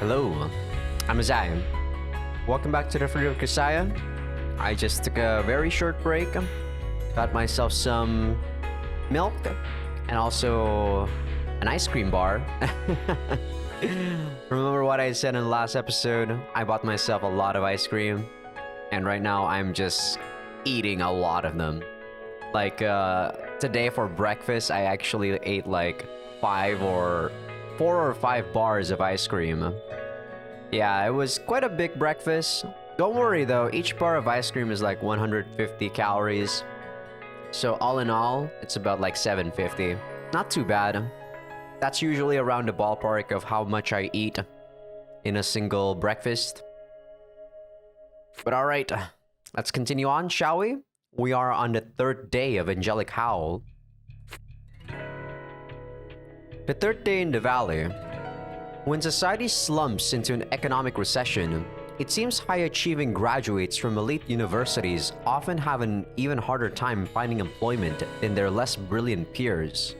Hello, I'm Azai. Welcome back to the Fruit of Grisaia. I just took a very short break, got myself some milk, and also an ice cream bar. Remember what I said in the last episode? I bought myself a lot of ice cream, and right now I'm just eating a lot of them. Like, today for breakfast, I actually ate like 4 or 5 bars of ice cream. Yeah, it was quite a big breakfast. Don't worry though, each bar of ice cream is like 150 calories. So all in all, it's about like 750. Not too bad. That's usually around the ballpark of how much I eat in a single breakfast. But alright, let's continue on, shall we? We are on the 3rd day of Angelic Howl. The 3rd day in the valley. When society slumps into an economic recession, it seems high-achieving graduates from elite universities often have an even harder time finding employment than their less brilliant peers.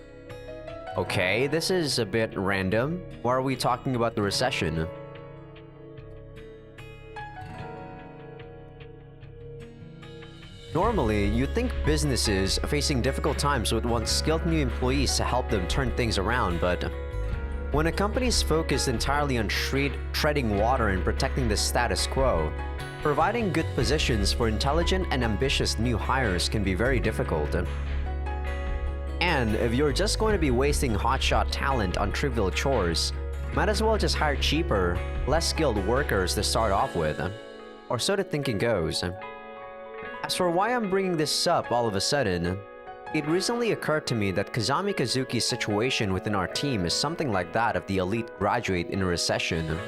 Okay, this is a bit random. Why are we talking about the recession? Normally, you'd think businesses facing difficult times would want skilled new employees to help them turn things around, but when a company is focused entirely on treading water and protecting the status quo, providing good positions for intelligent and ambitious new hires can be very difficult. And if you're just going to be wasting hotshot talent on trivial chores, might as well just hire cheaper, less skilled workers to start off with. Or so the thinking goes. As for why I'm bringing this up all of a sudden, it recently occurred to me that Kazami Kazuki's situation within our team is something like that of the elite graduate in a recession.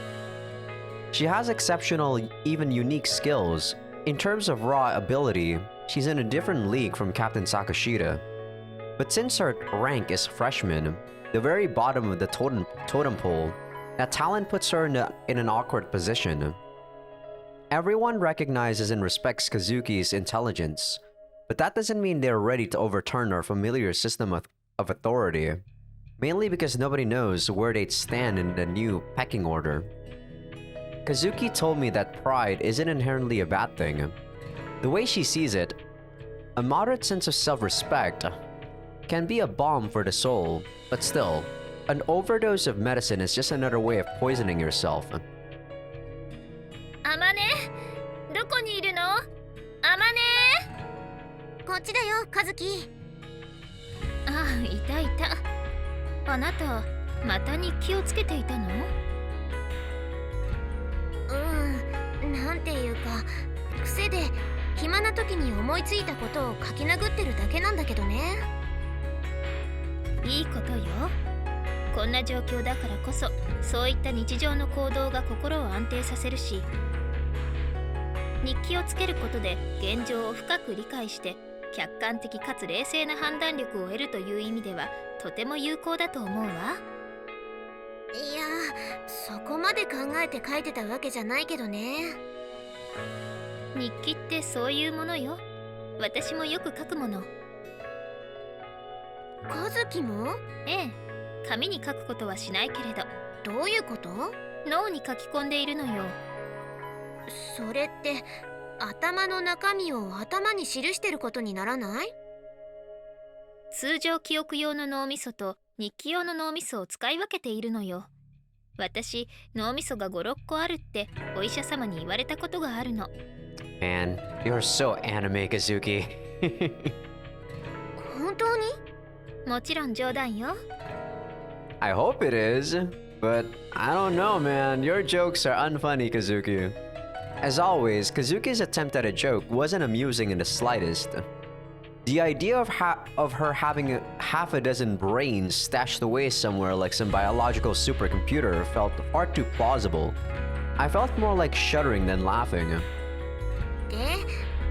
She has exceptional, even unique skills. In terms of raw ability, she's in a different league from Captain Sakashita. But since her rank is freshman, the very bottom of the totem pole, that talent puts her in an awkward position. Everyone recognizes and respects Kazuki's intelligence, but that doesn't mean they're ready to overturn our familiar system of authority, mainly because nobody knows where they'd stand in the new pecking order. Kazuki told me that pride isn't inherently a bad thing. The way she sees it, a moderate sense of self-respect can be a balm for the soul, but still, an overdose of medicine is just another way of poisoning yourself. あまね、どこにいるの？あまね。こっちだよ、カズキ。ああ、いたいた。あなた、また日記をつけていたの？なんていうか、癖で暇な時に思いついたことを書き殴ってるだけなんだけどね。いいことよ。こんな状況だからこそ、そういった日常の行動が心を安定させるし、日記をつけることで現状を深く理解して客観的かつ冷静な判断力を得るという意味ではとても有効だと思うわ。いや、そこまで考えて書いてたわけじゃないけどね。日記ってそういうものよ。私もよく書くもの。和樹も？ええ、紙に書くことはしないけれど。どういうこと？脳に書き込んでいるのよ。それって頭の中身を頭に記してることにならない？通常記憶用の脳みそと日記用の脳みそを使い分けているのよ。私、脳みそが5、6個あるってお医者様に言われたことがあるの。Man, you're so anime, Kazuki. 本当に？もちろん冗談よ。I hope it is, but I don't know, man. Your jokes are unfunny, Kazuki. As always, Kazuki's attempt at a joke wasn't amusing in the slightest. The idea of her having half a dozen brains stashed away somewhere like some biological supercomputer felt far too plausible. I felt more like shuddering than laughing. で、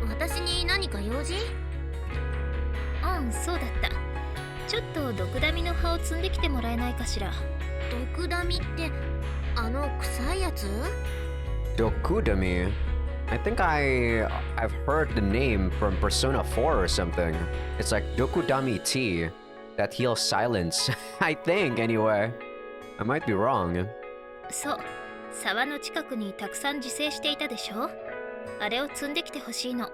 私に何か用事？そうだった。ちょっと毒ダミの葉を摘んできてもらえないかしら。毒ダミってあの臭いやつ？Dokudami. I think I've heard the name from Persona 4 or something. It's like Dokudami tea that heals silence. I think, anyway. I might be wrong. そう、沢の近くにたくさん自生していたでしょ。あれを摘んできてほしいの。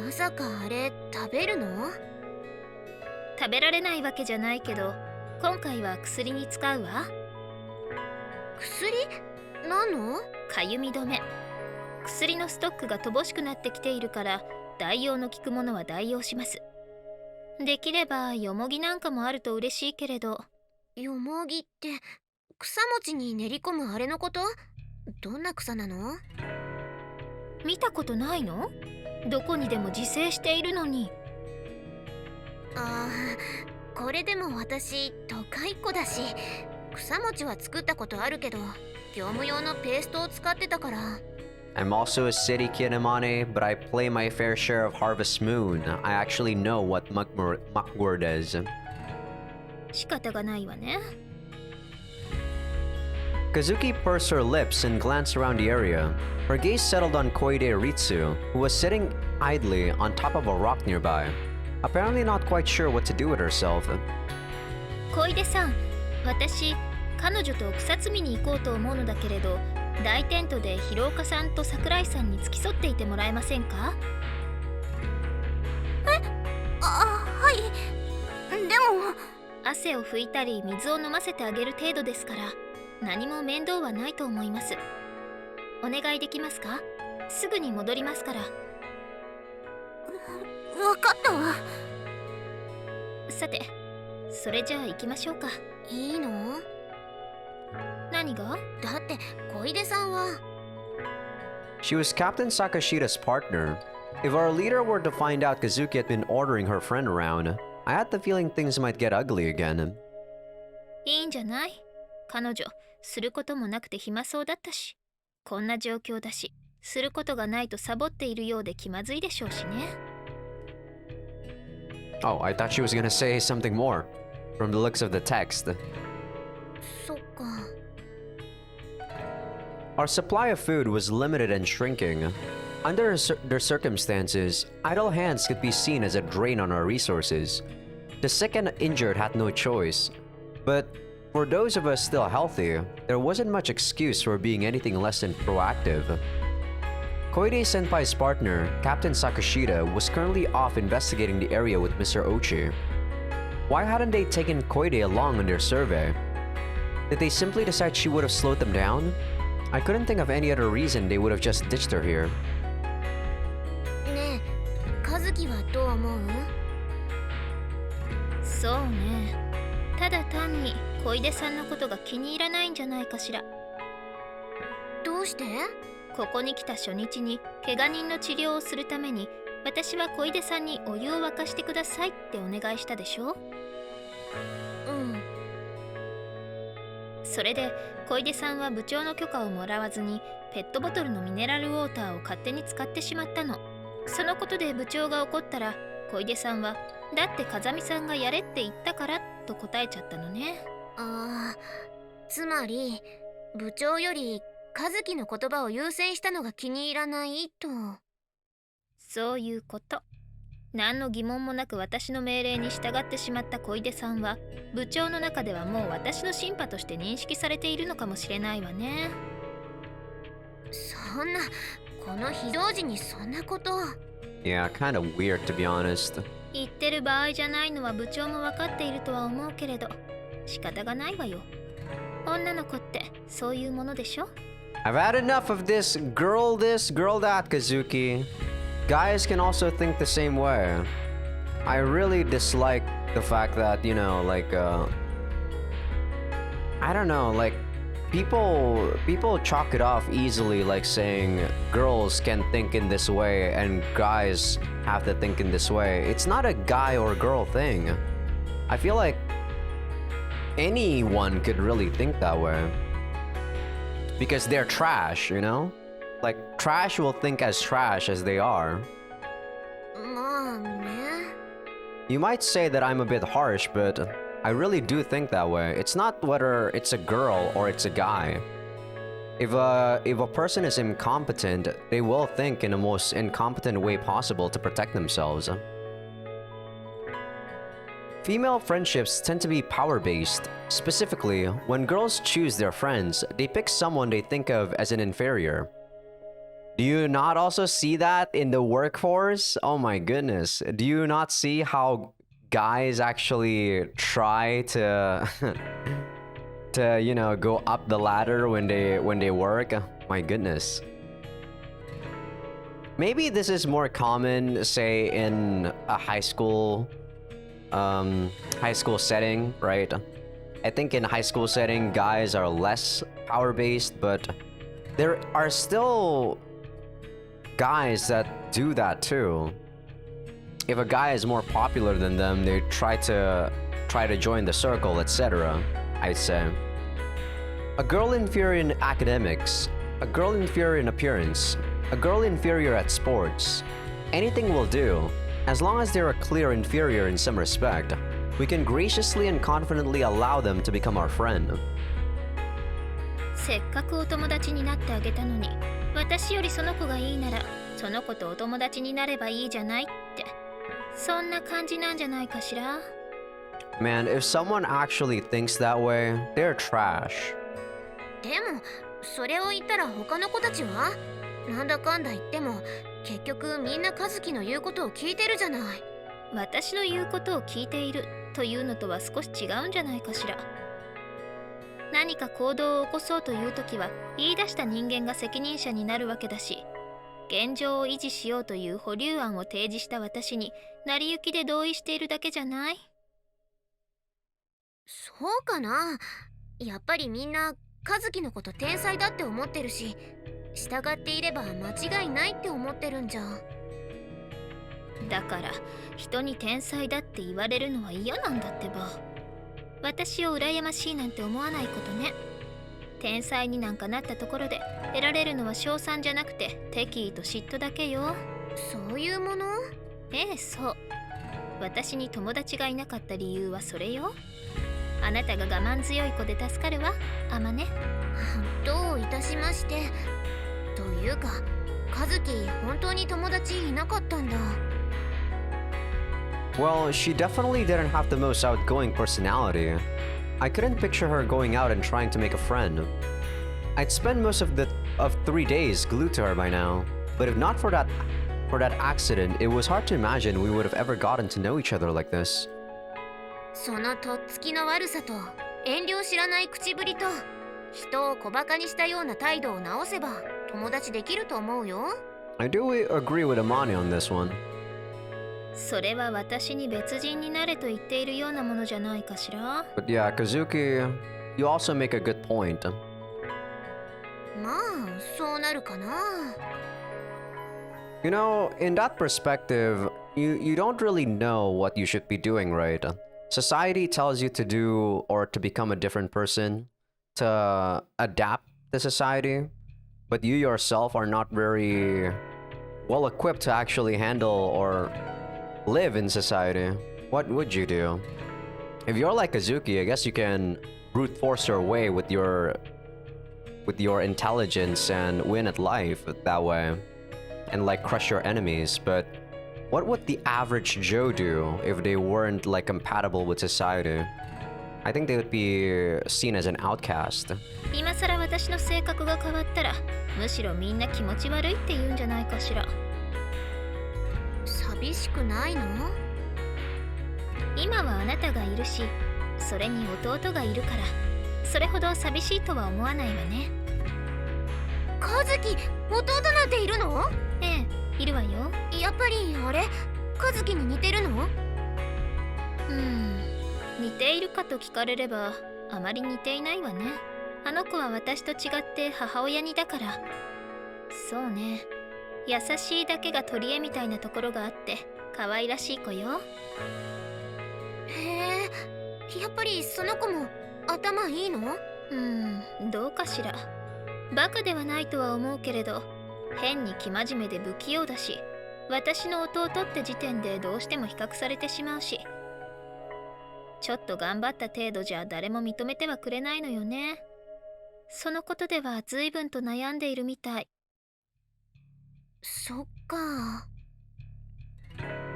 まさかあれ食べるの？食べられないわけじゃないけど、今回は薬に使うわ。薬？何の？かゆみ止め。薬のストックが乏しくなってきているから、代用の効くものは代用します。できればよもぎなんかもあると嬉しいけれど。よもぎって草餅に練り込むあれのこと？どんな草なの？見たことないの？どこにでも自生しているのに。ああ、これでも私都会っ子だし、草餅は作ったことあるけど、業務用のペーストを使ってたから。I'm also a city kid, Amane, but I play my fair share of Harvest Moon. I actually know what mukwort is. 仕方がないわね。Kazuki pursed her lips and glanced around the area. Her gaze settled on Koide Ritsu, who was sitting idly on top of a rock nearby, apparently not quite sure what to do with herself. 小出さん、私、彼女と草摘みに行こうと思うのだけれど、大テントで広岡さんと桜井さんに付き添っていてもらえませんか？はい。でも汗を拭いたり水を飲ませてあげる程度ですから、何も面倒はないと思います。お願いできますか？すぐに戻りますから。わかったわ。さて、それじゃあ行きましょうか。いいの？何が？だって小出さんは。 She was Captain Sakashida's partner. If our leader were to find out Kazuki had been ordering her friend around, I had the feeling things might get ugly again. いいんじゃない？彼女、することもなくて暇そうだったし、こんな状況だし、することがないとサボっているようで気まずいでしょうしね。Oh, I thought she was gonna say something more. From the looks of the text. そっか。Our supply of food was limited and shrinking. Under their circumstances, idle hands could be seen as a drain on our resources. The sick and injured had no choice. But for those of us still healthy, there wasn't much excuse for being anything less than proactive. Koide Senpai's partner, Captain Sakashida, was currently off investigating the area with Mr. Ochi. Why hadn't they taken Koide along on their survey? Did they simply decide she would have slowed them down? I couldn't think of any other reason they would have just ditched her here. ねえ、和樹はどう思う？そうね。ただ単に小出さんのことが気に入らないんじゃないかしら。どうして？ここに来た初日に怪我人の治療をするために、私は小出さんにお湯を沸かしてくださいってお願いしたでしょ。うん。それで小出さんは部長の許可をもらわずにペットボトルのミネラルウォーターを勝手に使ってしまったの。そのことで部長が怒ったら、小出さんはだって風見さんがやれって言ったからと答えちゃったのね。ああ、つまり部長より和樹の言葉を優先したのが気に入らないと。そういうこと。何の疑問もなく私の命令に従ってしまった小出さんは、部長の中ではもう私のシンパとして認識されているのかもしれないわね。そんな、この非常時にそんなこと。Yeah, kind of weird to be honest. 言ってる場合じゃないのは部長も分かっているとは思うけれど、仕方がないわよ。女の子ってそういうものでしょ。I've had enough of this, girl that, Kazuki. Guys can also think the same way. I really dislike the fact that, you know, like, I don't know, like, people chalk it off easily, like saying girls can think in this way and guys have to think in this way. It's not a guy or girl thing. I feel like anyone could really think that way. Because they're trash, you know? Like, trash will think as trash as they are. まあね。 You might say that I'm a bit harsh, but I really do think that way. It's not whether it's a girl or it's a guy. If a person is incompetent, they will think in the most incompetent way possible to protect themselves. Female friendships tend to be power-based. Specifically, when girls choose their friends, they pick someone they think of as an inferior. Do you not also see that in the workforce? Oh my goodness. Do you not see how guys actually try to to go up the ladder when they work? My goodness. Maybe this is more common, say, in a high school setting, right? I think in high school setting, guys are less power-based, but there are still guys that do that too. If a guy is more popular than them, they try to join the circle, etc. I'd say. A girl inferior in academics, a girl inferior in appearance, a girl inferior at sports. Anything will do, as long as they're a clear inferior in some respect. We can graciously and confidently allow them to become our friend. せっかくお友達になってあげたのに、私よりその子がいいなら、その子とお友達になればいいじゃないって、そんな感じなんじゃないかしら。Man, if someone actually thinks that way, they're trash. でもそれを言ったら他の子たちはなんだかんだ言っても結局みんな和樹の言うことを聞いてるじゃない。私の言うことを聞いているというのとは少し違うんじゃないかしら。何か行動を起こそうというときは言い出した人間が責任者になるわけだし、現状を維持しようという保留案を提示した私に成り行きで同意しているだけじゃない？そうかな。やっぱりみんな和樹のこと天才だって思ってるし、従っていれば間違いないって思ってるんじゃ。だから人に天才だって言われるのは嫌なんだってば。私を羨ましいなんて思わないことね。天才になんかなったところで得られるのは賞賛じゃなくて敵意と嫉妬だけよ。そういうもの？ええ、そう。私に友達がいなかった理由はそれよ。あなたが我慢強い子で助かるわ、アマね。どういたしまして。というか、和樹本当に友達いなかったんだ。Well, she definitely didn't have the most outgoing personality. I couldn't picture her going out and trying to make a friend. I'd spend most of 3 days glued to her by now. But if not for that accident, it was hard to imagine we would have ever gotten to know each other like this. そのとっつきの悪さと遠慮知らない口ぶりと人を小バカにしたような態度を直せば友達できると思うよ。I do agree with Amani on this one. それは私に別人になれと言っているようなものじゃないかしら。But yeah, Kazuki, you also make a good point. まあ、そうなるかな。You know, in that perspective, you don't really know what you should be doing, right? Society tells you to do or to become a different person, to adapt to society, but you yourself are not very well equipped to actually handle or live in society. What would you do? If you're like Kazuki, I guess you can brute force your way with your intelligence and win at life that way, and like crush your enemies. But what would the average Joe do if they weren't like compatible with society? I think they would be seen as an outcast. 今さら私の性格が変わったら、むしろみんな気持ち悪いって言うんじゃないかしら。寂しくないの？今はあなたがいるし、それに弟がいるから、それほど寂しいとは思わないわね。和樹、弟なんているの？ええ、いるわよ。やっぱりあれ、和樹に似てるの？似ているかと聞かれればあまり似ていないわね。あの子は私と違って母親似だから。そうね、優しいだけが取り柄みたいなところがあって可愛らしい子よ。へえ、やっぱりその子も頭いいの？どうかしら。バカではないとは思うけれど、変に生真面目で不器用だし、私の弟って時点でどうしても比較されてしまうし、ちょっと頑張った程度じゃ誰も認めてはくれないのよね。そのことでは随分と悩んでいるみたい。そっか。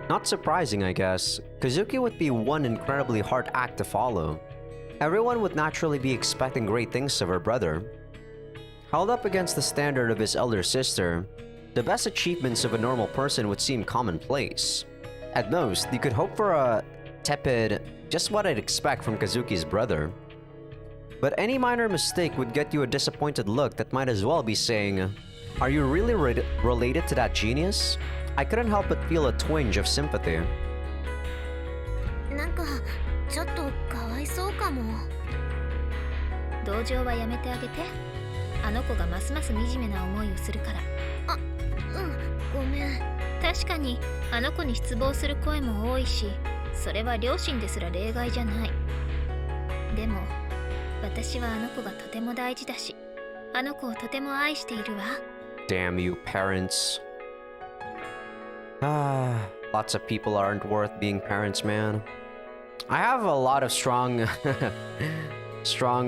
Not surprising, I guess. Kazuki would be one incredibly hard act to follow. Everyone would naturally be expecting great things of her brother. Held up against the standard of his elder sister, the best achievements of a normal person would seem commonplace. At most, you could hope for a tepid, just what I'd expect from Kazuki's brother. But any minor mistake would get you a disappointed look that might as well be saying, "Are you really related to that genius?" I couldn't help but feel a twinge of sympathy. なんかちょっとかわいそうかも。同情はやめてあげて。あの子がますます惨めな思いをするから。ごめん。確かにあの子に失望する声も多いし、それは両親ですら例外じゃない。でも私はあの子がとても大事だし、あの子をとても愛しているわ。 Damn you, parents. Lots of people aren't worth being parents, man. I have a lot of strong,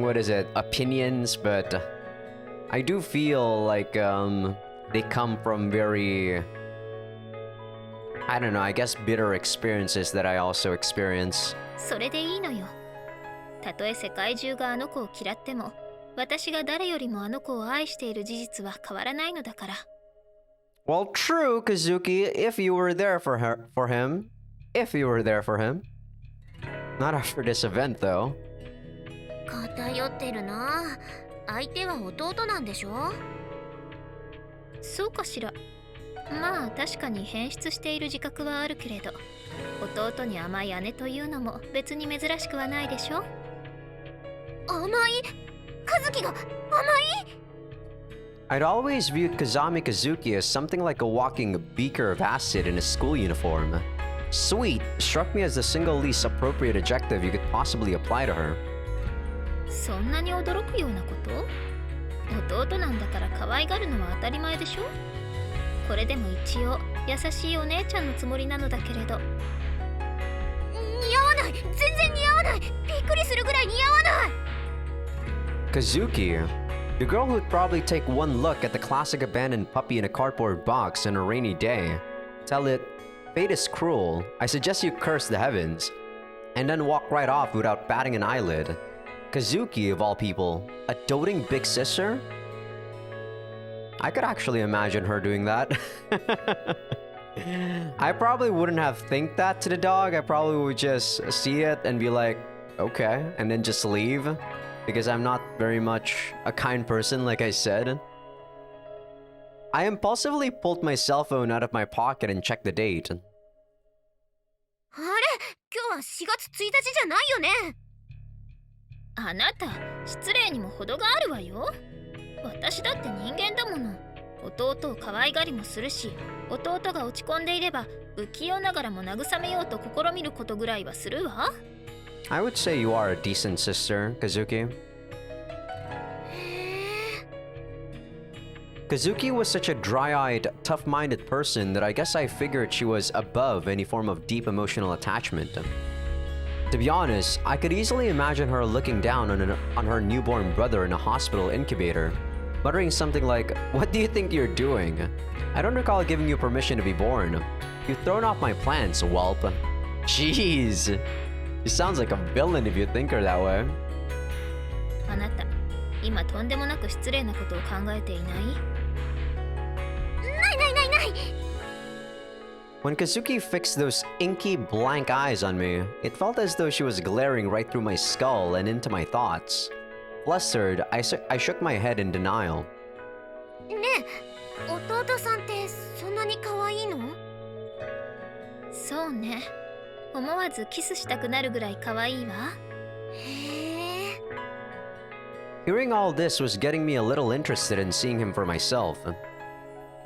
what is it, opinions, but I do feel like, they come from very, I don't know, I guess bitter experiences that I also experience. それでいいのよ。たとえ世界中があの子を嫌っても、私が誰よりもあの子を愛している事実は変わらないのだから。Well, true, Kazuki, if you were there for him. If you were there for him. Not after this event, though. 偏ってるな。相手は弟なんでしょ？そうかしら。まあ確かに変質している自覚はあるけれど、弟に甘い姉というのも別に珍しくはないでしょ。甘い？和樹が甘い？I'd always viewed Kazami Kazuki as something like a walking beaker of acid in a school uniform. Sweet struck me as the single least appropriate adjective you could possibly apply to her. そんなに驚くようなこと？弟なんだから可愛がるのは当たり前でしょ。これでも一応優しいお姉ちゃんのつもりなのだけれど。似合わない。全然似合わない。びっくりするぐらい似合わない。Kazuki, the girl who'd probably take one look at the classic abandoned puppy in a cardboard box on a rainy day, tell it, "Fate is cruel, I suggest you curse the heavens," and then walk right off without batting an eyelid. Kazuki, of all people, a doting big sister? I could actually imagine her doing that. I probably wouldn't have think that to the dog. I probably would just see it and be like, okay, and then just leave. Because I'm not very much a kind person, like I said. I impulsively pulled my cell phone out of my pocket and checked the date. あれ？今日は4月1日じゃないよね。あなた、失礼にも程があるわよ。私だって人間だもの。弟を可愛がりもするし、弟が落ち込んでいれば不器用ながらも慰めようと試みることぐらいはするわ。I would say you are a decent sister, Kazuki. Kazuki was such a dry-eyed, tough-minded person that I guess I figured she was above any form of deep emotional attachment. To be honest, I could easily imagine her looking down on her newborn brother in a hospital incubator, muttering something like, "What do you think you're doing? I don't recall giving you permission to be born. You've thrown off my plans, whelp." Jeez! She sounds like a villain if you think her that way. あなた、今とんでもなく失礼なことを考えていない？ない。 When Kazuki fixed those inky blank eyes on me, it felt as though she was glaring right through my skull and into my thoughts. Flustered, I shook my head in denial. ねえ、弟さんってそんなに可愛いの？そうね。思わずキスしたくなるぐらい可愛いわ。へえ。Hearing all this was getting me a little interested in seeing him for myself.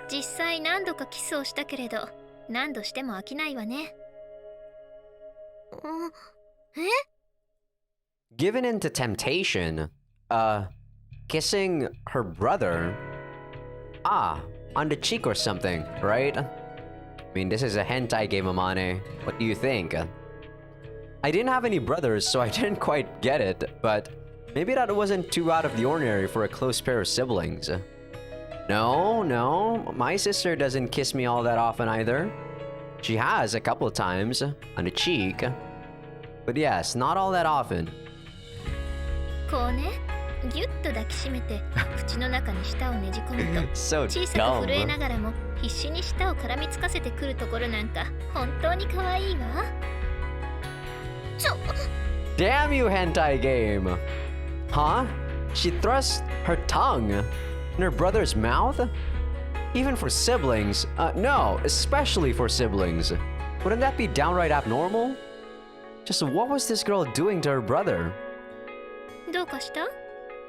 実際何度かキスをしたけれど、何度しても飽きないわね。Given into temptation, kissing her brother, on the cheek or something, right? I mean, this is a hentai game, Amane. What do you think? I didn't have any brothers, so I didn't quite get it, but maybe that wasn't too out of the ordinary for a close pair of siblings. No, my sister doesn't kiss me all that often either. She has a couple of times on the cheek. But yes, not all that often. こうね、ギュッと抱きしめて口の中に舌をねじ込むと So 小さく震え dumb. ながらも必死に舌を絡みつかせてくるところなんか本当に可愛いわ。Damn you, hentai game! Huh? She thrust her tongue in her brother's mouth? Even for siblings? No, especially for siblings. Wouldn't that be downright abnormal? Just what was this girl doing to her brother? どうかした？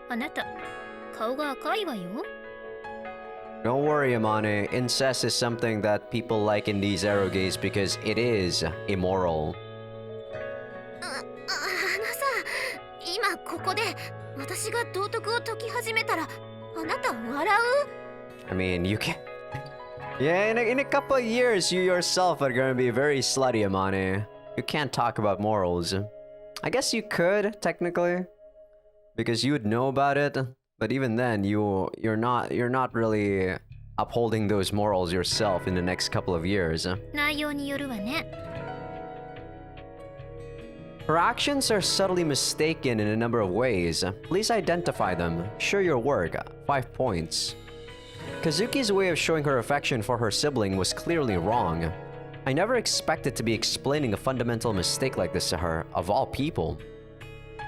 あなた、顔が赤いわよ。Don't worry, Amane. Incest is something that people like in these erogays because it is immoral. さ、今ここで私が道徳を解き始めたらあなた笑う？ I mean, you can... Yeah, in a couple of years, you yourself are going to be very slutty, Amane. You can't talk about morals. I guess you could, technically. Because you would know about it, but even then, you're not really upholding those morals yourself in the next couple of years. 内容によるわね。Her actions are subtly mistaken in a number of ways. Please identify them. Share your work. 5 points. Kazuki's way of showing her affection for her sibling was clearly wrong. I never expected to be explaining a fundamental mistake like this to her, of all people.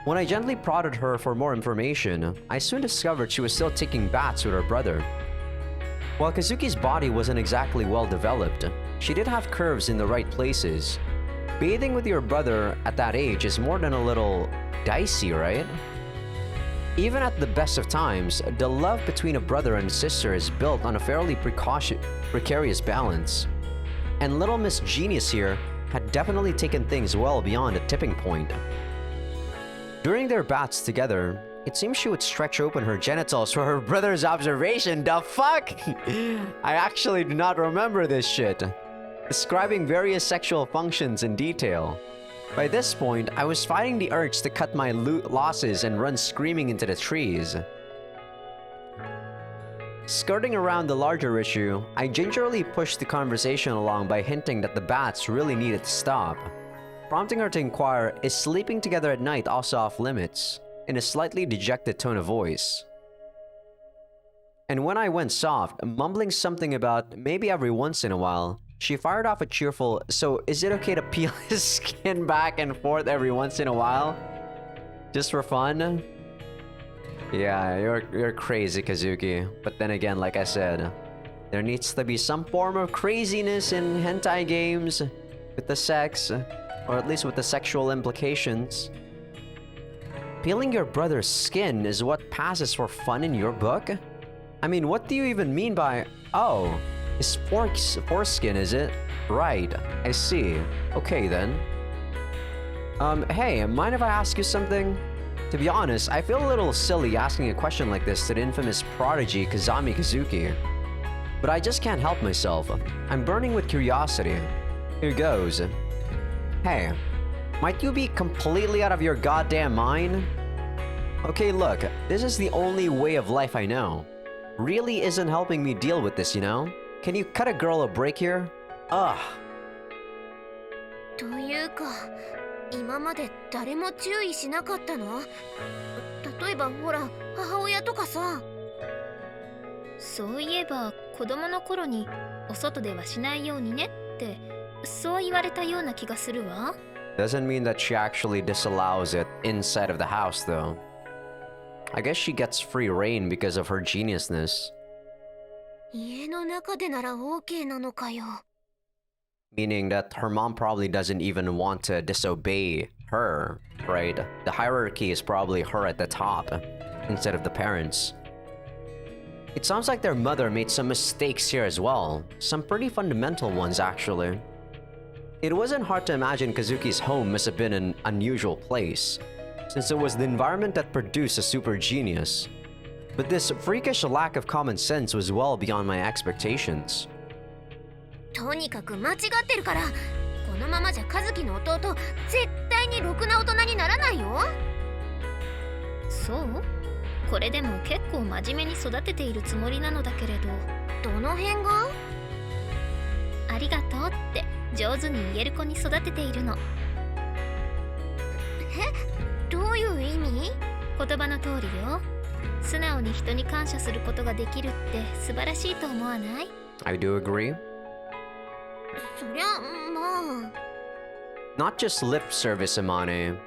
When I gently prodded her for more information, I soon discovered she was still taking baths with her brother. While Kazuki's body wasn't exactly well developed, she did have curves in the right places. Bathing with your brother at that age is more than a little dicey, right? Even at the best of times, the love between a brother and sister is built on a fairly precarious balance. And Little Miss Genius here had definitely taken things well beyond a tipping point. During their baths together, it seems she would stretch open her genitals for her brother's observation. The fuck? I actually do not remember this shit. Describing various sexual functions in detail. By this point, I was fighting the urge to cut my losses and run screaming into the trees. Skirting around the larger issue, I gingerly pushed the conversation along by hinting that the baths really needed to stop. Prompting her to inquire, is sleeping together at night also off limits? In a slightly dejected tone of voice. And when I went soft, mumbling something about maybe every once in a while, she fired off a cheerful, "So is it okay to peel his skin back and forth every once in a while? Just for fun?" Yeah, you're crazy, Kazuki. But then again, like I said, there needs to be some form of craziness in hentai games with the sex, or at least with the sexual implications. Peeling your brother's skin is what passes for fun in your book? I mean, what do you even mean by, oh, his foreskin, is it? Right, I see. Okay then. Hey, mind if I ask you something? To be honest, I feel a little silly asking a question like this to the infamous prodigy Kazami Kazuki. But I just can't help myself. I'm burning with curiosity. Here goes. Hey, might you be completely out of your goddamn mind? Okay, look, this is the only way of life I know. Really isn't helping me deal with this, you know? Can you cut a girl a break here? Ugh. というか、今まで誰も注意しなかったの？例えばほら、母親とかさ。そういえば子供の頃にお外ではしないようにねってそう言われたような気がするわ。Doesn't mean that she actually disallows it inside of the house, though. I guess she gets free reign because of her geniusness. 家の中でなら OK なのかよ。Meaning that her mom probably doesn't even want to disobey her, right? The hierarchy is probably her at the top, instead of the parents. It sounds like their mother made some mistakes here as well. Some pretty fundamental ones, actually. It wasn't hard to imagine Kazuki's home must have been an unusual place, since it was the environment that produced a super genius. But this freakish lack of common sense was well beyond my expectations. とにかく間違ってるから、このままじゃ和樹の弟、絶対にろくな大人にならないよ。そう？これでも結構真面目に育てているつもりなのだけれど。どの辺が？ありがとうって上手に言える子に育てているの。どういう意味？言葉の通りよ。素直に人に感謝することができるって素晴らしいと思わない？ I do agree. そりゃまあ。 Not just lip service, Amane,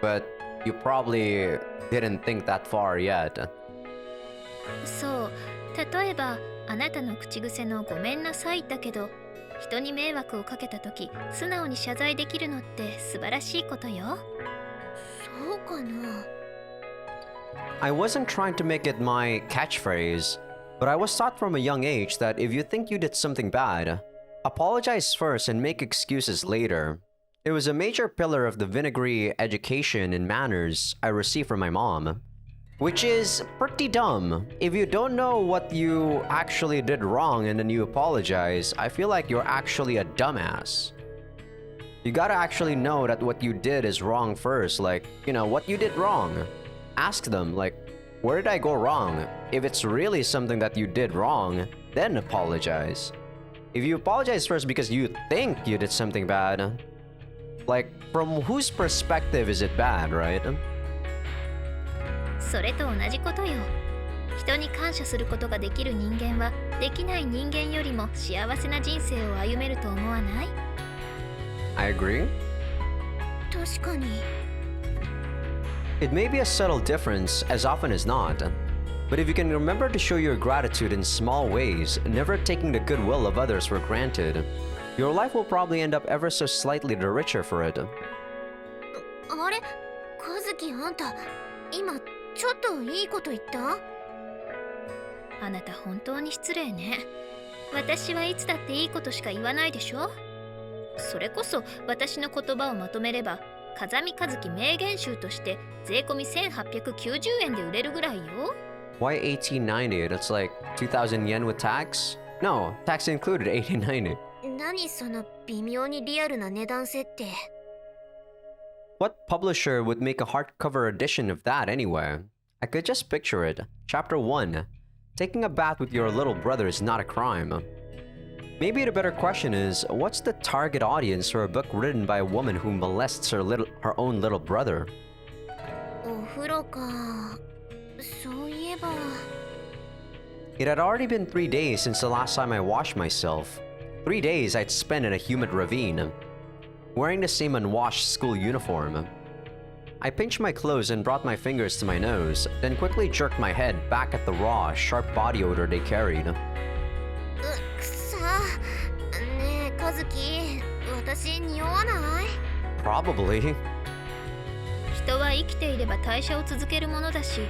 but you probably didn't think that far yet. そう、例えばあなたの口癖のごめんなさいだけど、人に迷惑をかけた時素直に謝罪できるのって素晴らしいことよ。そうかな。 I wasn't trying to make it my catchphrase, but I was taught from a young age that if you think you did something bad, apologize first and make excuses later. It was a major pillar of the vinegary education and manners I received from my mom. Which is pretty dumb. If you don't know what you actually did wrong and then you apologize, I feel like you're actually a dumbass. You gotta actually know that what you did is wrong first. Like, you know, what you did wrong. Ask them, like, where did I go wrong? If it's really something that you did wrong, then apologize. If you apologize first because you think you did something bad, like, from whose perspective is it bad, right? それと同じことよ。人に感謝することができる人間はできない人間よりも幸せな人生を歩めると思わない？ I agree. 確かに。 It may be a subtle difference as often as not, but if you can remember to show your gratitude in small ways, never taking the goodwill of others for granted, your life will probably end up ever so slightly the richer for it. あれ、和樹あんた、今ちょっといいこと言った？あなた本当に失礼ね。私はいつだっていいことしか言わないでしょ。それこそ私の言葉をまとめれば風見和樹名言集として税込み1890円で売れるぐらいよ。 Why 1890? That's like 2,000 yen with tax? No, tax included 1890. 何その微妙にリアルな値段設定。 What publisher would make a hardcover edition of that anyway? I could just picture it. Chapter 1. Taking a bath with your little brother is not a crime. Maybe the better question is, what's the target audience for a book written by a woman who molests her own little brother? お風呂か。そういえば。 It had already been 3 days since the last time I washed myself. 3 days I'd spent in a humid ravine, wearing the same unwashed school uniform. I pinched my clothes and brought my fingers to my nose, then quickly jerked my head back at the raw, sharp body odor they carried. くさ。ねえ和樹、私匂わない？ Probably. 人は生きていれば代謝を続けるものだし、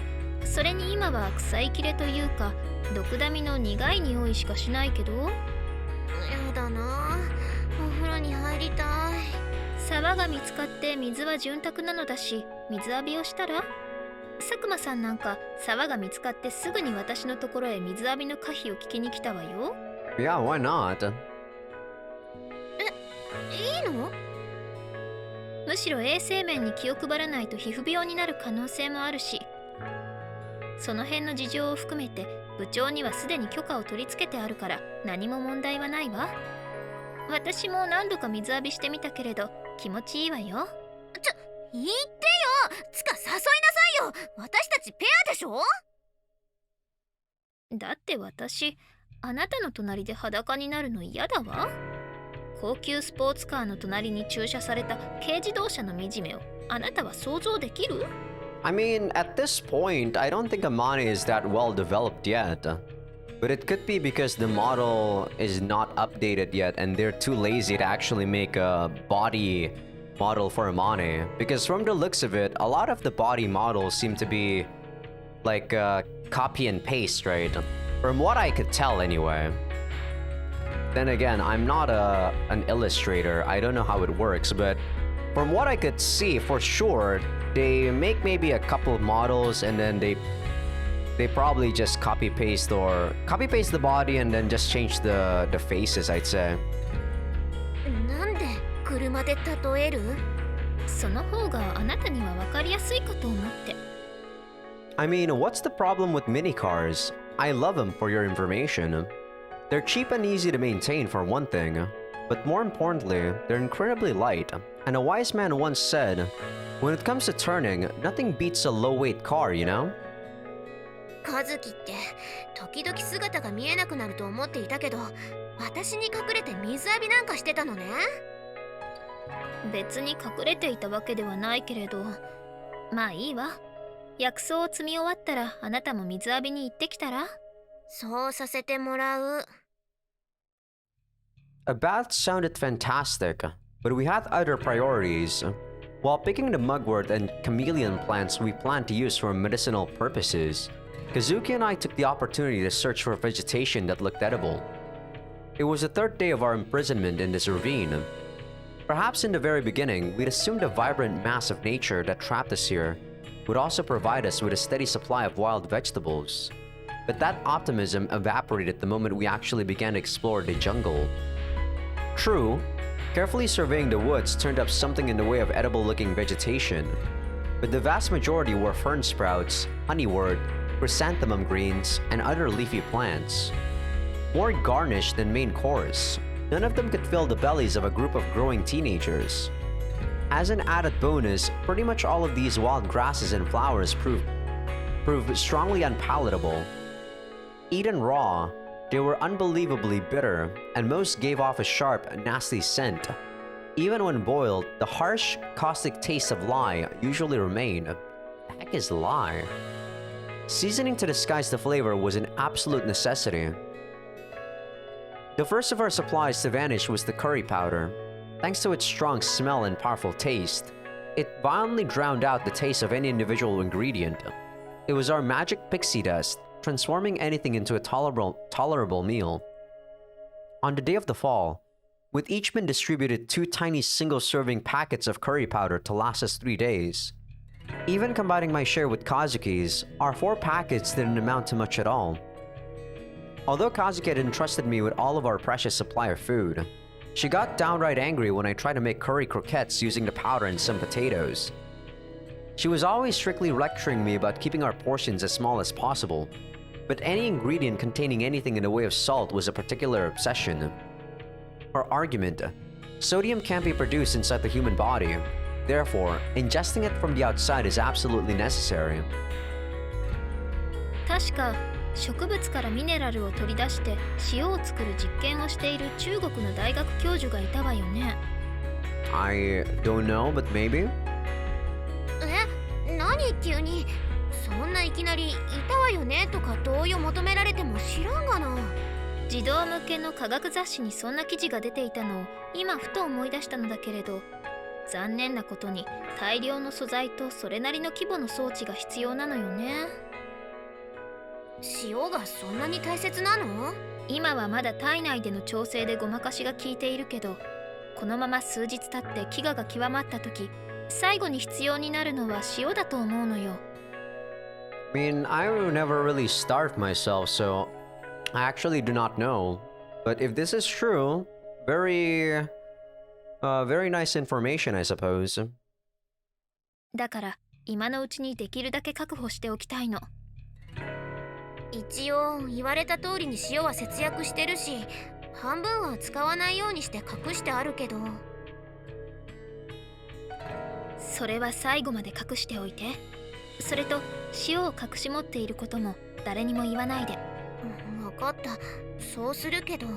それに今は臭い切れというか毒ダミの苦い匂いしかしないけど。やだな。お風呂に入りたい。沢が見つかって水は潤沢なのだし、水浴びをしたら？佐久間さんなんか沢が見つかってすぐに私のところへ水浴びの可否を聞きに来たわよ。Yeah, why not? いいの？むしろ衛生面に気を配らないと皮膚病になる可能性もあるし、その辺の事情を含めて部長にはすでに許可を取り付けてあるから何も問題はないわ。私も何度か水浴びしてみたけれど気持ちいいわよ。言ってよ。つか誘いなさいよ。私たちペアでしょ？だって私、あなたの隣で裸になるの嫌だわ。高級スポーツカーの隣に駐車された軽自動車の惨めをあなたは想像できる？ I mean, at this point, I don't think Amane is that well developed yet. But it could be because the model is not updated yet and they're too lazy to actually make a body model for Amane. Because from the looks of it, a lot of the body models seem to be like copy and paste, right? From what I could tell anyway. Then again, I'm not an illustrator. I don't know how it works, but from what I could see, for sure, they make maybe a couple of models and then they probably just copy paste the body and then just change the faces, I'd say. なんで車で例える？その方があなたには分かりやすいかと思って。I mean, what's the problem with mini cars? I love them for your information. They're cheap and easy to maintain for one thing. But more importantly, they're incredibly light. And a wise man once said, when it comes to turning, nothing beats a low-weight car, you know? 和樹って時々姿が見えなくなると思っていたけど、私に隠れて水浴びなんかしてたのね。別に隠れていたわけではないけれど、まあいいわ。薬草を積み終わったらあなたも水浴びに行ってきたら？そうさせてもらう。A bath sounded fantastic, but we had other priorities. While picking the mugwort and chameleon plants we planned to use for medicinal purposes, Kazuki and I took the opportunity to search for vegetation that looked edible. It was the third day of our imprisonment in this ravine. Perhaps in the very beginning, we'd assumed the vibrant mass of nature that trapped us here would also provide us with a steady supply of wild vegetables. But that optimism evaporated the moment we actually began to explore the jungle. True, carefully surveying the woods turned up something in the way of edible-looking vegetation, but the vast majority were fern sprouts, honeywort, chrysanthemum greens, and other leafy plants. More garnish than main course, none of them could fill the bellies of a group of growing teenagers. As an added bonus, pretty much all of these wild grasses and flowers proved strongly unpalatable. Eaten raw, they were unbelievably bitter, and most gave off a sharp, nasty scent. Even when boiled, the harsh, caustic taste of lye usually remained. The heck is lye? Seasoning to disguise the flavor was an absolute necessity. The first of our supplies to vanish was the curry powder. Thanks to its strong smell and powerful taste, it violently drowned out the taste of any individual ingredient. It was our magic pixie dust, transforming anything into a tolerable meal. On the day of the fall, with each been distributed 2 tiny single-serving packets of curry powder to last us 3 days. Even combining my share with Kazuki's, our 4 packets didn't amount to much at all. Although Kazuki had entrusted me with all of our precious supply of food, she got downright angry when I tried to make curry croquettes using the powder and some potatoes. She was always strictly lecturing me about keeping our portions as small as possible, but any ingredient containing anything in the way of salt was a particular obsession. Her argument: sodium can't be produced inside the human body, therefore, ingesting it from the outside is absolutely necessary. 確か植物からミネラルを取り出して塩を作る実験をしている中国の大学教授がいたわよね。I don't know, but maybe? 何急にそんないきなりいたわよねとか同意を求められても知らんがな。児童向けの科学雑誌にそんな記事が出ていたのを今ふと思い出したのだけれど、残念なことに大量の素材とそれなりの規模の装置が必要なのよね。塩がそんなに大切なの？今はまだ体内での調整でごまかしが効いているけど、このまま数日経って飢餓が極まった時、最後に必要になるのは塩だと思うのよ。I mean, I never really starved myself, so I actually do not know. But if this is true, very nice information, I suppose. だから今のうちにできるだけ確保しておきたいの。一応言われた通りに塩は節約してるし、半分は使わないようにして隠してあるけど。それは最後まで隠しておいて。それと塩を隠し持っていることも誰にも言わないで。分かった、そうするけど。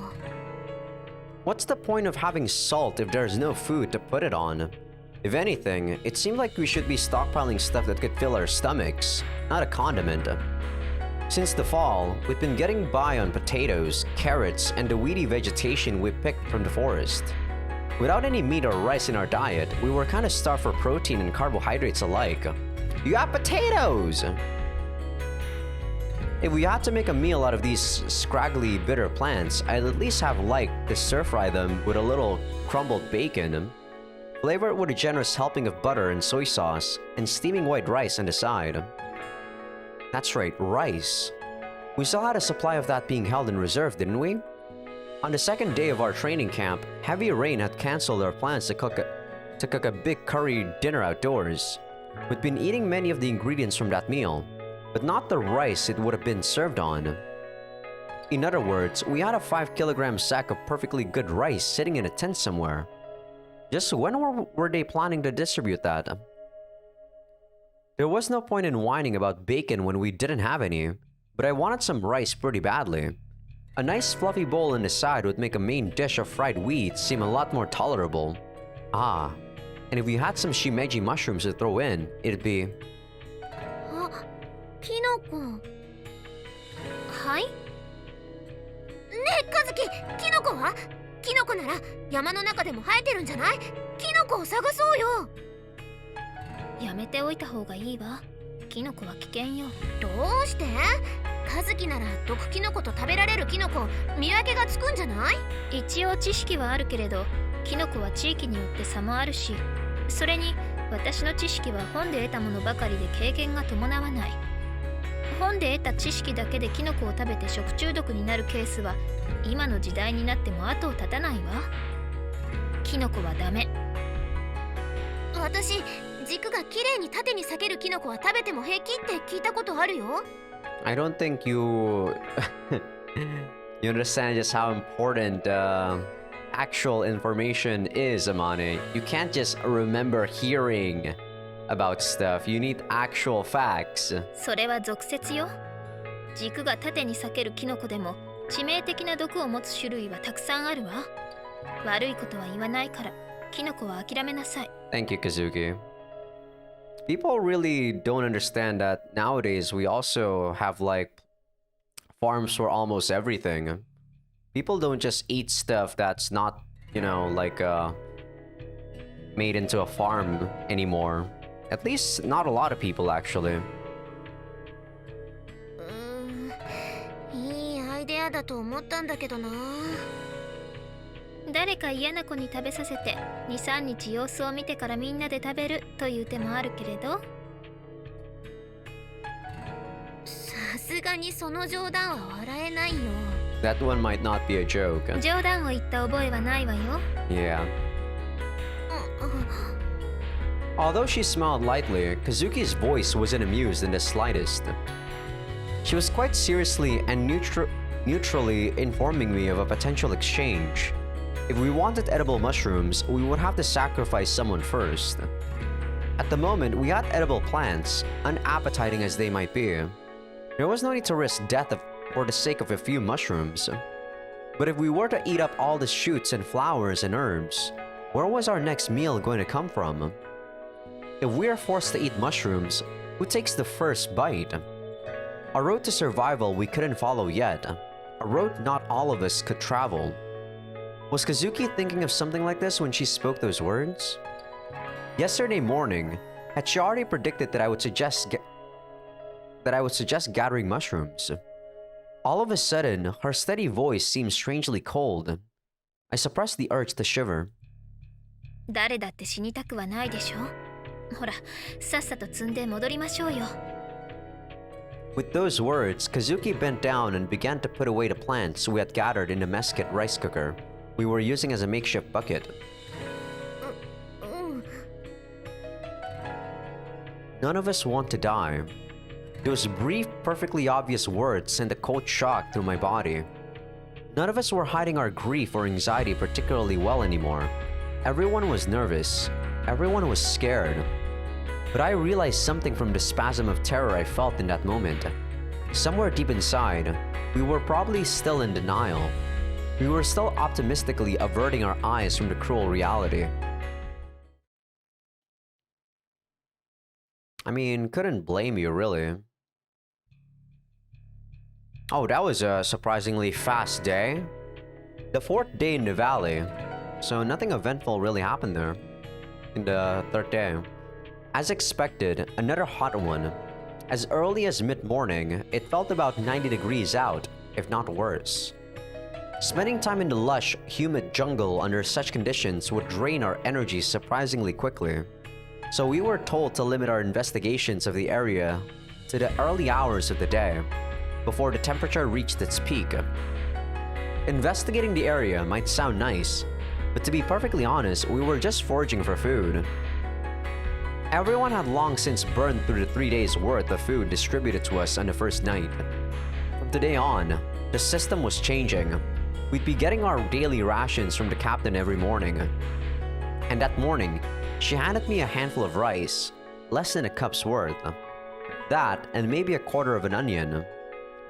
What's the point of having salt if there's no food to put it on? If anything, it seemed like we should be stockpiling stuff that could fill our stomachs, not a condiment. Since the fall, we've been getting by on potatoes, carrots, and the weedy vegetation we picked from the forest. Without any meat or rice in our diet, we were kind of starved for protein and carbohydrates alike. You got potatoes! If we had to make a meal out of these scraggly, bitter plants, I'd at least have liked to stir-fry them with a little crumbled bacon, flavor it with a generous helping of butter and soy sauce, and steaming white rice on the side. That's right, rice. We still had a supply of that being held in reserve, didn't we? On the second day of our training camp, heavy rain had cancelled our plans to cook a big curry dinner outdoors. We'd been eating many of the ingredients from that meal, but not the rice it would have been served on. In other words, we had a 5-kilogram sack of perfectly good rice sitting in a tent somewhere. Just when were they planning to distribute that? There was no point in whining about bacon when we didn't have any, but I wanted some rice pretty badly. A nice fluffy bowl on the side would make a main dish of fried wheat seem a lot more tolerable. Ah, and if we had some shimeji mushrooms to throw in, it'd be... あ、キノコ。はい。ねえ、カズキ、キノコは？キノコなら山の中でも生えてるんじゃない？キノコを探そうよ。やめておいた方がいいわ。キノコは危険よ。どうして？カズキなら毒キノコと食べられるキノコ見分けがつくんじゃない？一応知識はあるけれど、キノコは地域によって差もあるし、それに私の知識は本で得たものばかりで経験が伴わない。本で得た知識だけでキノコを食べて食中毒になるケースは今の時代になっても後を絶たないわ。キノコはダメ。私、軸がきれいに縦に裂けるキノコは食べても平気って聞いたことあるよ。I don't think you understand just how important actual information is, Amane. You can't just remember hearing about stuff. You need actual facts. それは俗説よ。軸が縦に裂けるキノコでも致命的な毒を持つ種類はたくさんあるわ。悪いことは言わないから、キノコは諦めなさい。Thank you, Kazuki. People really don't understand that nowadays we also have like farms for almost everything. People don't just eat stuff that's not, you know, like made into a farm anymore. At least not a lot of people actually. いいアイデアだと思ったんだけどな。誰か嫌な子に食べさせて 2,3 日様子を見てからみんなで食べるという手もあるけれど、さすがにその冗談は笑えないよ。That one might not be a joke. 冗談を言った覚えはないわよ。 Yeah. Although she smiled lightly, Kazuki's voice wasn't amused in the slightest. She was quite seriously and neutrally informing me of a potential exchange. If we wanted edible mushrooms, we would have to sacrifice someone first. At the moment, we had edible plants, unappetizing as they might be. There was no need to risk death for the sake of a few mushrooms. But if we were to eat up all the shoots and flowers and herbs, where was our next meal going to come from? If we are forced to eat mushrooms, who takes the first bite? A road to survival we couldn't follow yet. A road not all of us could travel. Was Kazuki thinking of something like this when she spoke those words? Yesterday morning, had she already predicted that I would suggest gathering mushrooms? All of a sudden, her steady voice seemed strangely cold. I suppressed the urge to shiver. 誰だって死にたくはないでしょ。ほら、さっさと積んで戻りましょうよ。With those words, Kazuki bent down and began to put away the plants we had gathered in the mesquite rice cooker we were using as a makeshift bucket. None of us want to die. Those brief, perfectly obvious words sent a cold shock through my body. None of us were hiding our grief or anxiety particularly well anymore. Everyone was nervous. Everyone was scared. But I realized something from the spasm of terror I felt in that moment. Somewhere deep inside, we were probably still in denial. We were still optimistically averting our eyes from the cruel reality. I mean, couldn't blame you, really. Oh, that was a surprisingly fast day. The 4th day in the valley, so nothing eventful really happened there. In the 3rd day. As expected, another hot one. As early as mid-morning, it felt about 90 degrees out, if not worse. Spending time in the lush, humid jungle under such conditions would drain our energy surprisingly quickly. So we were told to limit our investigations of the area to the early hours of the day, before the temperature reached its peak. Investigating the area might sound nice, but to be perfectly honest, we were just foraging for food. Everyone had long since burned through the 3 days' worth of food distributed to us on the first night. From today on, the system was changing. We'd be getting our daily rations from the captain every morning. And that morning, she handed me a handful of rice, less than a cup's worth. That, and maybe a quarter of an onion.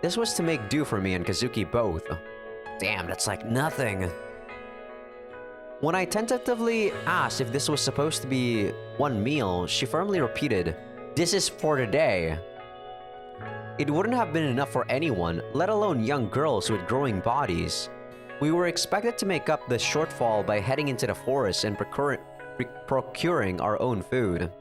This was to make do for me and Kazuki both. Damn, that's like nothing. When I tentatively asked if this was supposed to be one meal, she firmly repeated, "This is for today." It wouldn't have been enough for anyone, let alone young girls with growing bodies. We were expected to make up the shortfall by heading into the forest and procuring our own food.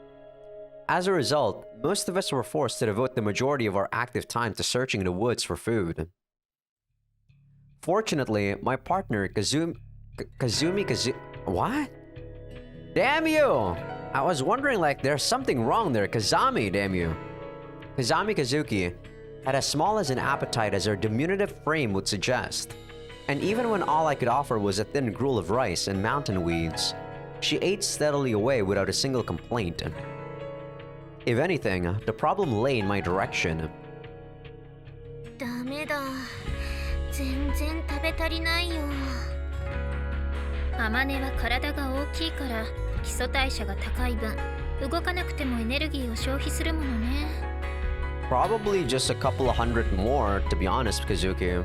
As a result, most of us were forced to devote the majority of our active time to searching the woods for food. Fortunately, my partner, What? Damn you! I was wondering like there's something wrong there. Kazami, damn you. Kazami Kazuki had as small as an appetite as her diminutive frame would suggest. And even when all I could offer was a thin gruel of rice and mountain weeds, she ate steadily away without a single complaint. If anything, the problem lay in my direction. ダメだ。全然食べ足りないよ。アマネは体が大きいから基礎代謝が高い分、動かなくてもエネルギーを消費するものね。Probably just a couple of hundred more, to be honest, Kazuki.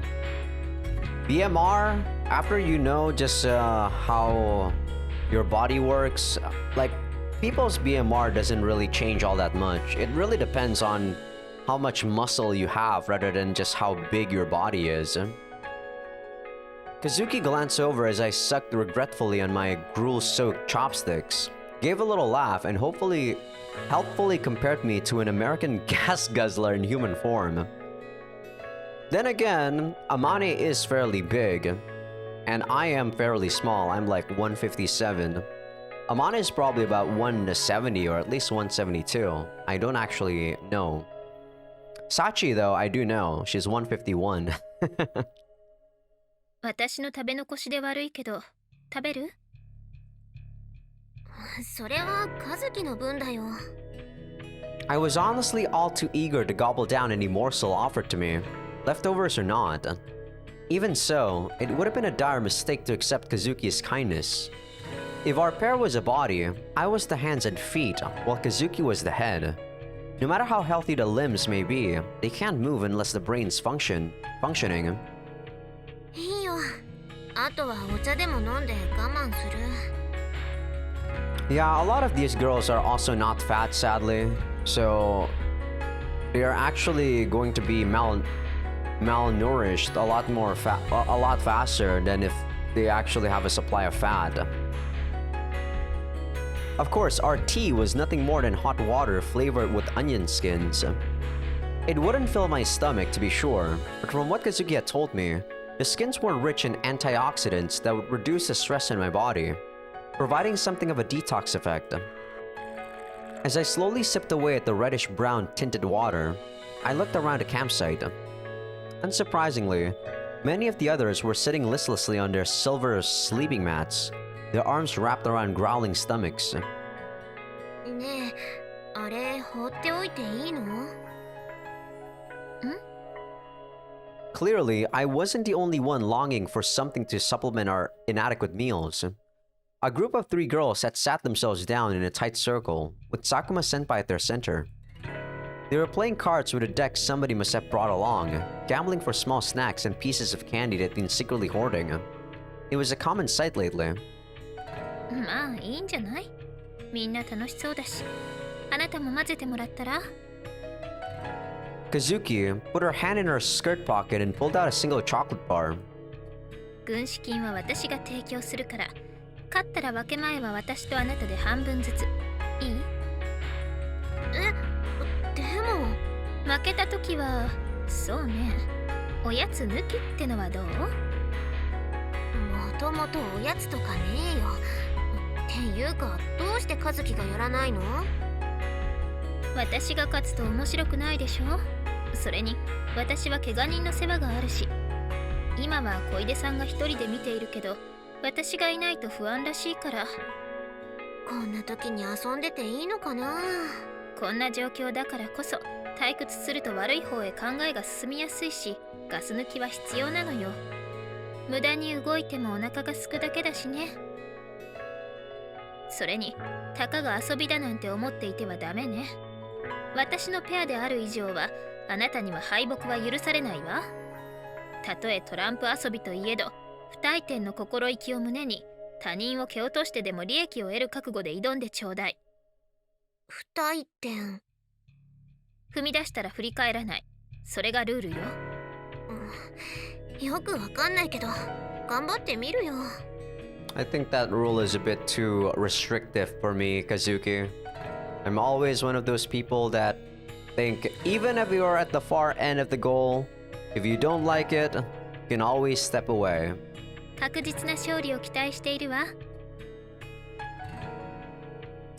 BMR, after you know just how your body works, like people's BMR doesn't really change all that much. It really depends on how much muscle you have rather than just how big your body is. Kazuki glanced over as I sucked regretfully on my gruel-soaked chopsticks, gave a little laugh, and helpfully compared me to an American gas guzzler in human form. Then again, Amane is fairly big, and I am fairly small. I'm like 157. Amane is probably about 170 or at least 172. I don't actually know. Sachi, though, I do know. She's 151. 私の食べ残しで悪いけど、食べる？それは和樹の分だよ。I was honestly all too eager to gobble down any morsel offered to me, leftovers or not. Even so, it would have been a dire mistake to accept Kazuki's kindness. If our pair was a body, I was the hands and feet, while Kazuki was the head. No matter how healthy the limbs may be, they can't move unless the brain's functioning. いいよ。あとはお茶でも飲んで我慢する。Yeah, a lot of these girls are also not fat, sadly. So they are actually going to be malnourished a lot faster than if they actually have a supply of fat. Of course, our tea was nothing more than hot water flavored with onion skins. It wouldn't fill my stomach, to be sure, but from what Kazuki had told me, the skins were rich in antioxidants that would reduce the stress in my body, providing something of a detox effect. As I slowly sipped away at the reddish-brown tinted water, I looked around the campsite. Unsurprisingly, many of the others were sitting listlessly on their silver sleeping mats, their arms wrapped around growling stomachs. ねえ、あれ放っておいていいの？ん？ Clearly, I wasn't the only one longing for something to supplement our inadequate meals. A group of 3 girls had sat themselves down in a tight circle, with Sakuma-senpai at their center. They were playing cards with a deck somebody must have brought along, gambling for small snacks and pieces of candy they'd been secretly hoarding. It was a common sight lately. まあいいんじゃない？みんな楽しそうだし、あなたも混ぜてもらったら？ Kazuki put her hand in her skirt pocket and pulled out a single chocolate bar. 軍資金は私が提供するから、勝ったら分け前は私とあなたで半分ずつ。いい？でも負けた時は、そうね、おやつ抜きってのはどう？もともとおやつとかねえよ。っていうか、どうして和樹がやらないの？私が勝つと面白くないでしょ。それに私は怪我人の世話があるし、今は小出さんが一人で見ているけど、私がいないと不安らしいから。こんな時に遊んでていいのかな？こんな状況だからこそ退屈すると悪い方へ考えが進みやすいし、ガス抜きは必要なのよ。無駄に動いてもお腹が空くだけだしね。それに、たかが遊びだなんて思っていてはダメね。私のペアである以上は、あなたには敗北は許されないわ。たとえトランプ遊びといえど、不退転の心意気を胸に、他人を蹴落としてでも利益を得る覚悟で挑んでちょうだい。不退転。踏み出したら振り返らない。それがルールよ。よくわかんないけど、頑張ってみるよ。I think that rule is a bit too restrictive for me, Kazuki. I'm always one of those people that think even if you're at the far end of the goal, if you don't like it, you can always step away. 確実な勝利を期待しているわ。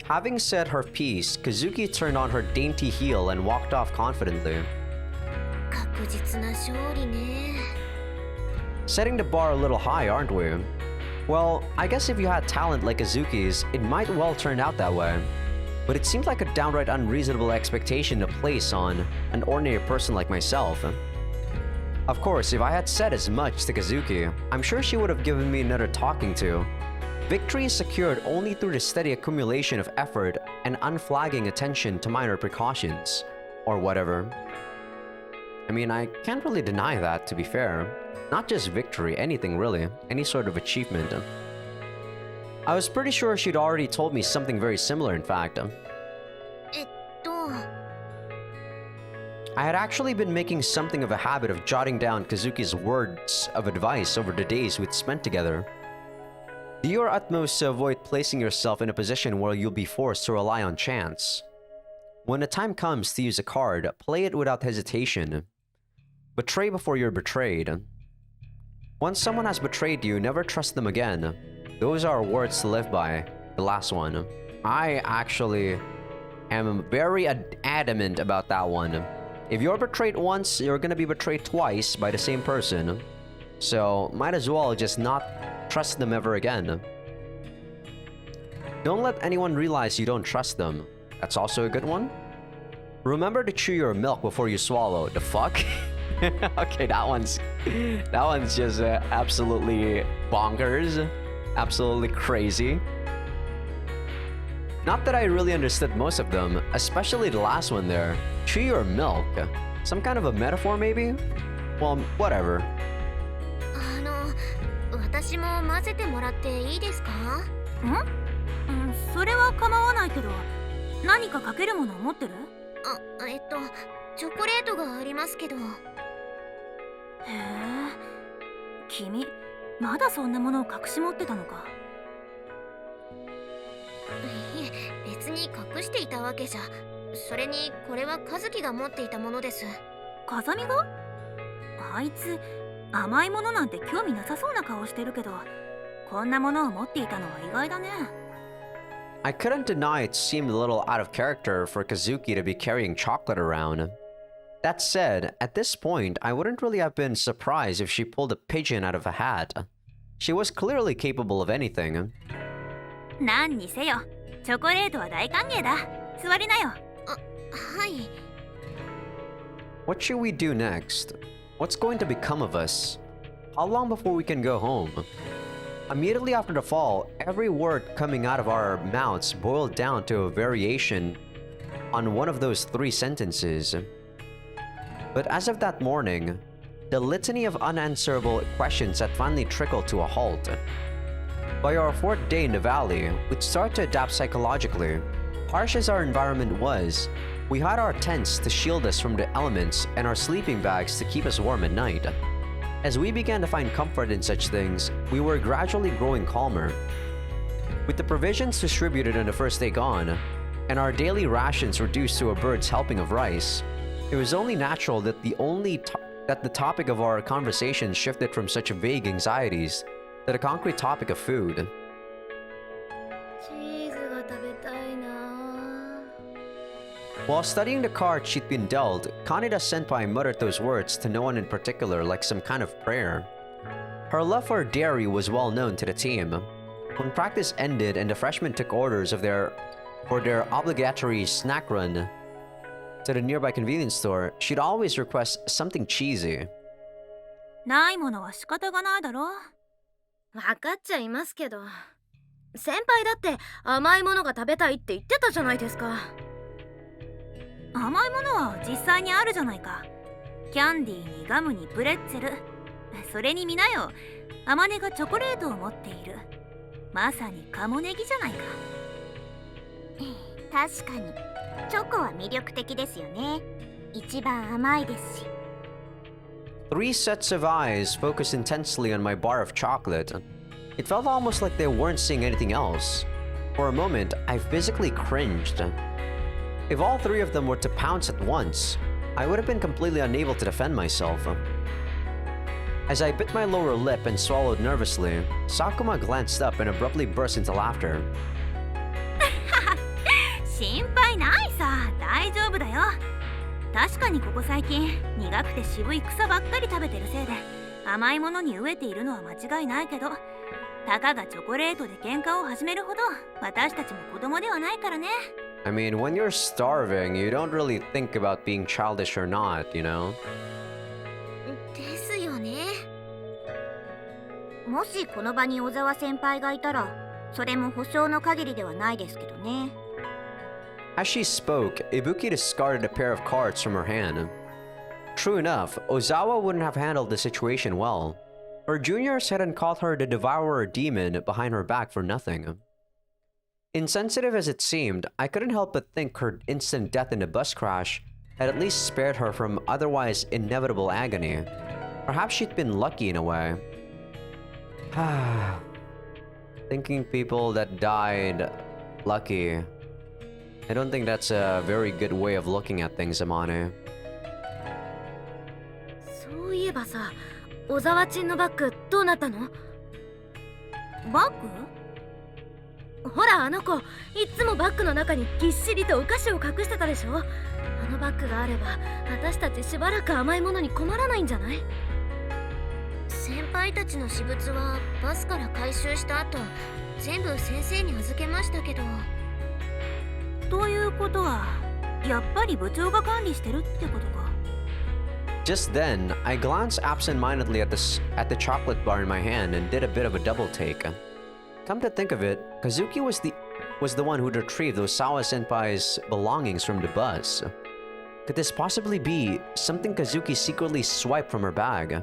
Having said her piece, Kazuki turned on her dainty heel and walked off confidently. 確実な勝利ね。Setting the bar a little high, aren't we? Well, I guess if you had talent like Kazuki's, it might well turn out that way. But it seems like a downright unreasonable expectation to place on an ordinary person like myself. Of course, if I had said as much to Kazuki, I'm sure she would have given me another talking to. Victory is secured only through the steady accumulation of effort and unflagging attention to minor precautions, or whatever. I mean, I can't really deny that, to be fair. Not just victory, anything really, any sort of achievement. I was pretty sure she'd already told me something very similar, in fact. I had actually been making something of a habit of jotting down Kazuki's words of advice over the days we'd spent together. Do your utmost to avoid placing yourself in a position where you'll be forced to rely on chance. When the time comes to use a card, play it without hesitation. Betray before you're betrayed. Once someone has betrayed you, never trust them again. Those are words to live by. The last one. I actually am very adamant about that one. If you're betrayed once, you're gonna be betrayed twice by the same person. So, might as well just not trust them ever again. Don't let anyone realize you don't trust them. That's also a good one. Remember to chew your milk before you swallow. The fuck? Okay, that one's just absolutely bonkers. Absolutely crazy. Not that I really understood most of them, especially the last one there. Chew your milk. Some kind of a metaphor, maybe? Well, whatever. 私も混ぜてもらっていいですか？それは構わないけど、何かかけるもの持ってる？チョコレートがありますけど。へえ、君、まだそんなものを隠し持ってたのか。いえ、別に隠していたわけじゃ。それに、これは和樹が持っていたものです。風見が？あいつ、甘いものなんて興味なさそうな顔してるけど、こんなものを持っていたのは意外だね。I couldn't deny it seemed a little out of character for Kazuki to be carrying chocolate around. That said, at this point, I wouldn't really have been surprised if she pulled a pigeon out of a hat. She was clearly capable of anything. 何にせよ、チョコレートは大歓迎だ。座りなよ。はい。What should we do next? What's going to become of us? How long before we can go home? Immediately after the fall, every word coming out of our mouths boiled down to a variation on one of those three sentences. But as of that morning, the litany of unanswerable questions had finally trickled to a halt. By our fourth day in the valley, we'd start to adapt psychologically. Harsh as our environment was, we had our tents to shield us from the elements and our sleeping bags to keep us warm at night. As we began to find comfort in such things, we were gradually growing calmer. With the provisions distributed on the first day gone, and our daily rations reduced to a bird's helping of rice, it was only natural that the topic of our conversation shifted from such vague anxieties to the concrete topic of food. While studying the card she'd been dealt, Kaneda-senpai muttered those words to no one in particular like some kind of prayer. Her love for dairy was well known to the team. When practice ended and the freshmen took orders for their obligatory snack run to the nearby convenience store, she'd always request something cheesy. ないものは仕方がないだろ。分かっちゃいますけど、先輩だって甘いものが食べたいって言ってたじゃないですか。甘いものは実際にあるじゃないか。キャンディーにガムにプレッツェル。それに見なよ、アマネがチョコレートを持っている。まさにカモネギじゃないか。確かにチョコは魅力的ですよね。一番甘いですし。Three sets of eyes focused intensely on my bar of chocolate. It felt almost like they weren't seeing anything else. For a moment, I physically cringed. If all three of them were to pounce at once, I would have been completely unable to defend myself. As I bit my lower lip and swallowed nervously, Sakuma glanced up and abruptly burst into laughter. 心配ないさ、大丈夫だよ。確かにここ最近苦くて渋い草ばっかり食べてるせいで甘いものに飢えているのは間違いないけど、たかがチョコレートで喧嘩を始めるほど私たちも子供ではないからね。I mean, when you're starving, you don't really think about being childish or not, you know? ですよね。もしこの場に小沢先輩がいたら、それも保証の限りではないですけどね。As she spoke, Ibuki discarded a pair of cards from her hand. True enough, Ozawa wouldn't have handled the situation well. Her juniors hadn't called her the devourer demon behind her back for nothing. Insensitive as it seemed, I couldn't help but think her instant death in the bus crash had at least spared her from otherwise inevitable agony. Perhaps she'd been lucky in a way. Thinking people that died lucky. I don't think that's a very good way of looking at things, Amane. そういえばさ、小沢ちんのバッグどうなったの？バッグ？ほらあの子、いっつもバッグの中にぎっしりとお菓子を隠してたでしょ。あのバッグがあれば私たちしばらく甘いものに困らないんじゃない？先輩たちの私物はバスから回収した後、全部先生に預けましたけど。ということは、やっぱり部長が管理してるってことか。Just then, I glanced absent-mindedly at the chocolate bar in my hand and did a bit of a double take. Come to think of it, Kazuki was the one who'd retrieved Osawa-senpai's belongings from the bus. Could this possibly be something Kazuki secretly swiped from her bag? ん？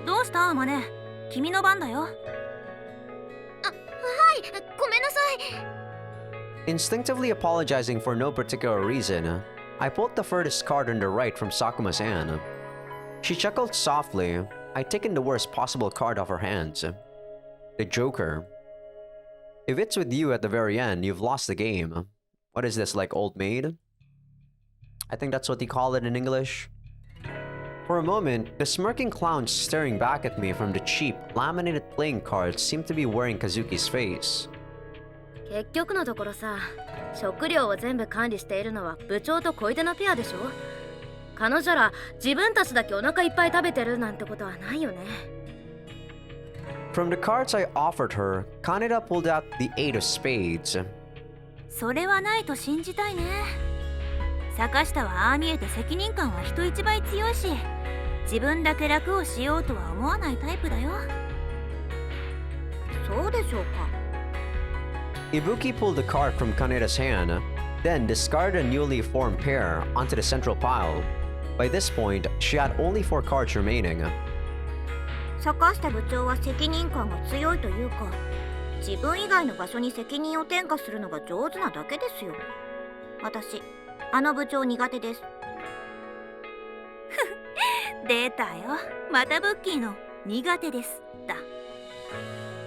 どうしたアマネ？君の番だよ。はい、ごめんなさい。Instinctively apologizing for no particular reason, I pulled the furthest card on the right from Sakuma's hand. She chuckled softly. I'd taken the worst possible card off her hands. The Joker. If it's with you at the very end, you've lost the game. What is this, like Old Maid? I think that's what they call it in English. For a moment, the smirking clown staring back at me from the cheap, laminated playing cards seemed to be wearing Kazuki's face. 結局のところさ、食料を全部管理しているのは部長と小出のペアでしょ。彼女ら自分たちだけお腹いっぱい食べてるなんてことはないよね。From the cards I offered her, Kaneda pulled out the 8 of spades. それはないと信じたいね。坂下はああ見えて責任感は人一倍強いし、自分だけ楽をしようとは思わないタイプだよ。そうでしょうか。Ibuki pulled a card from Kaneda's hand, then discarded a newly formed pair onto the central pile. By this point, she had only 4 cards remaining. 坂下部長は責任感が強いというか、自分以外の場所に責任を転嫁するのが上手なだけですよ。私、あの部長苦手です。出たよ。またブッキーの苦手ですだ。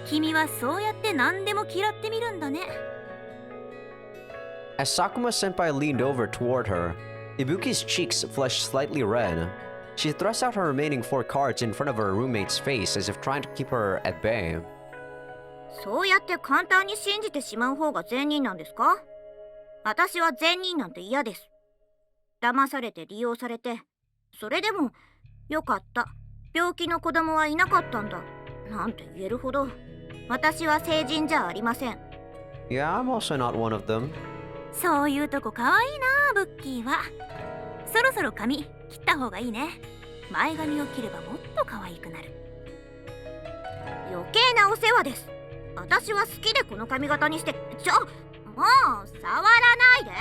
君はそうやって何でも嫌ってみるんだね。As Sakuma-senpai leaned over toward her, Ibuki's cheeks flushed slightly red. She thrust out her remaining 4 cards in front of her roommate's face as if trying to keep her at bay. そうやって簡単に信じてしまう方が善人なんですか？私は善人なんて嫌です。騙されて利用されて、それでもよかった、病気の子供はいなかったんだなんて言えるほど、私は聖人じゃありません。 Yeah, I'm also not one of them. そういうとこかわいいな、ブッキーは。そろそろ髪切った方がいいね。前髪を切ればもっと可愛くなる。余計なお世話です。私は好きでこの髪型にして。もう触らないで。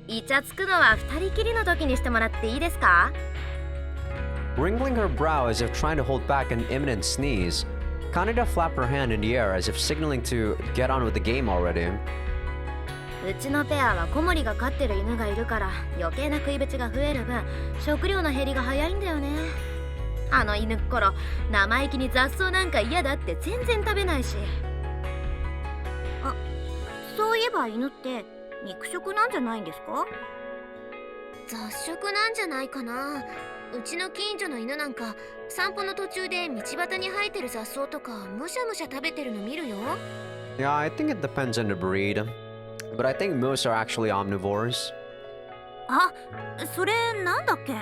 イチャつくのは二人きりの時にしてもらっていいですか？ Wrinkling her brow as if trying to hold back an imminent sneeze, Kaneda flapped her hand in the air as if signaling to get on with the game already. うちのペアは小森が飼ってる犬がいるから余計な食いぶちが増える分食料の減りが早いんだよね。あの犬っころ生意気に雑草なんか嫌だって全然食べないし。そういえば犬って肉食なんじゃないんですか？雑食なんじゃないかな。うちの近所の犬なんか散歩の途中で道端に生えてる雑草とかむしゃむしゃ食べてるの見るよ。 Yeah, I think it depends on the breed, but I think most are actually omnivores. あ、それなんだっけ？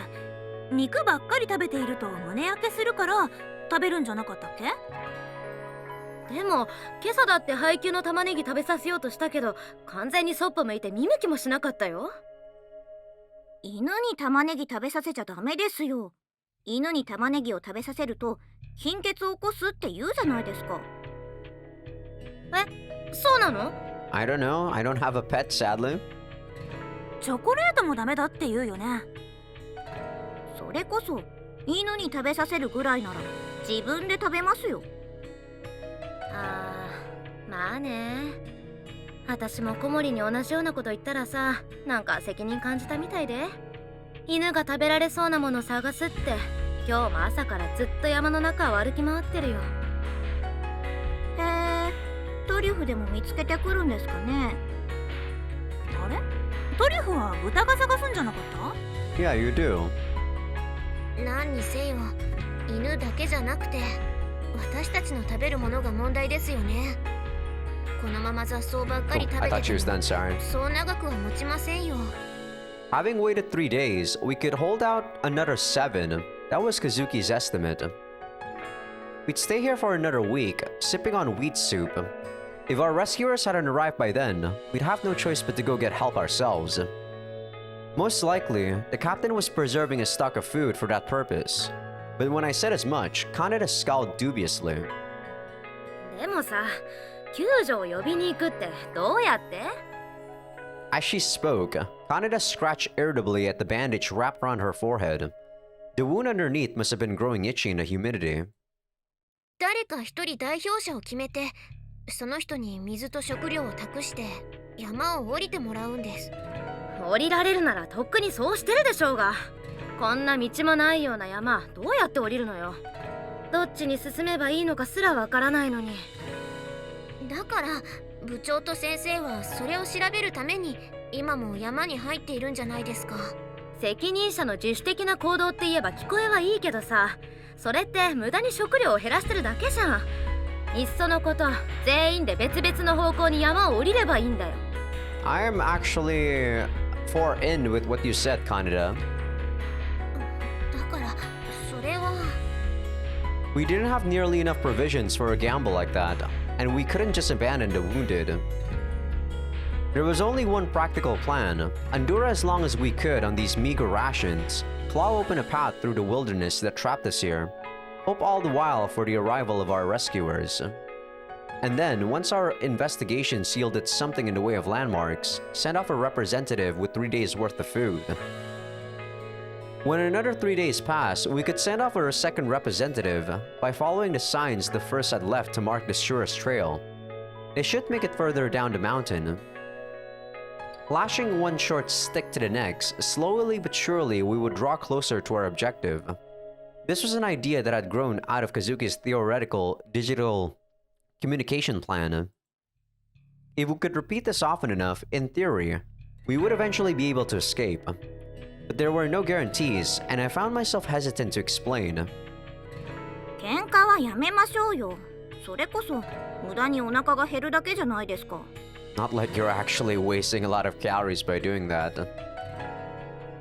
肉ばっかり食べていると胸焼けするから食べるんじゃなかったっけ？でも今朝だって配給の玉ねぎ食べさせようとしたけど完全にそっぽ向いて見向きもしなかったよ。犬に玉ねぎ食べさせちゃダメですよ。犬に玉ねぎを食べさせると貧血を起こすって言うじゃないですか。そうなの？ I don't know, I don't have a pet, sadly. チョコレートもダメだって言うよね。それこそ犬に食べさせるぐらいなら自分で食べますよ。まあね。私も小森に同じようなこと言ったらさ、なんか責任感じたみたいで。犬が食べられそうなもの探すって今日も朝からずっと山の中を歩き回ってるよ。へえ、トリュフでも見つけてくるんですかね。あれ？トリュフは豚が探すんじゃなかった？ Yeah, you do. 何にせよ犬だけじゃなくて私たちの食べるものが問題ですよね。このまま雑草ばっかり Oh, 食 I べ thought て she was ても done, sorry. そう長くは持ちませんよ。 Having waited 3 days, we could hold out another 7. That was Kazuki's estimate. We'd stay here for another week, sipping on wheat soup. If our rescuers hadn't arrived by then, we'd have no choice but to go get help ourselves. Most likely, the captain was preserving a stock of food for that purpose. But when I said as much, Kaneda scowled dubiously. でもさ、救助を呼びに行くってどうやって？ As she spoke, Kaneda scratched irritably at the bandage wrapped around her forehead. The wound underneath must have been growing itchy in the humidity. 誰か一人代表者を決めてその人に水と食料を託して山を降りてもらうんです。降りられるならとっくにそうしてるでしょうが。こんな道もないような山どうやって降りるのよ。どっちに進めばいいのかすらわからないのに。だから部長と先生はそれを調べるために今も山に入っているんじゃないですか。責任者の自主的な行動って言えば聞こえはいいけどさ、それって無駄に食料を減らしてるだけじゃん。いっそのこと全員で別々の方向に山を降りればいいんだよ。 I am actually for in with what you said, Kaneda. だからそれは We didn't have nearly enough provisions for a gamble like that, and we couldn't just abandon the wounded. There was only one practical plan: endure as long as we could on these meager rations, plow open a path through the wilderness that trapped us here, hope all the while for the arrival of our rescuers. And then, once our investigations yielded something in the way of landmarks, send off a representative with 3 days worth of food. When another 3 days passed, we could send off a second representative by following the signs the first had left to mark the surest trail. It should make it further down the mountain. Lashing one short stick to the next, slowly but surely we would draw closer to our objective. This was an idea that had grown out of Kazuki's theoretical digital communication plan. If we could repeat this often enough, in theory, we would eventually be able to escape. But there were no guarantees, and I found myself hesitant to explain. 喧嘩はやめましょうよ。それこそ無駄にお腹が減るだけじゃないですか。Not like you're actually wasting a lot of calories by doing that.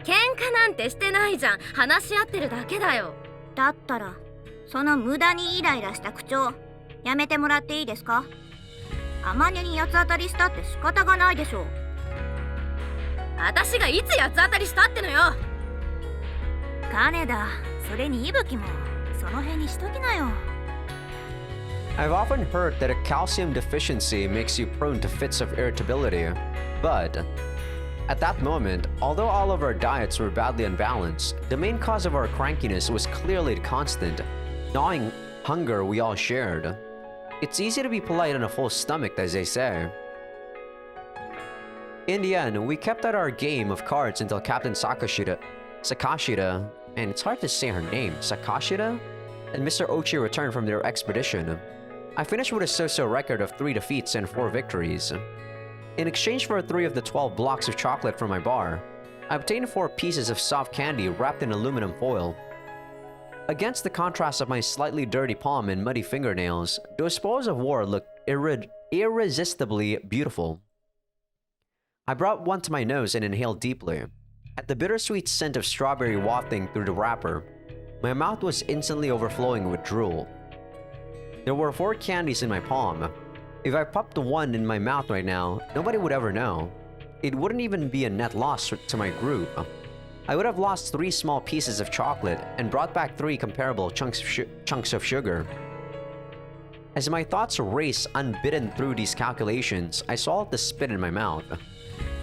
喧嘩なんてしてないじゃん。話し合ってるだけだよ。だったらその無駄にイライラした口調やめてもらっていいですか？あまねに八つ当たりしたって仕方がないでしょう。私がいつ八つ当たりしたってのよ。金田、それに息吹もその辺にしときなよ。I've often heard that a calcium deficiency makes you prone to fits of irritability, but at that moment, although all of our diets were badly unbalanced, the main cause of our crankiness was clearly the constant, gnawing hunger we all shared. It's easy to be polite on a full stomach, as they say. In the end, we kept at our game of cards until Captain Sakashida, and it's hard to say her name, Sakashida, and Mr. Ochi returned from their expedition. I finished with a so-so record of 3 defeats and 4 victories. In exchange for 3 of the 12 blocks of chocolate from my bar, I obtained 4 pieces of soft candy wrapped in aluminum foil. Against the contrast of my slightly dirty palm and muddy fingernails, those spoils of war looked irresistibly beautiful. I brought one to my nose and inhaled deeply. At the bittersweet scent of strawberry wafting through the wrapper, my mouth was instantly overflowing with drool. There were 4 candies in my palm. If I popped one in my mouth right now, nobody would ever know. It wouldn't even be a net loss to my group. I would have lost 3 small pieces of chocolate and brought back 3 comparable chunks of sugar. As my thoughts raced unbidden through these calculations, I swallowed the spit in my mouth.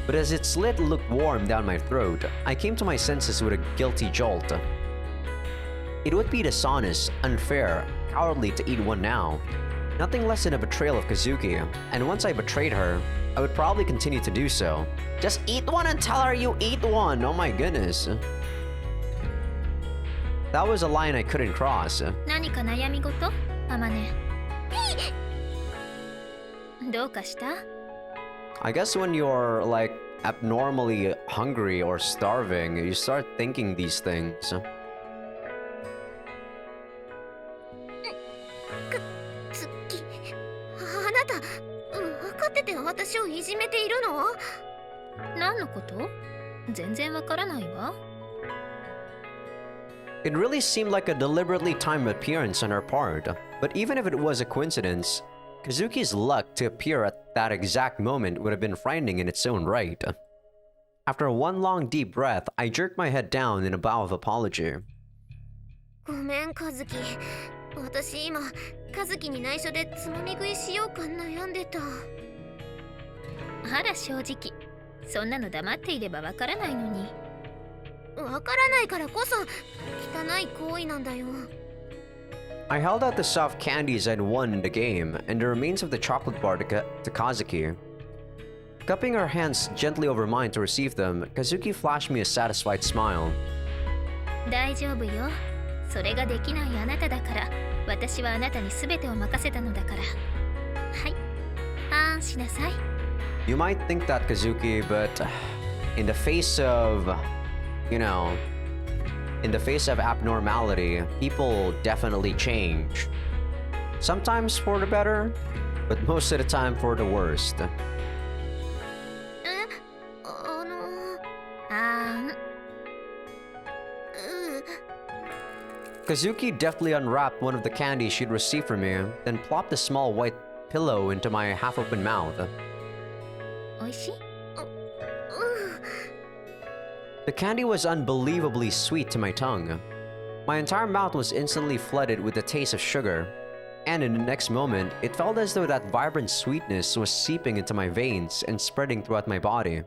But as its lid looked warm down my throat, I came to my senses with a guilty jolt. It would be dishonest, unfair, cowardly to eat one now. Nothing less than a betrayal of Kazuki, and once I betrayed her, I would probably continue to do so. Just eat one and tell her you eat one, oh my goodness. That was a line I couldn't cross. 何か悩み事？あまね。どうかした？ I guess when you're like abnormally hungry or starving, you start thinking these things. 月、あなた、分かってて私をいじめているの？何のこと？全然わからないわ。It really seemed like a deliberately timed appearance on her part, but even if it was a coincidence, Kazuki's luck to appear at that exact moment would have been frightening in its own right. After one long deep breath, I jerked my head down in a bow of apology. ごめん、和樹。私今、和樹に内緒でつまみ食いしようか悩んでた。あら正直、そんなの黙っていればわからないのに。わからないからこそ汚い行為なんだよ。I held out the soft candies I'd won in the game and the remains of the chocolate bar to Kazuki. Cupping her hands gently over mine to receive them, Kazuki flashed me a satisfied smile. 大丈夫よ。それができないあなただから、私はあなたに全てを任せたのだから。はい、あんしなさい。You might think that, Kazuki, but in the face of, you know, in the face of abnormality, people definitely change. Sometimes for the better, but most of the time for the worst. あん。Kazuki deftly unwrapped one of the candies she'd received from me, then plopped a small white pillow into my half-open mouth. おいしい？ The candy was unbelievably sweet to my tongue. My entire mouth was instantly flooded with the taste of sugar, and in the next moment, it felt as though that vibrant sweetness was seeping into my veins and spreading throughout my body.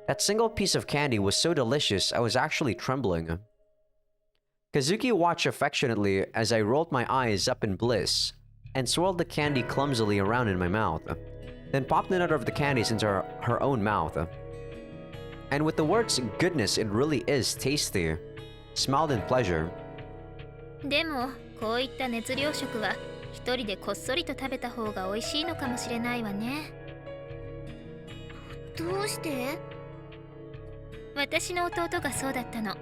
That single piece of candy was so delicious, I was actually trembling. Kazuki watched affectionately as I rolled my eyes up in bliss and swirled the candy clumsily around in my mouth, then popped another of the candies into her own mouth. And with the words, "Goodness, it really is tasty," smiled in pleasure. でも、こういった熱量食は一人でこっそりと食べた方が美味しいのかもしれないわね。どうして？私の弟がそうだったの。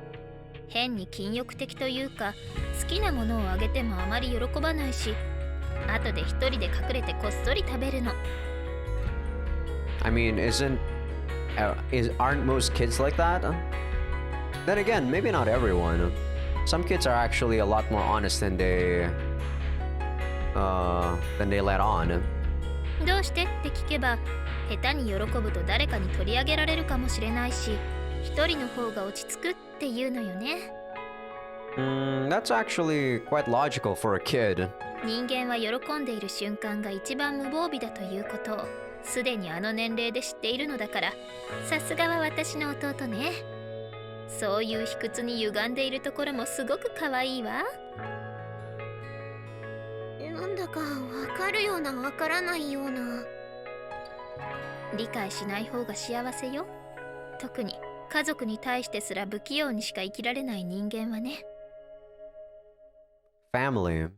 変に禁欲的というか、好きなものをあげてもあまり喜ばないし、後で一人で隠れてこっそり食べるの。I mean, aren't most kids like that? Then again, maybe not everyone. Some kids are actually a lot more honest than they let on. どうしてって聞けば、下手に喜ぶと誰かに取り上げられるかもしれないし、一人の方が落ち着くっていうのよね。That's actually quite logical for a kid. 人間は喜んでいる瞬間が一番無防備だということをすでにあの年齢で知っているのだから、さすがは私の弟ね。そういう卑屈に歪んでいるところもすごく可愛いわ。なんだかわかるようなわからないような。理解しない方が幸せよ。特に家族に対してすら不器用にしか生きられない人間はね。Family.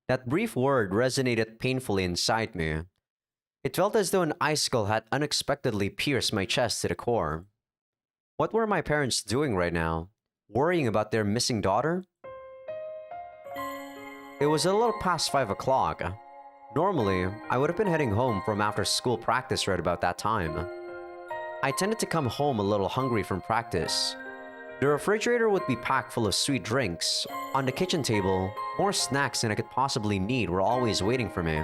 That brief word resonated painfully inside me. It felt as though an icicle had unexpectedly pierced my chest to the core. What were my parents doing right now? Worrying about their missing daughter? It was a little past 5 o'clock. Normally, I would have been heading home from after school practice right about that time. I tended to come home a little hungry from practice. The refrigerator would be packed full of sweet drinks. On the kitchen table, more snacks than I could possibly need were always waiting for me.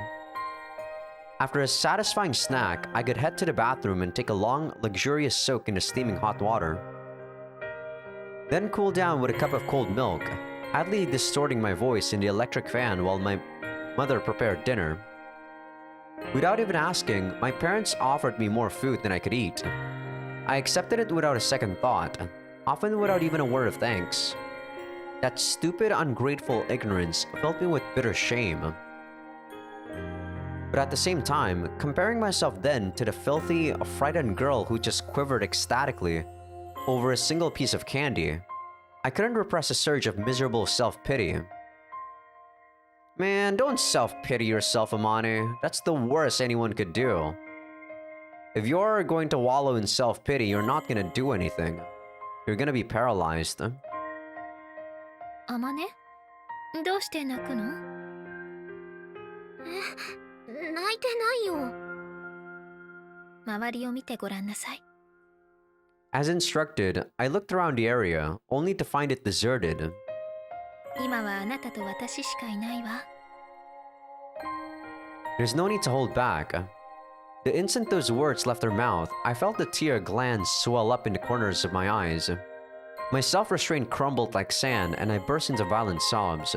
After a satisfying snack, I could head to the bathroom and take a long, luxurious soak in the steaming hot water. Then cool down with a cup of cold milk, oddly distorting my voice in the electric fan while my mother prepared dinner. Without even asking, my parents offered me more food than I could eat. I accepted it without a second thought, often without even a word of thanks. That stupid, ungrateful ignorance filled me with bitter shame. But at the same time, comparing myself then to the filthy, frightened girl who just quivered ecstatically over a single piece of candy, I couldn't repress a surge of miserable self-pity. Man, don't self-pity yourself, Amani. That's the worst anyone could do. If you're going to wallow in self-pity, you're not gonna do anything. You're gonna be paralyzed. あまね、どうして泣くの？泣いてないよ。周りを見てごらんなさい。As instructed, I looked around the area, only to find it deserted. 今はあなたと私しかいないわ。There's no need to hold back. The instant those words left her mouth, I felt the tear glands swell up in the corners of my eyes. My self-restraint crumbled like sand, and I burst into violent sobs.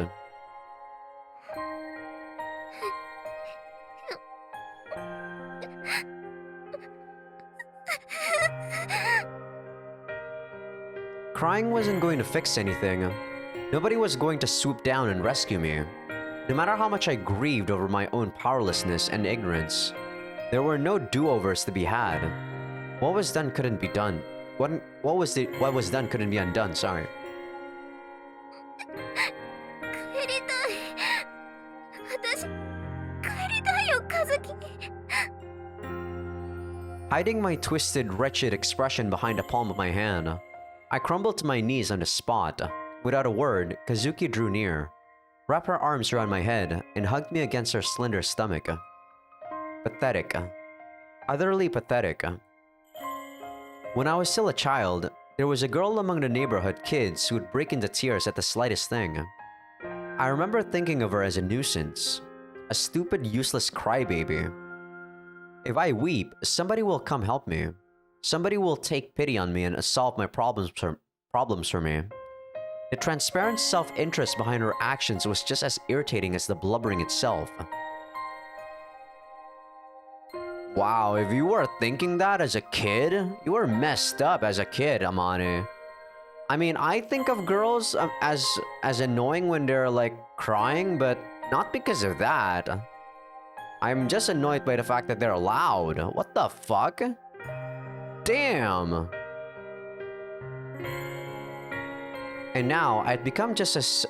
Crying wasn't going to fix anything. Nobody was going to swoop down and rescue me. No matter how much I grieved over my own powerlessness and ignorance, there were no do-overs to be had. What was done couldn't be done. What was done couldn't be undone, sorry. 帰りたい。私、帰りたいよ、和樹。Hiding my twisted, wretched expression behind the palm of my hand, I crumbled to my knees on the spot. Without a word, Kazuki drew near, wrapped her arms around my head, and hugged me against her slender stomach. Pathetic. Utterly pathetic. When I was still a child, there was a girl among the neighborhood kids who would break into tears at the slightest thing. I remember thinking of her as a nuisance, a stupid, useless crybaby. If I weep, somebody will come help me. Somebody will take pity on me and solve my problems for me. The transparent self-interest behind her actions was just as irritating as the blubbering itself. Wow, if you were thinking that as a kid, you were messed up as a kid, Amani. I mean, I think of girls as annoying when they're like crying, but not because of that. I'm just annoyed by the fact that they're loud. What the fuck? Damn! And now, I'd become just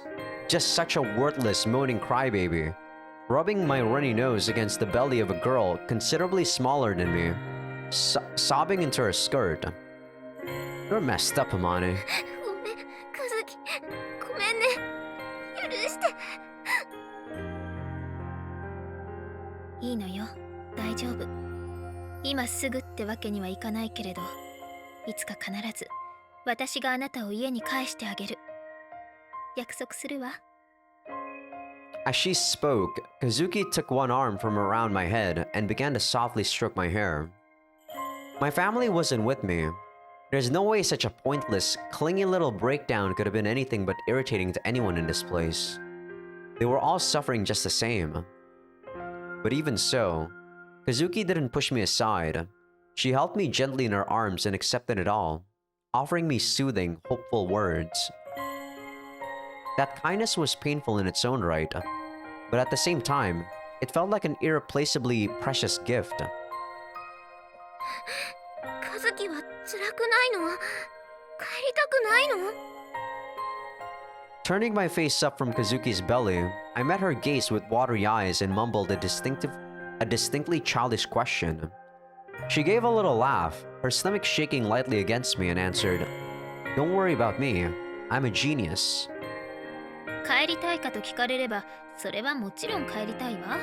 such a worthless, moaning crybaby, rubbing my runny nose against the belly of a girl considerably smaller than me, sobbing into her skirt. You're messed up, Amani. ごめん、和樹。ごめんね。許して。いいのよ、大丈夫。今すぐってわけにはいかないけれど、いつか必ず私があなたを家に帰してあげる。約束するわ。As she spoke, Kazuki took one arm from around my head and began to softly stroke my hair. My family wasn't with me. There's no way such a pointless, clingy little breakdown could have been anything but irritating to anyone in this place. They were all suffering just the same. But even so, Kazuki didn't push me aside. She held me gently in her arms and accepted it all, offering me soothing, hopeful words. That kindness was painful in its own right, but at the same time, it felt like an irreplaceably precious gift. 和樹は辛くないの？帰りたくないの？ Turning my face up from Kazuki's belly, I met her gaze with watery eyes and mumbled a distinctly childish question. She gave a little laugh, her stomach shaking lightly against me, and answered, "Don't worry about me. I'm a genius." 帰りたいかと聞かれれば、それはもちろん帰りたいわ。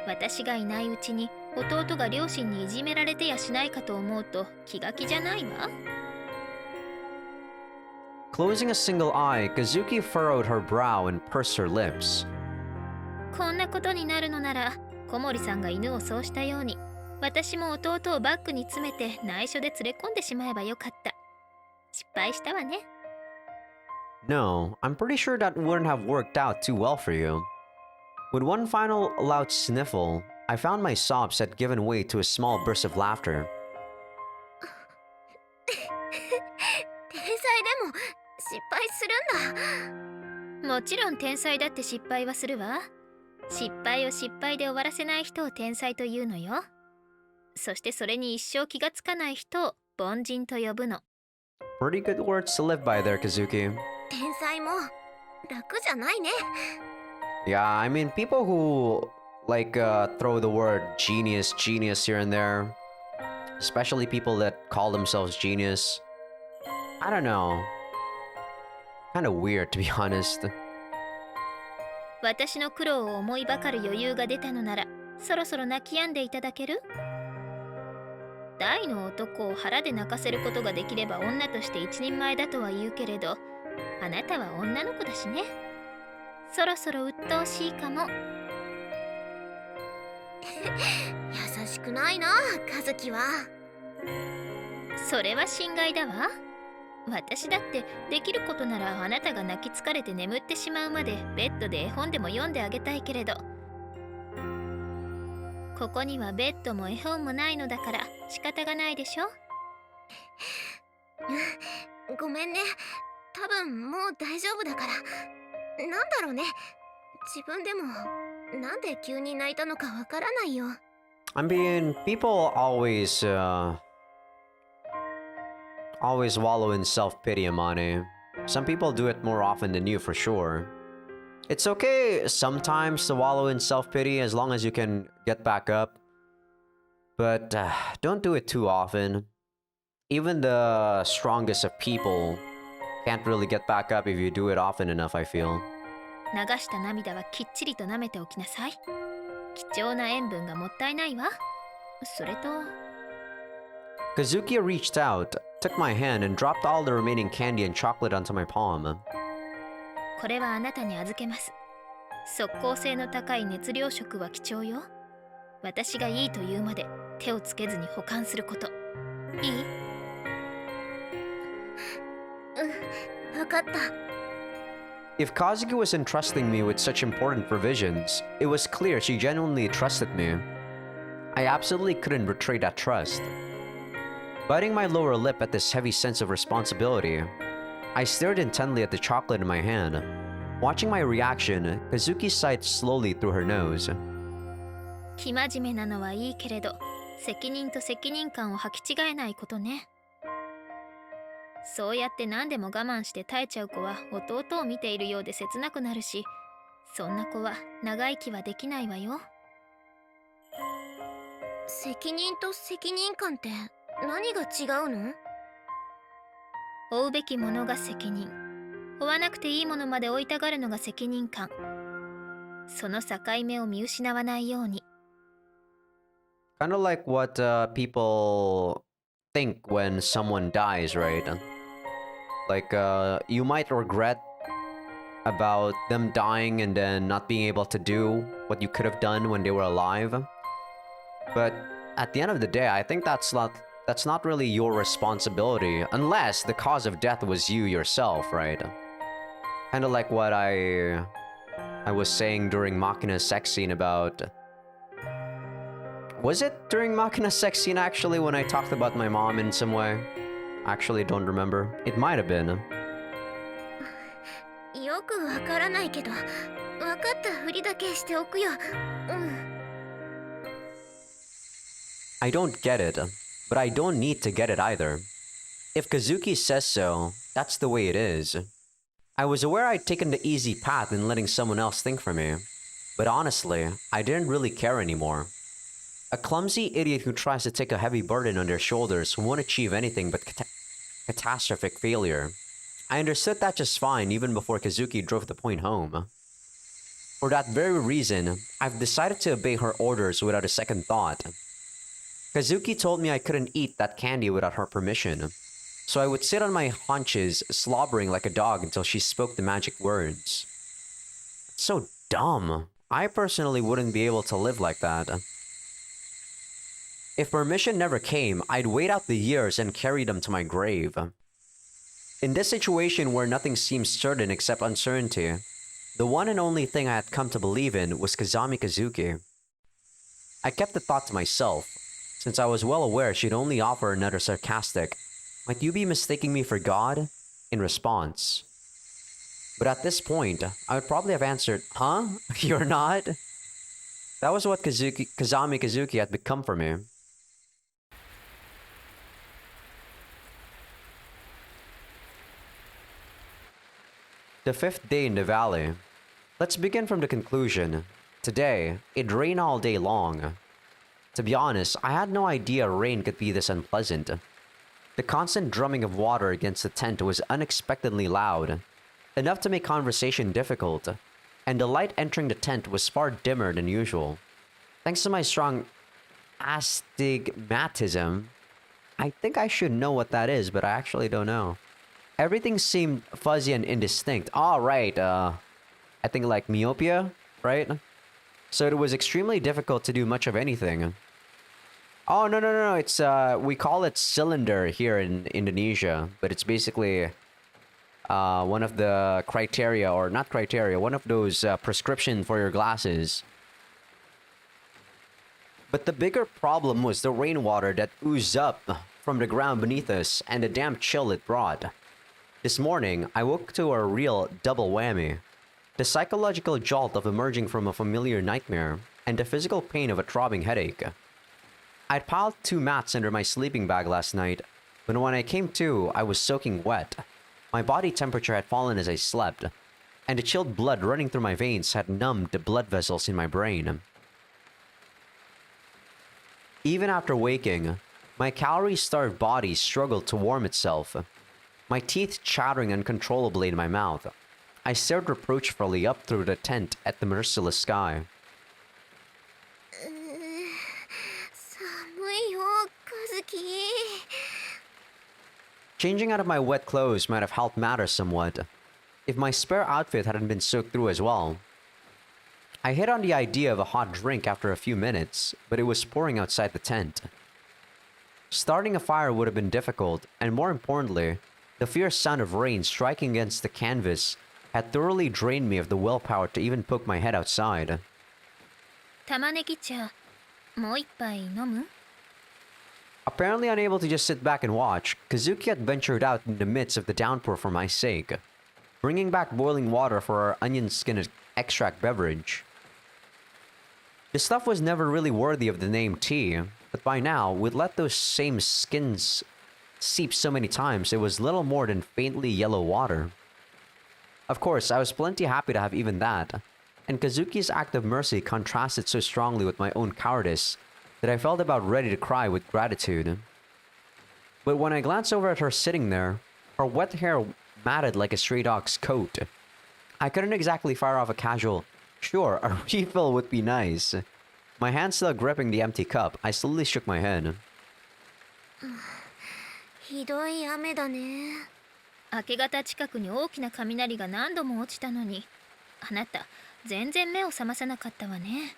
私がいないうちに弟が両親にいじめられてやしないかと思うと気が気じゃないわ。Closing a single eye, Kazuki furrowed her brow and pursed her lips. こんなことになるのなら、小森さんが犬をそうしたように、私も弟をバッグに詰めて内緒で連れ込んでしまえばよかった。失敗したわね。No, I'm pretty sure that wouldn't have worked out too well for you. With one final loud sniffle, I found my sobs had given way to a small burst of laughter. 天才でも失敗するんだ。もちろん天才だって失敗はするわ。失敗を失敗で終わらせない人を天才というのよ。そしてそれに一生気がつかない人を凡人と呼ぶの。Pretty good words to live by there, Kazuki. 天才も楽じゃないね。Yeah, I mean, people who throw the word genius here and there, especially people that call themselves genius. I don't know. Kind of weird, to be honest. 私の苦労を思いばかる余裕が出たのなら、そろそろ泣き止んでいただける？大の男を腹で泣かせることができれば女として一人前だとは言うけれど、あなたは女の子だしね。そろそろ鬱陶しいかも。優しくないな、和樹は。それは心外だわ。私だってできることならあなたが泣き疲れて眠ってしまうまでベッドで絵本でも読んであげたいけれど、ここにはベッドも絵本もないのだから仕方がないでしょ。ごめんね、多分もう大丈夫だから。なんだろうね、自分でもなんで急に泣いたのかわからないよ。I mean, people always wallow in self-pity, Amane. Some people do it more often than you, for sure. It's okay sometimes to wallow in self-pity as long as you can get back up. But don't do it too often. Even the strongest of people can't really get back up if you do it often enough, I feel. 流した涙はきっちりと舐めておきなさい。貴重な塩分がもったいないわ。それと Kazuki reached out, took my hand, and dropped all the remaining candy and chocolate onto my palm. これはあなたに預けます。即効性の高い熱量食は貴重よ。私がいいと言うまで手をつけずに保管すること。いい？わかった。If Kazuki was entrusting me with such important provisions, it was clear she genuinely trusted me. I absolutely couldn't betray that trust. Biting my lower lip at this heavy sense of responsibility, I stared intently at the chocolate in my hand. Watching my reaction, Kazuki sighed slowly through her nose. 生真面目なのはいいけれど、責任と責任感を履き違えないことね。そうやって何でも我慢して耐えちゃう子は弟を見ているようで切なくなるし、そんな子は長生きはできないわよ。責任と責任感って何が違うの？負うべきものが責任、負わなくていいものまで追いたがるのが責任感。その境目を見失わないように。Kind of like what people think when someone dies, right? Like, you might regret about them dying and then not being able to do what you could have done when they were alive. But at the end of the day, I think that's not really your responsibility, unless the cause of death was you yourself, right? Kind of like what I was saying during Machina's sex scene about... Was it during Machina's sex scene actually when I talked about my mom in some way? I actually don't remember. It might have been. よくわからないけど、わかったふりだけしておくよ。I don't get it, but I don't need to get it either. If Kazuki says so, that's the way it is. I was aware I'd taken the easy path in letting someone else think for me, but honestly, I didn't really care anymore. A clumsy idiot who tries to take a heavy burden on their shoulders won't achieve anything but catastrophic failure. I understood that just fine even before Kazuki drove the point home. For that very reason, I've decided to obey her orders without a second thought. Kazuki told me I couldn't eat that candy without her permission, so I would sit on my haunches, slobbering like a dog until she spoke the magic words. It's so dumb. I personally wouldn't be able to live like that. If permission never came, I'd wait out the years and carry them to my grave. In this situation where nothing seems certain except uncertainty, the one and only thing I had come to believe in was Kazami Kazuki. I kept the thought to myself, since I was well aware she'd only offer another sarcastic, "Might you be mistaking me for God?" in response. But at this point, I would probably have answered, "Huh? You're not?" That was what Kazami Kazuki had become for me. The fifth day in the valley. Let's begin from the conclusion. Today, it rained all day long. To be honest, I had no idea rain could be this unpleasant. The constant drumming of water against the tent was unexpectedly loud, enough to make conversation difficult, and the light entering the tent was far dimmer than usual. Thanks to my strong astigmatism, I think I should know what that is, but I actually don't know. Everything seemed fuzzy and indistinct. Oh, right, I think like myopia, right? So it was extremely difficult to do much of anything. Oh, no, it's, we call it cylinder here in Indonesia, but it's basically, one of the criteria, or not criteria, one of those, prescription for your glasses. But the bigger problem was the rainwater that oozed up from the ground beneath us and the damp chill it brought. This morning, I woke to a real double whammy. The psychological jolt of emerging from a familiar nightmare, and the physical pain of a throbbing headache. I'd piled 2 mats under my sleeping bag last night, but when I came to, I was soaking wet. My body temperature had fallen as I slept, and the chilled blood running through my veins had numbed the blood vessels in my brain. Even after waking, my calorie-starved body struggled to warm itself. My teeth chattering uncontrollably in my mouth, I stared reproachfully up through the tent at the merciless sky. 寒いよ、カズキ。Changing out of my wet clothes might have helped matters somewhat, if my spare outfit hadn't been soaked through as well. I hit on the idea of a hot drink after a few minutes, but it was pouring outside the tent. Starting a fire would have been difficult, and more importantly, the fierce sound of rain striking against the canvas had thoroughly drained me of the willpower to even poke my head outside. 玉ねぎ茶、もう一杯飲む? Apparently unable to just sit back and watch, Kazuki had ventured out in the midst of the downpour for my sake, bringing back boiling water for our onion skin extract beverage. The stuff was never really worthy of the name tea, but by now, we'd let those same skins seep so many times it was little more than faintly yellow water. Of course, I was plenty happy to have even that, and Kazuki's act of mercy contrasted so strongly with my own cowardice that I felt about ready to cry with gratitude. But when I glanced over at her sitting there, her wet hair matted like a stray dog's coat, I couldn't exactly fire off a casual, "Sure, a refill would be nice." My hand still gripping the empty cup, I slowly shook my head. ひどい雨だね。明け方近くに大きな雷が何度も落ちたのに、あなた全然目を覚まさなかったわね。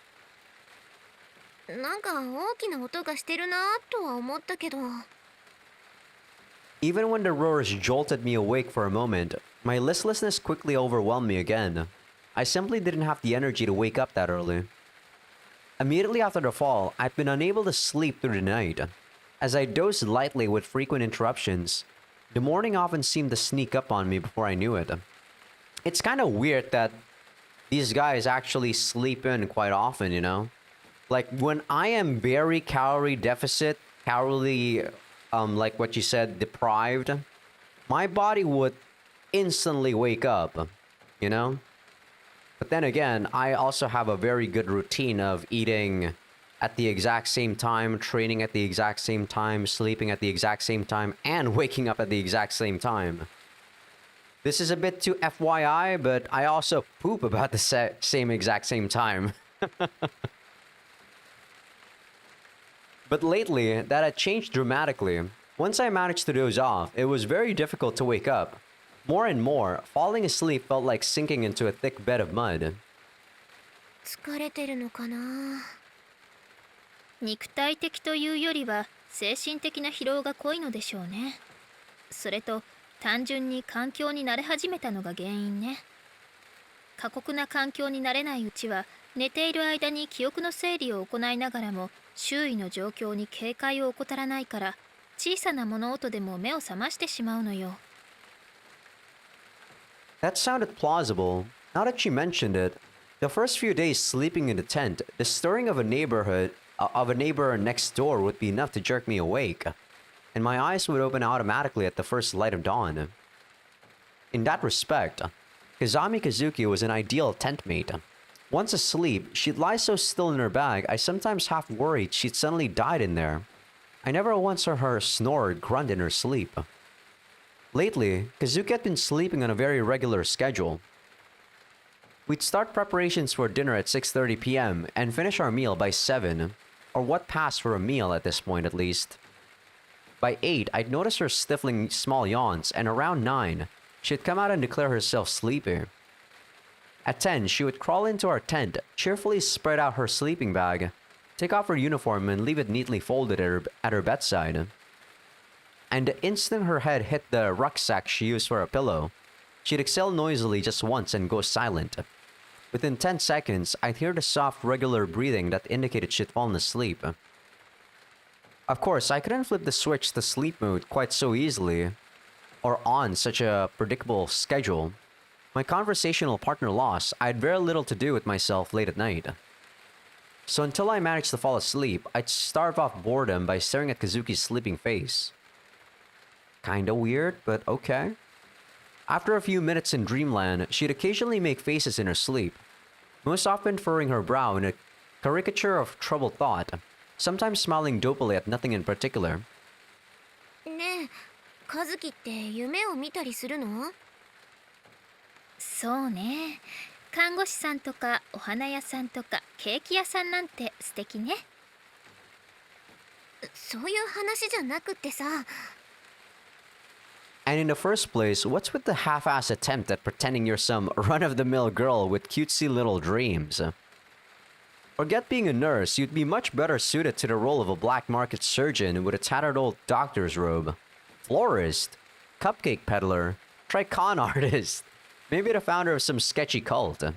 なんか大きな音がしてるなとは思ったけど。Even when the roars jolted me awake for a moment, my listlessness quickly overwhelmed me again. I simply didn't have the energy to wake up that early. Immediately after the fall, I'd been unable to sleep through the night. As I dozed lightly with frequent interruptions, the morning often seemed to sneak up on me before I knew it. It's kind of weird that these guys actually sleep in quite often, you know? Like, when I am very calorie deficit, like what you said, deprived, my body would instantly wake up, you know? But then again, I also have a very good routine of eating at the exact same time, training at the exact same time, sleeping at the exact same time, and waking up at the exact same time. This is a bit too FYI, but I also poop about the same exact same time. But lately, that had changed dramatically. Once I managed to doze off, it was very difficult to wake up. More and more, falling asleep felt like sinking into a thick bed of mud. 疲れてるのかな。肉体的というよりは精神的な疲労が濃いのでしょうね。それと単純に環境に慣れ始めたのが原因ね。過酷な環境に慣れないうちは寝ている間に記憶の整理を行いながらも周囲の状況に警戒を怠らないから小さな物音でも目を覚ましてしまうのよ。That sounded plausible. Now that you mentioned it, the first few days sleeping in the tent, the stirring of a neighbor next door would be enough to jerk me awake, and my eyes would open automatically at the first light of dawn. In that respect, Kazami Kazuki was an ideal tent mate. Once asleep, she'd lie so still in her bag, I sometimes half worried she'd suddenly died in there. I never once heard her snore or grunt in her sleep. Lately, Kazuki had been sleeping on a very regular schedule. We'd start preparations for dinner at 6:30 p.m. and finish our meal by 7, or what passed for a meal at this point at least. By 8, I'd notice her stifling small yawns, and around 9, she'd come out and declare herself sleepy. At 10, she would crawl into our tent, cheerfully spread out her sleeping bag, take off her uniform and leave it neatly folded at her bedside. And the instant her head hit the rucksack she used for a pillow, she'd exhale noisily just once and go silent. Within 10 seconds, I'd hear the soft, regular breathing that indicated she'd fallen asleep. Of course, I couldn't flip the switch to sleep mode quite so easily, or on such a predictable schedule. My conversational partner lost, I had very little to do with myself late at night. So until I managed to fall asleep, I'd starve off boredom by staring at Kazuki's sleeping face. Kinda weird, but okay. After a few minutes in dreamland, she'd occasionally make faces in her sleep, most often furrowing her brow in a caricature of troubled thought, sometimes smiling dopily at nothing in particular. ねえ、和樹って夢を見たりするの？そうね。看護師さんとかお花屋さんとかケーキ屋さんなんて素敵ね。そういう話じゃなくってさ。And in the first place, what's with the half-ass attempt at pretending you're some run-of-the-mill girl with cutesy little dreams? Forget being a nurse, you'd be much better suited to the role of a black market surgeon with a tattered old doctor's robe, florist, cupcake peddler, try-con artist, maybe the founder of some sketchy cult. あ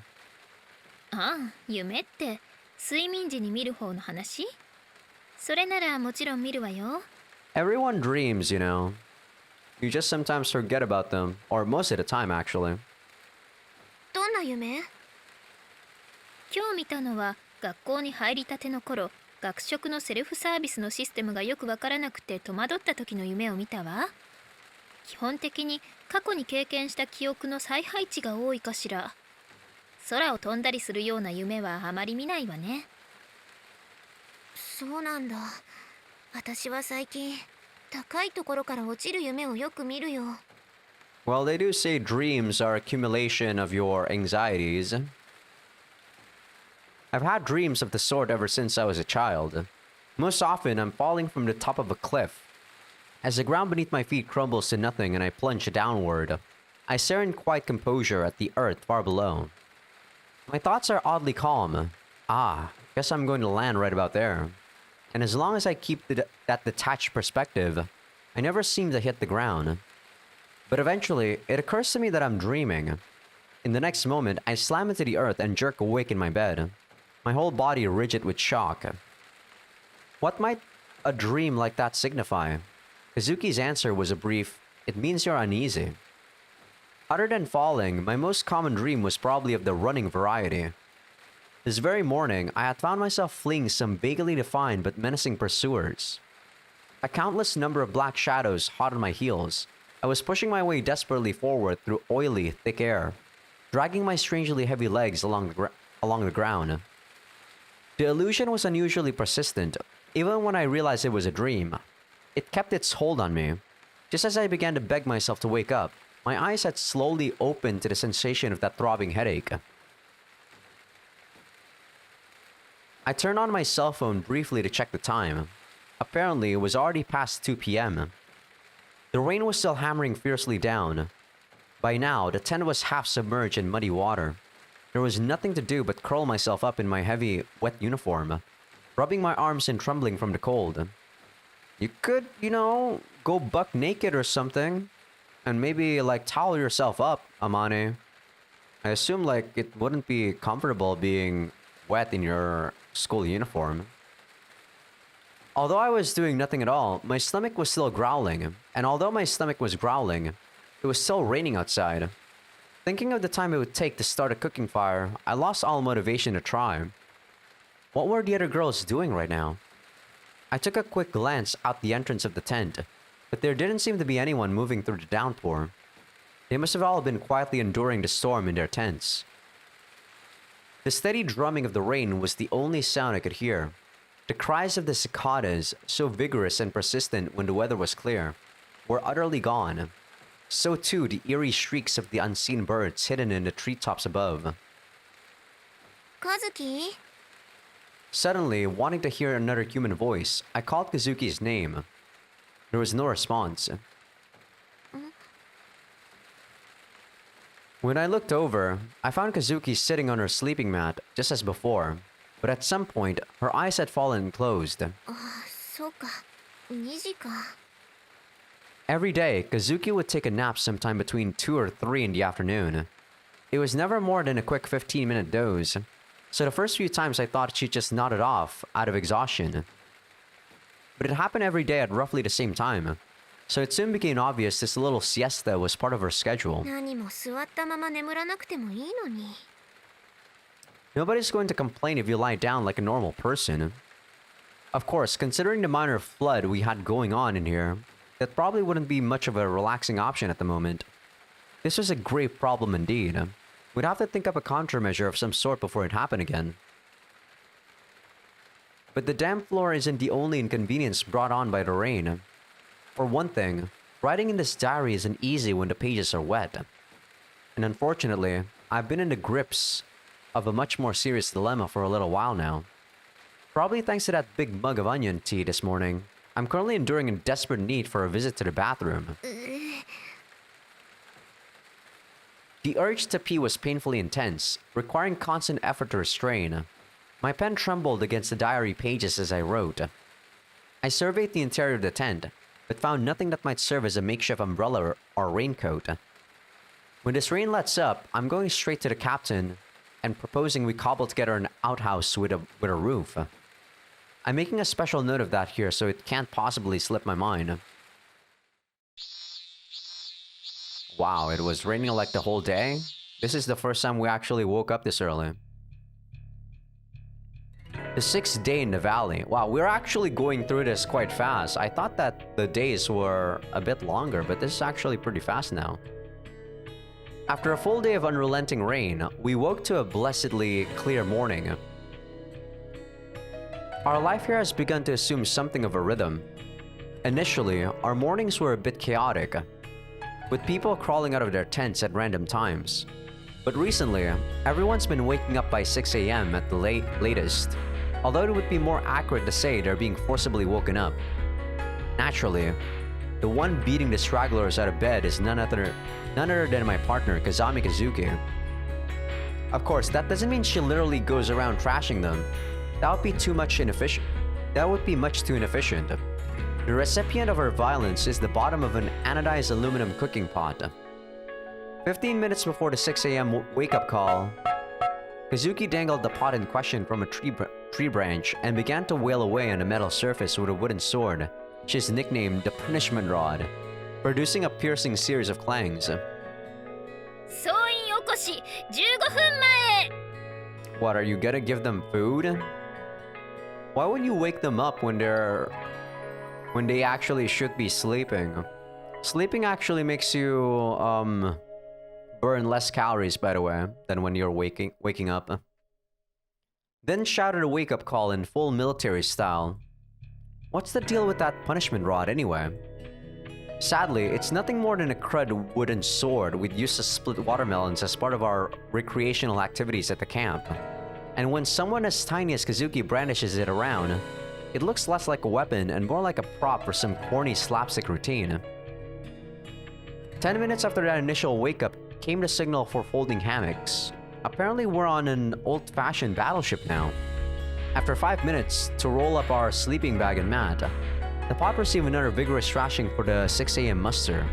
あ、夢って睡眠時に見る方の話？それならもちろん見るわよ。Everyone dreams, you know. You just sometimes forget about them, or most of the time actually. どんな夢？今日見たのは学校に入りたての頃、学食のセルフサービスのシステムがよくわからなくて戸惑った時の夢を見たわ。基本的に過去に経験した記憶の再配置が多いかしら。空を飛んだりするような夢はあまり見ないわね。そうなんだ。私は最近高いところから落ちる夢をよく見るよ。Well, they do say dreams are accumulation of your anxieties. I've had dreams of the sort ever since I was a child. Most often, I'm falling from the top of a cliff. As the ground beneath my feet crumbles to nothing and I plunge downward, I stare in quiet composure at the earth far below. My thoughts are oddly calm. Guess I'm going to land right about there. And as long as I keep that detached perspective, I never seem to hit the ground. But eventually, it occurs to me that I'm dreaming. In the next moment, I slam into the earth and jerk awake in my bed, my whole body rigid with shock. What might a dream like that signify? Kazuki's answer was a brief, "It means you're uneasy." Other than falling, my most common dream was probably of the running variety. This very morning, I had found myself fleeing some vaguely defined but menacing pursuers. A countless number of black shadows hot on my heels, I was pushing my way desperately forward through oily, thick air, dragging my strangely heavy legs along the ground. The illusion was unusually persistent, even when I realized it was a dream. It kept its hold on me. Just as I began to beg myself to wake up, my eyes had slowly opened to the sensation of that throbbing headache. I turned on my cell phone briefly to check the time. Apparently, it was already past 2 p.m. The rain was still hammering fiercely down. By now, the tent was half submerged in muddy water. There was nothing to do but curl myself up in my heavy, wet uniform, rubbing my arms and trembling from the cold. You could, go buck naked or something, and maybe, towel yourself up, Amane. I assume, it wouldn't be comfortable being wet in your school uniform. Although I was doing nothing at all, my stomach was still growling, and although my stomach was growling, it was still raining outside. Thinking of the time it would take to start a cooking fire, I lost all motivation to try. What were the other girls doing right now? I took a quick glance out the entrance of the tent, but there didn't seem to be anyone moving through the downpour. They must have all been quietly enduring the storm in their tents. The steady drumming of the rain was the only sound I could hear. The cries of the cicadas, so vigorous and persistent when the weather was clear, were utterly gone. So too the eerie shrieks of the unseen birds hidden in the treetops above. Kazuki? Suddenly, wanting to hear another human voice, I called Kazuki's name. There was no response. When I looked over, I found Kazuki sitting on her sleeping mat, just as before, but at some point, her eyes had fallen and closed. そうか。2時か。 Every day, Kazuki would take a nap sometime between 2 or 3 in the afternoon. It was never more than a quick 15-minute doze, so the first few times I thought she just nodded off out of exhaustion. But it happened every day at roughly the same time, so it soon became obvious this little siesta was part of her schedule. 何も座ったまま眠らなくてもいいのに。 Nobody's going to complain if you lie down like a normal person. Of course, considering the minor flood we had going on in here, that probably wouldn't be much of a relaxing option at the moment. This was a grave problem indeed. We'd have to think up a countermeasure of some sort before it happened again. But the damp floor isn't the only inconvenience brought on by the rain. For one thing, writing in this diary isn't easy when the pages are wet. And unfortunately, I've been in the grips of a much more serious dilemma for a little while now. Probably thanks to that big mug of onion tea this morning, I'm currently enduring a desperate need for a visit to the bathroom. The urge to pee was painfully intense, requiring constant effort to restrain. My pen trembled against the diary pages as I wrote. I surveyed the interior of the tent, but found nothing that might serve as a makeshift umbrella or raincoat. When this rain lets up, I'm going straight to the captain and proposing we cobble together an outhouse with a roof. I'm making a special note of that here so it can't possibly slip my mind. Wow, it was raining like the whole day? This is the first time we actually woke up this early. The 6th day in the valley. Wow, we're actually going through this quite fast. I thought that the days were a bit longer, but this is actually pretty fast now. After a full day of unrelenting rain, we woke to a blessedly clear morning. Our life here has begun to assume something of a rhythm. Initially, our mornings were a bit chaotic, with people crawling out of their tents at random times. But recently, everyone's been waking up by 6 a.m. at the latest, although it would be more accurate to say they're being forcibly woken up. Naturally, The one beating the stragglers out of bed is none other than my partner, Kazuki. Of course, that doesn't mean she literally goes around trashing them. That would be much too inefficient. The recipient of her violence is the bottom of an anodized aluminum cooking pot. 15 minutes before the 6 a.m. wake-up call, Kazuki dangled the pot in question from a tree branch and began to wail away on a metal surface with a wooden sword she's nicknamed the Punishment Rod, producing a piercing series of clangs. 総員起こし15分前。 What, are you gonna give them food? Why would you wake them up when they actually should be sleeping? Sleeping actually makes you burn less calories, by the way, than when you're waking up. Then shouted a wake-up call in full military style. What's the deal with that punishment rod anyway? Sadly, it's nothing more than a crud wooden sword we'd used to split watermelons as part of our recreational activities at the camp. And when someone as tiny as Kazuki brandishes it around, it looks less like a weapon and more like a prop for some corny slapstick routine. 10 minutes after that initial wake-up came the signal for folding hammocks. Apparently we're on an old-fashioned battleship now. After 5 minutes to roll up our sleeping bag and mat, the pot received another vigorous thrashing for the 6 a.m. muster.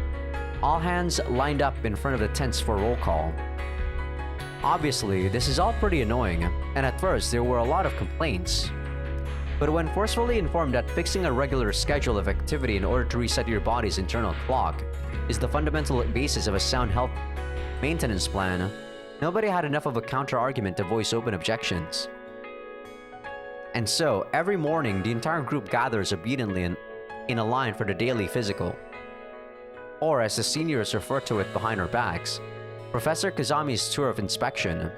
All hands lined up in front of the tents for roll call. Obviously, this is all pretty annoying, and at first there were a lot of complaints. But when forcefully informed that fixing a regular schedule of activity in order to reset your body's internal clock is the fundamental basis of a sound health maintenance plan, nobody had enough of a counter-argument to voice open objections. And so, every morning, the entire group gathers obediently in a line for the daily physical. Or, as the seniors refer to it behind our backs, Professor Kazami's tour of inspection.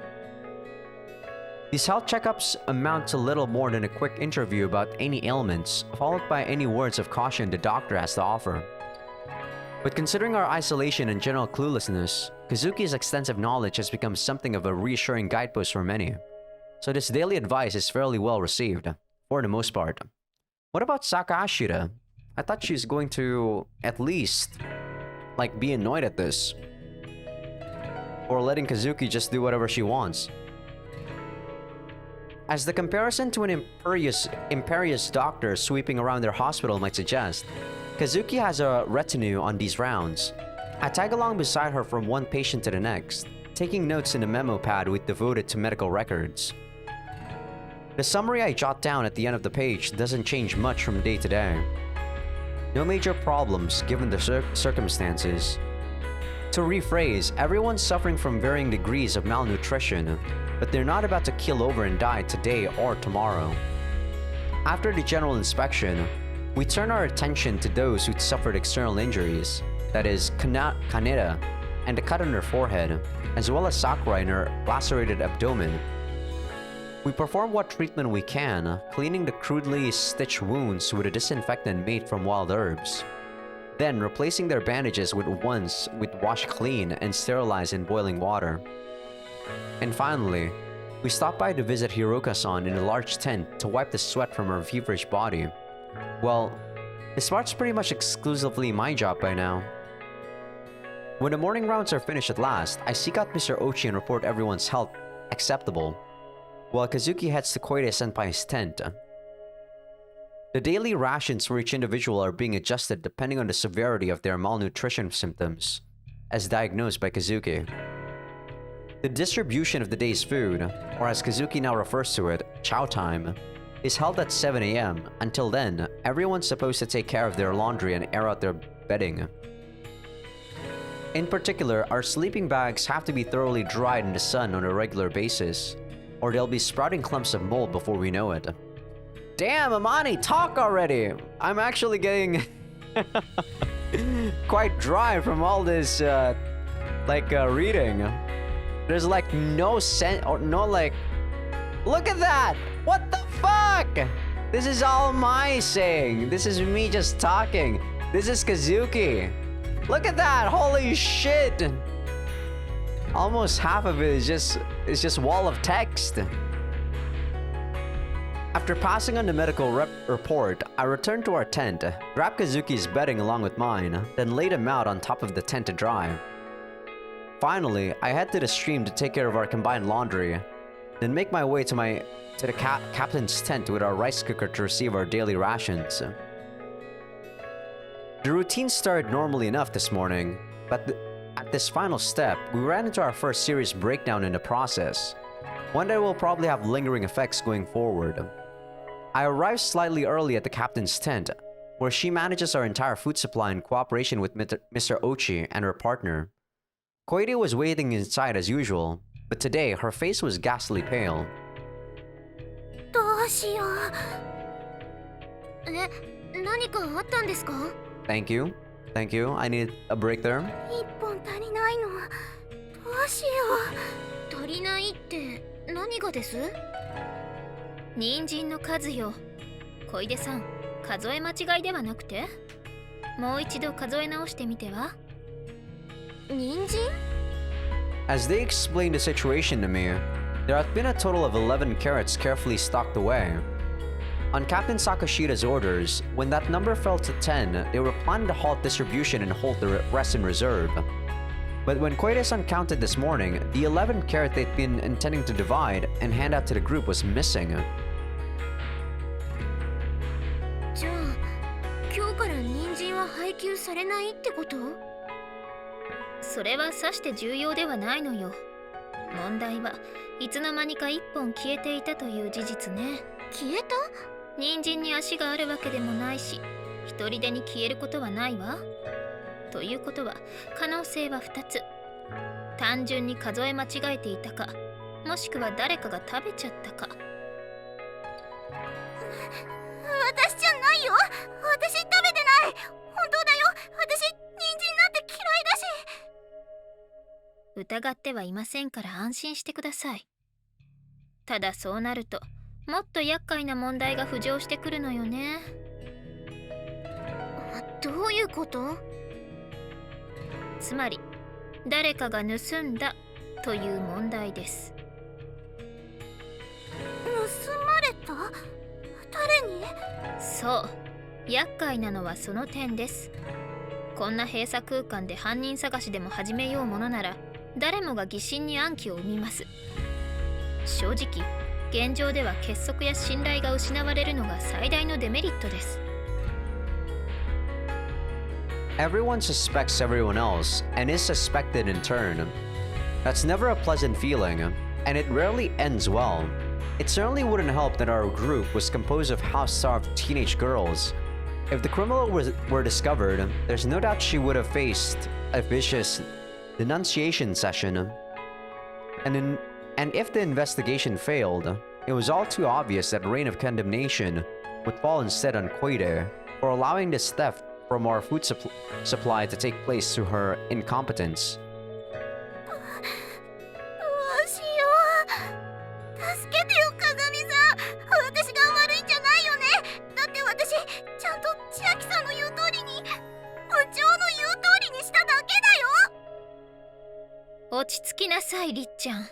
These health checkups amount to little more than a quick interview about any ailments, followed by any words of caution the doctor has to offer. But considering our isolation and general cluelessness, Kazuki's extensive knowledge has become something of a reassuring guidepost for many. So this daily advice is fairly well received, for the most part. What about Sakaashita? I thought she's going to, at least, be annoyed at this. Or letting Kazuki just do whatever she wants. As the comparison to an imperious doctor sweeping around their hospital might suggest, Kazuki has a retinue on these rounds. I tag along beside her from one patient to the next, taking notes in a memo pad we've devoted to medical records. The summary I jot down at the end of the page doesn't change much from day to day. No major problems given the circumstances. To rephrase, everyone's suffering from varying degrees of malnutrition, but they're not about to keel over and die today or tomorrow. After the general inspection, we turn our attention to those who'd suffered external injuries, that is, Kaneda and the cut on her forehead, as well as Sakura in her lacerated abdomen. We perform what treatment we can, cleaning the crudely stitched wounds with a disinfectant made from wild herbs. Then replacing their bandages with ones with washed clean and sterilized in boiling water. And finally, we stop by to visit Hiroka-san in a large tent to wipe the sweat from her feverish body. Well, this part's pretty much exclusively my job by now. When the morning rounds are finished at last, I seek out Mr. Ochi and report everyone's health acceptable, while Kazuki heads to Koide-senpai's tent. The daily rations for each individual are being adjusted depending on the severity of their malnutrition symptoms, as diagnosed by Kazuki. The distribution of the day's food, or as Kazuki now refers to it, chow time, is held at 7 a.m. Until then, everyone's supposed to take care of their laundry and air out their bedding. In particular, our sleeping bags have to be thoroughly dried in the sun on a regular basis, or they'll be sprouting clumps of mold before we know it. Damn, Amani, talk already! I'm actually getting quite dry from all this, reading. There's no sense, or no look at that! What the fuck? This is all my saying. This is me just talking. This is Kazuki. Look at that! Holy shit! Almost half of it is just wall of text. After passing on the medical report, I returned to our tent, grabbed Kazuki's bedding along with mine, then laid him out on top of the tent to dry. Finally, I head to the stream to take care of our combined laundry, then make my way to the captain's tent with our rice cooker to receive our daily rations. The routine started normally enough this morning, but at this final step, we ran into our first serious breakdown in the process, one that will probably have lingering effects going forward. I arrived slightly early at the captain's tent, where she manages our entire food supply in cooperation with Mr. Ochi and her partner. Koide was waiting inside as usual, but today her face was ghastly pale. どうしよう。何かあったんですか？ Thank you. Thank you. I need a break there. 一本足りないの。どうしよ足りないって何がです？人参の数よ。小出さん、数え間違いではなくて？もう一度数え直してみては？人参？ As they explained the situation to me, there had been a total of 11 carrots carefully stocked away. On Captain Sakashida's orders, when that number fell to 10, they were planning to halt distribution and hold the rest in reserve. But when Koide-san counted this morning, the 11 carrot they'd been intending to divide and hand out to the group was missing. じゃあ、今日から人参は配給されないってこと？それはさして重要ではないのよ。問題はいつの間にか1本消えていたという事実ね。消えた？人参に足があるわけでもないし、一人でに消えることはないわ。ということは可能性は2つ。単純に数え間違えていたか、もしくは誰かが食べちゃったか。私じゃないよ。私食べてない。本当だよ。私人参なんて嫌いだし。疑ってはいませんから安心してください。ただそうなるともっと厄介な問題が浮上してくるのよね。どういうこと？つまり誰かが盗んだという問題です。盗まれた？誰に？そう、厄介なのはその点です。こんな閉鎖空間で犯人探しでも始めようものなら誰もが疑心に暗鬼を生みます。正直現状では結束や信頼が失われるのが最大のデメリットです。Everyone suspects everyone else and is suspected in turn. That's never a pleasant feeling, and it rarely ends well. It certainly wouldn't help that our group was composed of house-starved teenage girls. If the criminal were discovered, there's no doubt she would have faced a vicious denunciation session. And if the investigation failed, it was all too obvious that reign of condemnation would fall instead on Koide for allowing this theft from our food supply to take place through her incompetence. どうしよう。助けてよ、鏡さん。私が悪いんじゃないよね。だって私ちゃんと千秋さんの言う通りに、部長の言う通りにしただけだよ。落ち着きなさい、りっちゃん。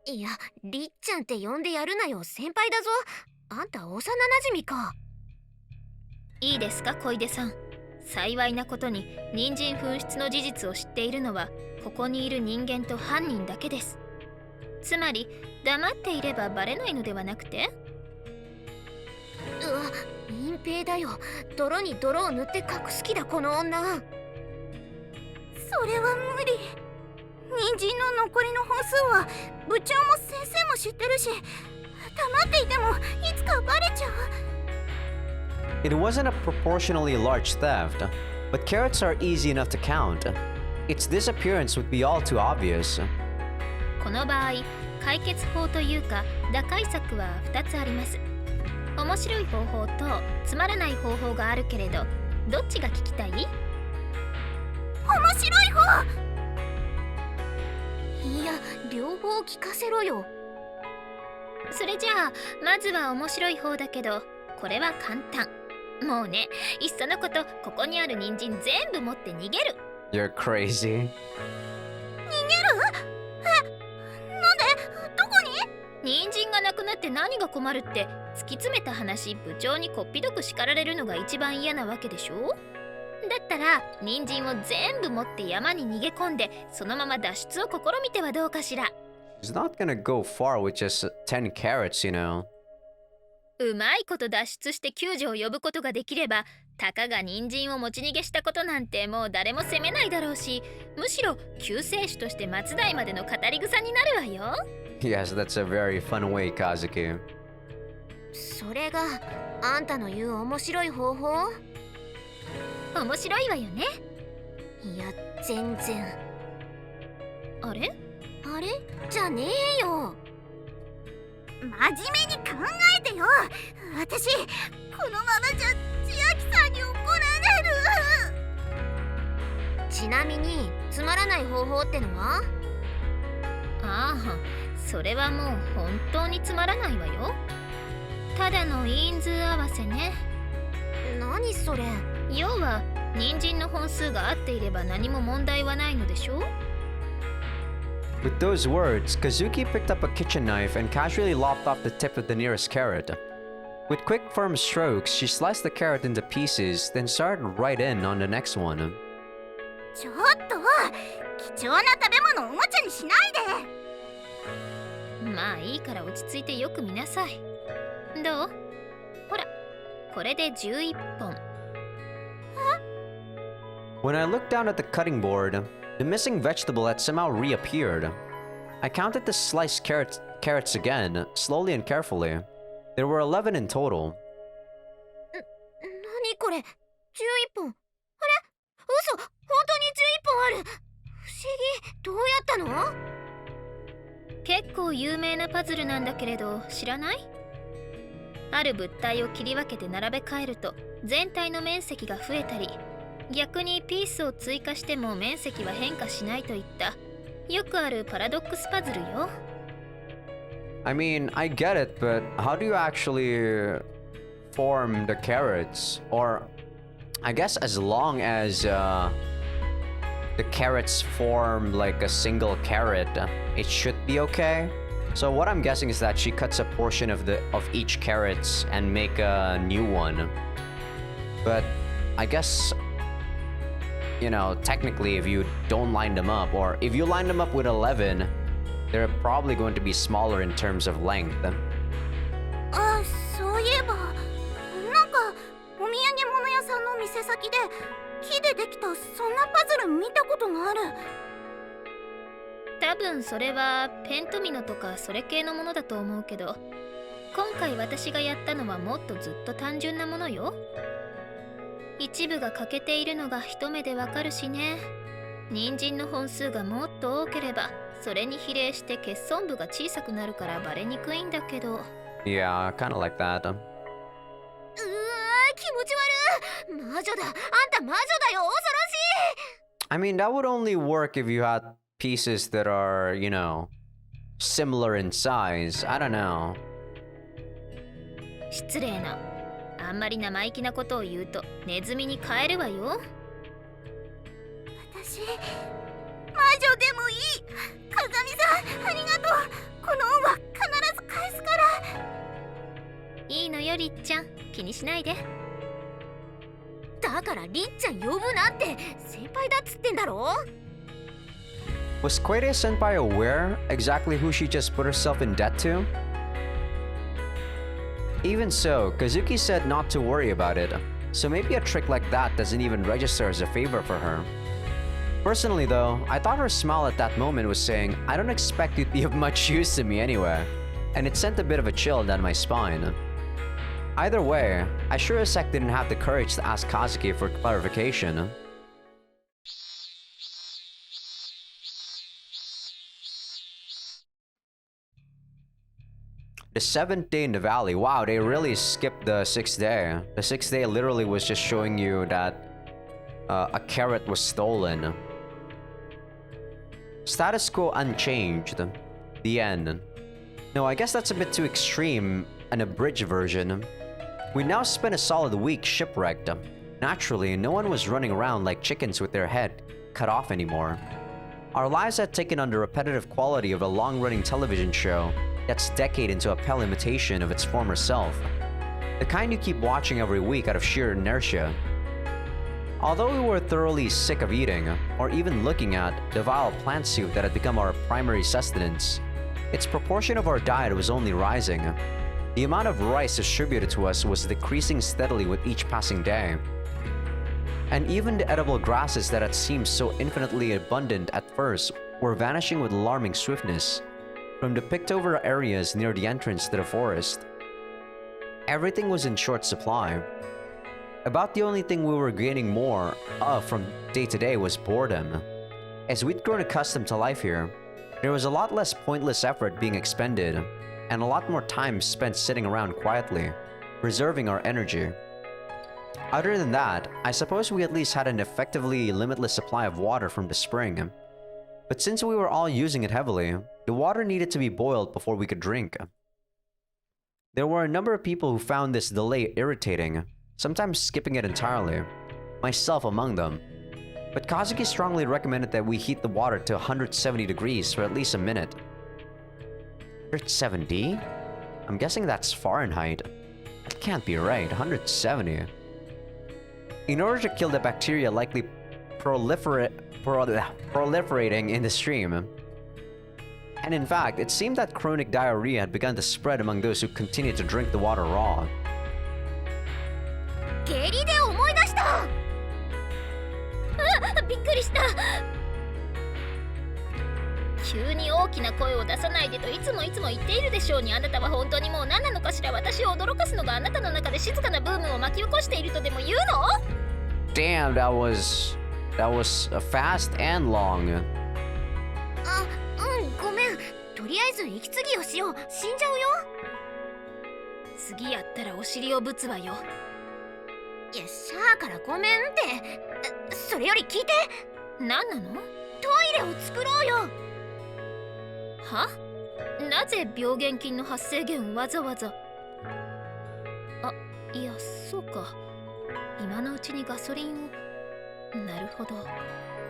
いや、りっちゃんって呼んでやるなよ。先輩だぞ。あんた幼馴染か。いいですか、小出さん。幸いなことに人参紛失の事実を知っているのはここにいる人間と犯人だけです。つまり黙っていればバレないのではなくて？うわ、隠蔽だよ。泥に泥を塗って隠す気だ、この女。それは無理。人参の残りの本数は部長も先生も知ってるし、黙っていてもいつかバレちゃう。It wasn't a proportionally large theft, but carrots are easy enough to count. Its disappearance would be all too obvious. この場合、解決法というか打開策は2つあります。面白い方法とつまらない方法があるけれど、どっちが聞きたい？面白い方。いや、両方聞かせろよ。それじゃあまずは面白い方だけど、これは簡単。もうね、いっそのことここにある人参全部持って逃げる。 You're crazy. 逃げる？なんで？どこに？人参がなくなって何が困るって突き詰めた話部長にこっぴどく叱られるのが一番嫌なわけでしょ。だったら人参を全部持って山に逃げ込んでそのまま脱出を試みてはどうかしら。 He's not gonna go far with just 10 carrots, you know. うまいこと脱出して救助を呼ぶことができればたかが人参を持ち逃げしたことなんてもう誰も責めないだろうし、むしろ救世主として末代までの語り草になるわよ。 Yes, that's a very fun way, Kazuki. それがあんたの言う面白い方法？面白いわよね。いや全然。あれあれじゃねえよ。真面目に考えてよ。私このままじゃ千秋さんに怒られる。ちなみにつまらない方法ってのは？ああ、それはもう本当につまらないわよ。ただの因数合わせね。何それ？要は人参の本数が合っていれば何も問題はないのでしょ。 With those words, Kazuki picked up a kitchen knife and casually lopped off the tip of the nearest carrot. With quick, firm strokes, she sliced the carrot into pieces, then started right in on the next one. ちょっと貴重な食べ物をおもちゃにしないで。まあいいから落ち着いてよく見なさい。どう？ほら、これで11本。When I looked down at the cutting board, the missing vegetable had somehow reappeared. I counted the sliced carrots again, slowly and carefully. There were 11 in total. 何これ？11本。あれ？嘘！本当に11本ある。不思議。どうやったの？結構有名なパズルなんだけれど知らない？ある物体を切り分けて並べ替えると全体の面積が増えたり、逆にピースを追加しても面積は変化しないといったよくあるパラドックスパズルよ。I mean, I get it, but how do you actually form the carrots? Or, I guess as long as the carrots form like a single carrot, it should be okay. So what I'm guessing is that she cuts a portion of each carrots and make a new one. But I guess, you know, technically if you don't line them up, or if you line them up with 11, they're probably going to be smaller in terms of length. あ、そういえばなんかお土産物屋さんの店先で木でできたそんなパズル見たことがある。多分それはペントミノとかそれ系のものだと思うけど、今回私がやったのはもっとずっと単純なものよ。一部が欠けているのが一目でわかるしね。人参の本数がもっと多ければそれに比例して欠損部が小さくなるからバレにくいんだけど。 Yeah, kind of like that. うわー、気持ち悪い。魔女だ。あんた魔女だよ。恐ろしい。 I mean, that would only work if you had pieces that are, you know, similar in size. I don't know. 失礼な。あんまり生意気なことを言うとネズミに変えるわよ。私魔女でもいい。風見さんありがとう。この恩は必ず返すから。いいのよりっちゃん、気にしないで。だからりっちゃん呼ぶなって先輩だっつってんだろ。 Was Koide Senpai aware exactly who she just put herself in debt to? Even so, Kazuki said not to worry about it, so maybe a trick like that doesn't even register as a favor for her. Personally though, I thought her smile at that moment was saying, I don't expect you to be of much use to me anyway, and it sent a bit of a chill down my spine. Either way, I sure as heck didn't have the courage to ask Kazuki for clarification. The 7th day in the valley. Wow, they really skipped the 6th day. The 6th day literally was just showing you that a carrot was stolen. Status quo unchanged. The end. No, I guess that's a bit too extreme, an abridged version. We now spent a solid week shipwrecked. Naturally, no one was running around like chickens with their head cut off anymore. Our lives had taken on the repetitive quality of a long-running television show, gets decayed into a pale imitation of its former self. The kind you keep watching every week out of sheer inertia. Although we were thoroughly sick of eating, or even looking at, the vile plant soup that had become our primary sustenance, its proportion of our diet was only rising. The amount of rice distributed to us was decreasing steadily with each passing day. And even the edible grasses that had seemed so infinitely abundant at first were vanishing with alarming swiftness from the picked-over areas near the entrance to the forest. Everything was in short supply. About the only thing we were gaining more of from day to day was boredom. As we'd grown accustomed to life here, there was a lot less pointless effort being expended, and a lot more time spent sitting around quietly, preserving our energy. Other than that, I suppose we at least had an effectively limitless supply of water from the spring. But since we were all using it heavily, the water needed to be boiled before we could drink. There were a number of people who found this delay irritating, sometimes skipping it entirely, myself among them. But Kazuki strongly recommended that we heat the water to 170 degrees for at least a minute. 170? I'm guessing that's Fahrenheit. That can't be right, 170. In order to kill the bacteria likely proliferating in the stream. And in fact, it seemed that chronic diarrhea had begun to spread among those who continued to drink the water raw. 下痢で思い出した。あ、びっくりした。急に大きな声を出さないでといつも言っているでしょうに、あなたは本当にもう何なのかしら。私を驚かすのがあなたの中で静かなブームを巻き起こしているとでも言うの？ Damn, that was fast and long. あ、ごめん。とりあえず息継ぎをしよう。死んじゃうよ。次やったらお尻をぶつわよ。いや、シャーからごめんって。それより聞いて。何なの？トイレを作ろうよ。は？なぜ病原菌の発生源をわざわざ。あ、いや、そうか。今のうちにガソリンを。なるほど。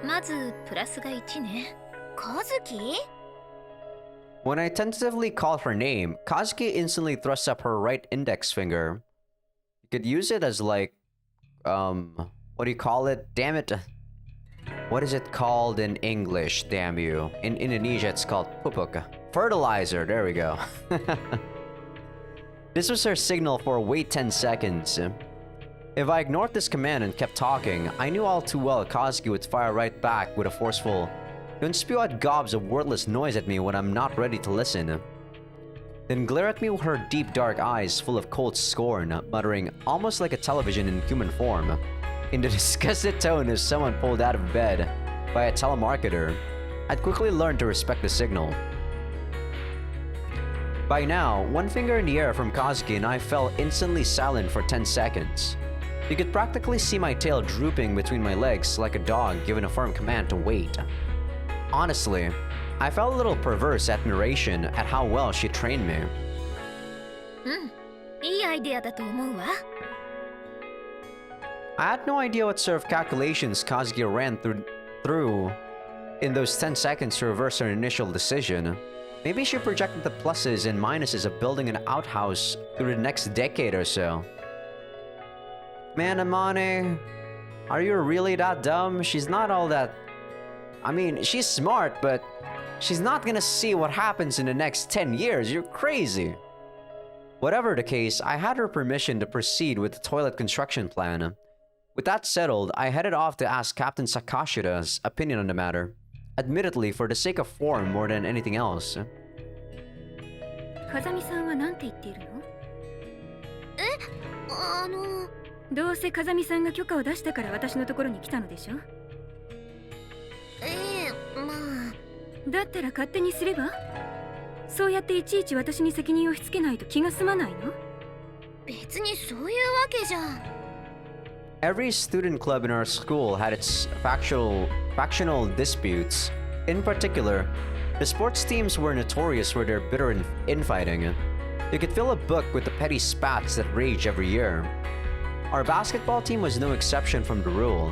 まずプラスが1ね。カズキ？ When I tentatively called her name, Kazuki instantly thrust up her right index finger. You could use it as like, what do you call it? Damn it. What is it called in English, damn you? In Indonesia, it's called pupuk. Fertilizer, there we go. This was her signal for wait 10 seconds. If I ignored this command and kept talking, I knew all too well Kazuki would fire right back with a forceful, "Don't spew out gobs of wordless noise at me when I'm not ready to listen." Then glare at me with her deep dark eyes full of cold scorn, muttering, almost like a television in human form, in the disgusted tone of someone pulled out of bed by a telemarketer. I'd quickly learned to respect the signal. By now, one finger in the air from Kazuki and I fell instantly silent for 10 seconds. You could practically see my tail drooping between my legs like a dog given a firm command to wait. Honestly, I felt a little perverse admiration at how well she trained me. いいアイデアだと思うわ。I had no idea what sort of calculations Kazuki ran through in those 10 seconds to reverse her initial decision. Maybe she projected the pluses and minuses of building an outhouse through the next decade or so. Man, Amane, are you really that dumb? She's not all that... I mean, she's smart, but she's not gonna see what happens in the next 10 years. You're crazy. Whatever the case, I had her permission to proceed with the toilet construction plan. With that settled, I headed off to ask Captain Sakashira's opinion on the matter. Admittedly, for the sake of form more than anything else. 風見さんは何て言っているの？どうせ風見さんが許可を出したから私のところに来たのでしょ？まあ。だったら勝手にすれば？そうやっていちいち私に責任を押し付けないと気が済まないの？別にそういうわけじゃ。Every student club in our school had its factional disputes. In particular, the sports teams were notorious for their bitter infighting. You could fill a book with the petty spats that rage every year. Our basketball team was no exception from the rule,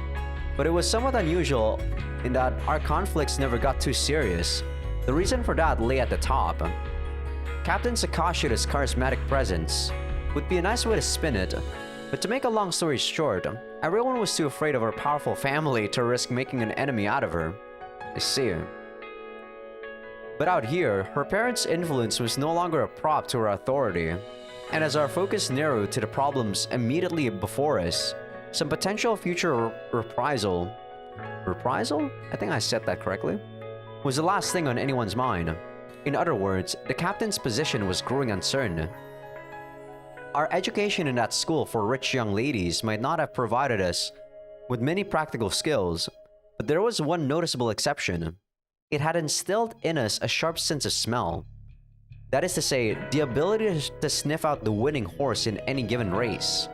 but it was somewhat unusual in that our conflicts never got too serious. The reason for that lay at the top. Captain Sakashira's charismatic presence would be a nice way to spin it, but to make a long story short, everyone was too afraid of her powerful family to risk making an enemy out of her. I see. But out here, her parents' influence was no longer a prop to her authority, and as our focus narrowed to the problems immediately before us, some potential future reprisal? I think I said that correctly. Was the last thing on anyone's mind. In other words, the captain's position was growing uncertain. Our education in that school for rich young ladies might not have provided us with many practical skills, but there was one noticeable exception. It had instilled in us a sharp sense of smell. That is to say, the ability to sniff out the winning horse in any given race.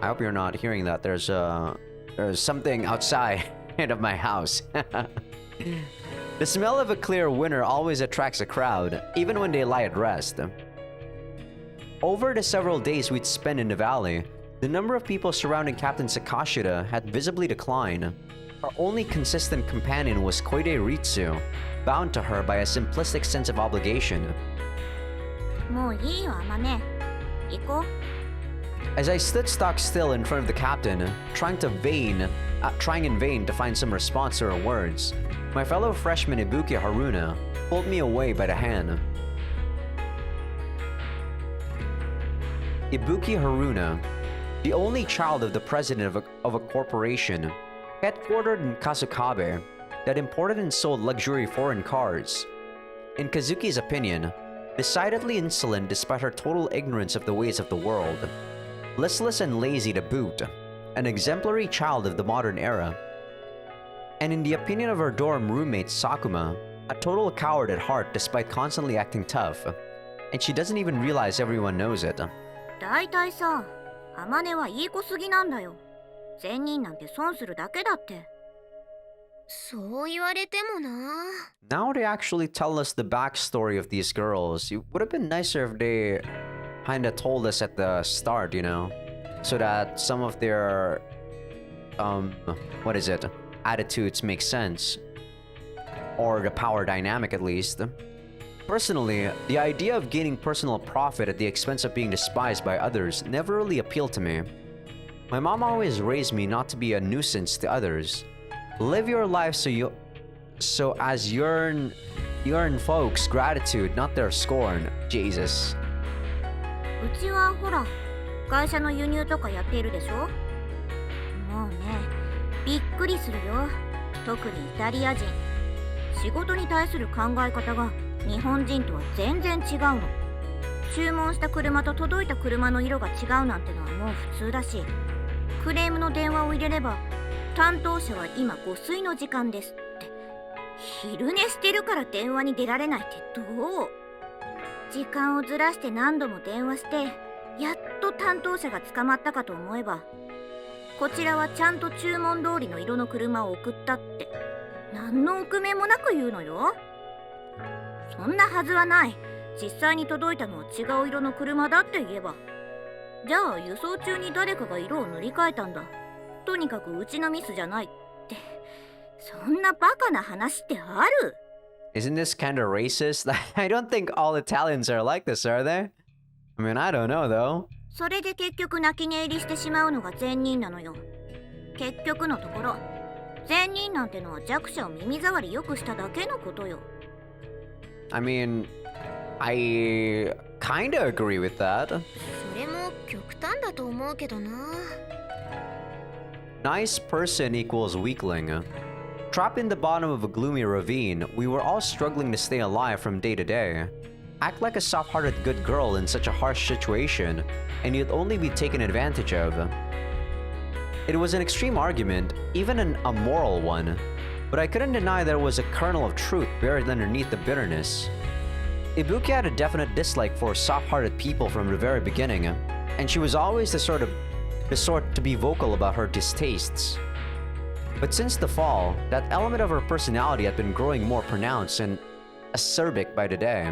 I hope you're not hearing that. There's something outside of my house. The smell of a clear winner always attracts a crowd, even when they lie at rest. Over the several days we'd spent in the valley, the number of people surrounding Captain Sakashira had visibly declined. Our only consistent companion was Koide Ritsu, bound to her by a simplistic sense of obligation. もういいよ、アマネ。行こう。 As I stood stock still in front of the captain, trying in vain to find some response to her words, my fellow freshman Ibuki Haruna pulled me away by the hand. Ibuki Haruna, the only child of the president of a corporation, headquartered in Kasukabe, that imported and sold luxury foreign cars. In Kazuki's opinion, decidedly insolent despite her total ignorance of the ways of the world. Listless and lazy to boot, an exemplary child of the modern era. And in the opinion of her dorm roommate Sakuma, a total coward at heart despite constantly acting tough. And she doesn't even realize everyone knows it. だいたいさ、アマネはいい子すぎなんだよ。善人なんて損するだけだって。そう言われてもな。Now they actually tell us the backstory of these girls. It would have been nicer if they kinda told us at the start, you know? So that some of their... attitudes make sense. Or the power dynamic at least. Personally, the idea of gaining personal profit at the expense of being despised by others never really appealed to me. My mom always raised me not to be a nuisance to others. Live your life so as you earn folks' gratitude, not their scorn. Jesus. うちはほら、会社の輸入とかやっているでしょ。もうね、びっくりするよ。特にイタリア人。仕事に対する考え方が日本人とは全然違うの。注文した車と届いた車の色が違うなんてのはもう普通だし、クレームの電話を入れれば、担当者は今ご睡の時間ですって。昼寝してるから電話に出られないってどう？時間をずらして何度も電話して、やっと担当者が捕まったかと思えば、こちらはちゃんと注文通りの色の車を送ったって、何の臆面もなく言うのよ。そんなはずはない。実際に届いたのは違う色の車だって言えば。じゃあ輸送中に誰かが色を塗り替えたんだ。とにかくうちのミスじゃないって。そんなバカな話ってある？ Isn't this kinda racist? I don't think all Italians are like this, are they? I mean, I don't know though. それで結局泣き寝入りしてしまうのが善人なのよ。結局のところ、善人なんてのは弱者を耳障りよくしただけのことよ。I mean, I kinda agree with that. それも極端だと思うけどな。Nice person equals weakling. Trapped in the bottom of a gloomy ravine, we were all struggling to stay alive from day to day. Act like a soft-hearted good girl in such a harsh situation, and you'd only be taken advantage of. It was an extreme argument, even an immoral one, but I couldn't deny there was a kernel of truth buried underneath the bitterness. Ibuki had a definite dislike for soft-hearted people from the very beginning, and she was always the sort to be vocal about her distastes. But since the fall, that element of her personality had been growing more pronounced and acerbic by the day.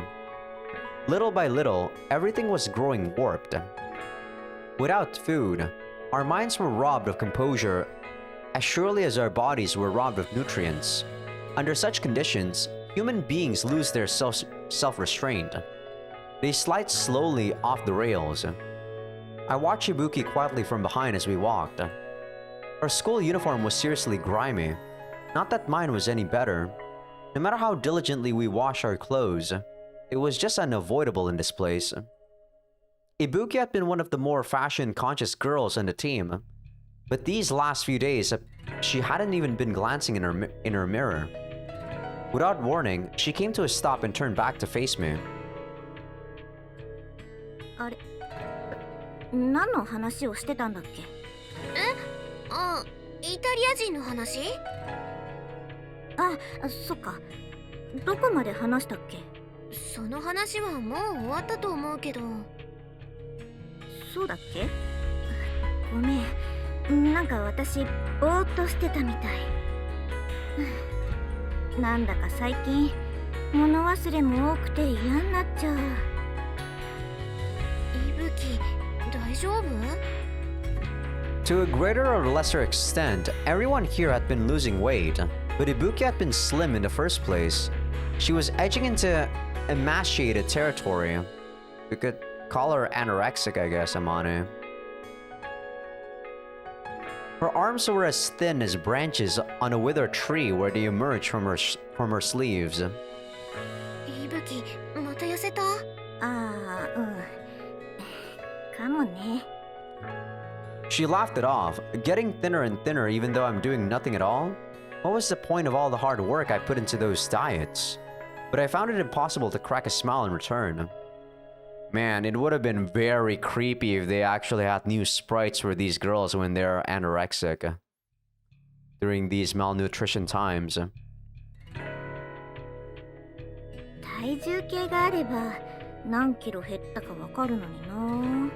Little by little, everything was growing warped. Without food, our minds were robbed of composure as surely as our bodies were robbed of nutrients. Under such conditions, human beings lose their self-restraint. They slide slowly off the rails. I watched Ibuki quietly from behind as we walked. Her school uniform was seriously grimy. Not that mine was any better. No matter how diligently we wash our clothes, it was just unavoidable in this place. Ibuki had been one of the more fashion-conscious girls on the team, but these last few days, she hadn't even been glancing in her mirror. Without warning, she came to a stop and turned back to face me. あれ、何の話をしてたんだっけ？あ、イタリア人の話？あ、そっか。どこまで話したっけ？その話はもう終わったと思うけど。そうだっけ？ごめん。なんか私、ぼーっとしてたみたい。なんだか最近、物忘れも多くて嫌になっちゃう。いぶき、大丈夫？ To a greater or lesser extent, everyone here had been losing weight, but Ibuki had been slim in the first place. She was edging into emaciated territory. We could call her anorexic, I guess, Amane. Her arms were as thin as branches on a withered tree where they emerged from her sleeves. いぶき、また痩せた？ああ、かもね。 She laughed it off, getting thinner and thinner even though I'm doing nothing at all. What was the point of all the hard work I put into those diets? But I found it impossible to crack a smile in return. Man, it would have been very creepy if they actually had new sprites for these girls when they're anorexic during these malnutrition times. 体重計があれば何キロ減ったかわかるのにな。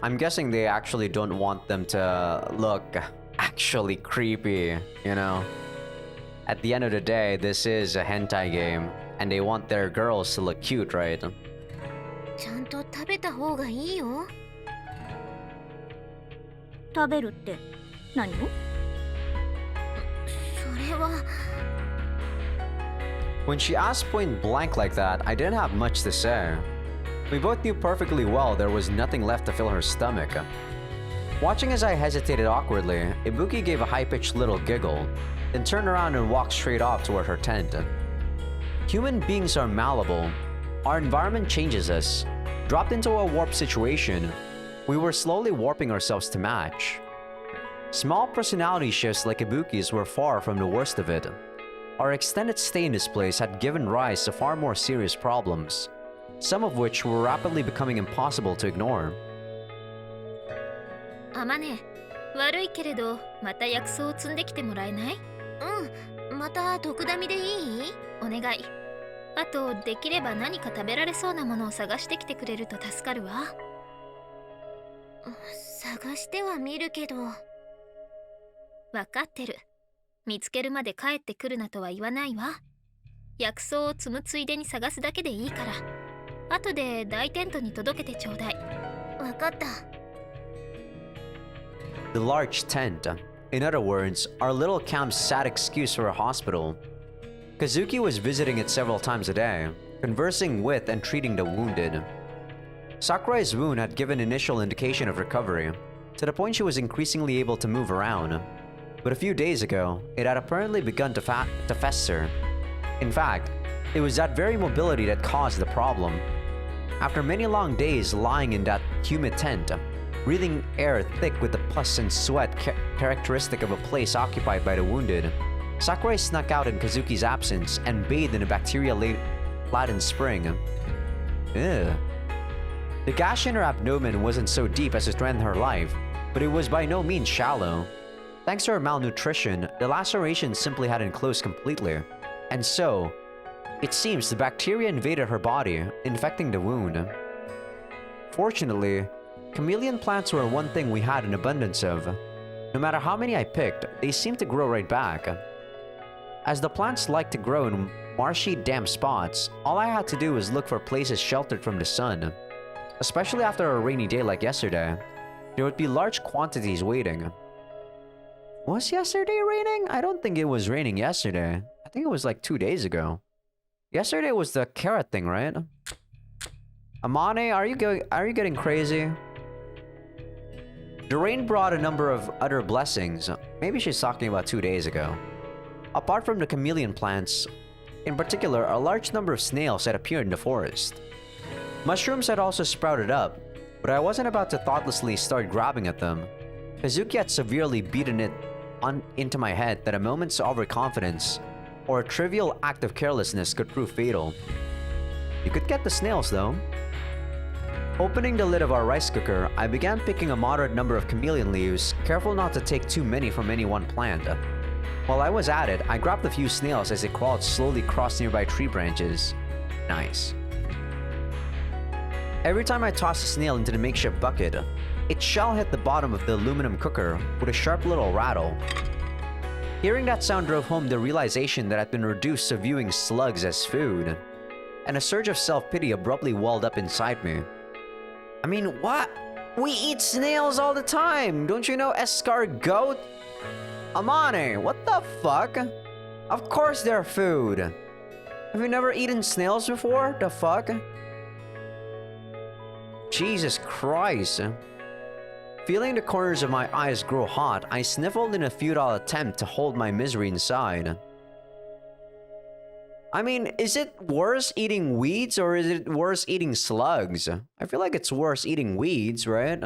I'm guessing they actually don't want them to look actually creepy, you know? At the end of the day, this is a hentai game, and they want their girls to look cute, right? ちゃんと食べた方がいいよ。食べるって何を？それは。 When she asked point blank like that, I didn't have much to say. We both knew perfectly well there was nothing left to fill her stomach. Watching as I hesitated awkwardly, Ibuki gave a high-pitched little giggle, then turned around and walked straight off toward her tent. Human beings are malleable. Our environment changes us. Dropped into a warped situation, we were slowly warping ourselves to match. Small personality shifts like Ibuki's were far from the worst of it. Our extended stay in this place had given rise to far more serious problems, some of which were rapidly becoming impossible to ignore. あまね、悪いけれどまた薬草を積んできてもらえない？うん、また毒ダミでいい？お願い。あとできれば何か食べられそうなものを探してきてくれると助かるわ。探してはみるけど。わかってる。見つけるまで帰ってくるなとは言わないわ。薬草を積むついでに探すだけでいいから。後で大テントに届けてちょうだい。わかった。 The large tent, in other words, our little camp's sad excuse for a hospital. Kazuki was visiting it several times a day, conversing with and treating the wounded. Sakurai's wound had given initial indication of recovery, to the point she was increasingly able to move around. But a few days ago, it had apparently begun to fester. In fact, it was that very mobility that caused the problem. After many long days lying in that humid tent, breathing air thick with the pus and sweat characteristic of a place occupied by the wounded, Sakurai snuck out in Kazuki's absence and bathed in a bacteria-laden spring. Ugh. The gash in her abdomen wasn't so deep as to threaten her life, but it was by no means shallow. Thanks to her malnutrition, the laceration simply hadn't closed completely, and so, it seems the bacteria invaded her body, infecting the wound. Fortunately, chameleon plants were one thing we had an abundance of. No matter how many I picked, they seemed to grow right back. As the plants like to grow in marshy, damp spots, all I had to do was look for places sheltered from the sun. Especially after a rainy day like yesterday, there would be large quantities waiting. Was yesterday raining? I don't think it was raining yesterday. I think it was like 2 days ago. Yesterday was the carrot thing, right? Amane, are you getting crazy? The rain brought a number of other blessings. Maybe she's talking about 2 days ago. Apart from the chameleon plants, in particular, a large number of snails had appeared in the forest. Mushrooms had also sprouted up, but I wasn't about to thoughtlessly start grabbing at them. Kazuki had severely beaten it into my head that a moment's overconfidence or a trivial act of carelessness could prove fatal. You could get the snails though. Opening the lid of our rice cooker, I began picking a moderate number of chameleon leaves, careful not to take too many from any one plant. While I was at it, I grabbed a few snails as they crawled slowly across nearby tree branches. Nice. Every time I tossed a snail into the makeshift bucket, its shell hit the bottom of the aluminum cooker with a sharp little rattle. Hearing that sound drove home the realization that I'd been reduced to viewing slugs as food, and a surge of self-pity abruptly welled up inside me. I mean, what? We eat snails all the time! Don't you know escargot? Amane, what the fuck? Of course they're food! Have you never eaten snails before? The fuck? Jesus Christ. Feeling the corners of my eyes grow hot, I sniffled in a futile attempt to hold my misery inside. I mean, is it worse eating weeds or is it worse eating slugs? I feel like it's worse eating weeds, right?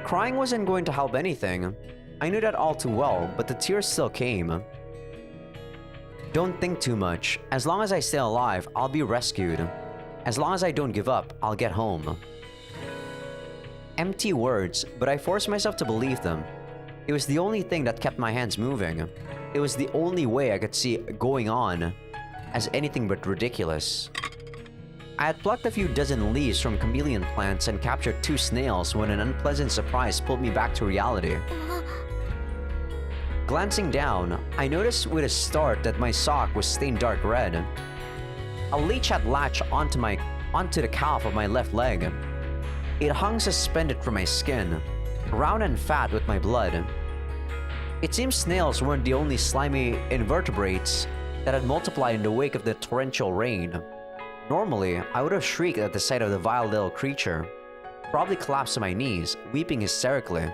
Crying wasn't going to help anything. I knew that all too well, but the tears still came. Don't think too much. As long as I stay alive, I'll be rescued. As long as I don't give up, I'll get home. Empty words, but I forced myself to believe them. It was the only thing that kept my hands moving. It was the only way I could see going on as anything but ridiculous. I had plucked a few dozen leaves from chameleon plants and captured 2 snails when an unpleasant surprise pulled me back to reality. Glancing down, I noticed with a start that my sock was stained dark red. A leech had latched onto the calf of my left leg. It hung suspended from my skin, round and fat with my blood. It seems snails weren't the only slimy invertebrates that had multiplied in the wake of the torrential rain. Normally, I would have shrieked at the sight of the vile little creature, probably collapsed to my knees, weeping hysterically.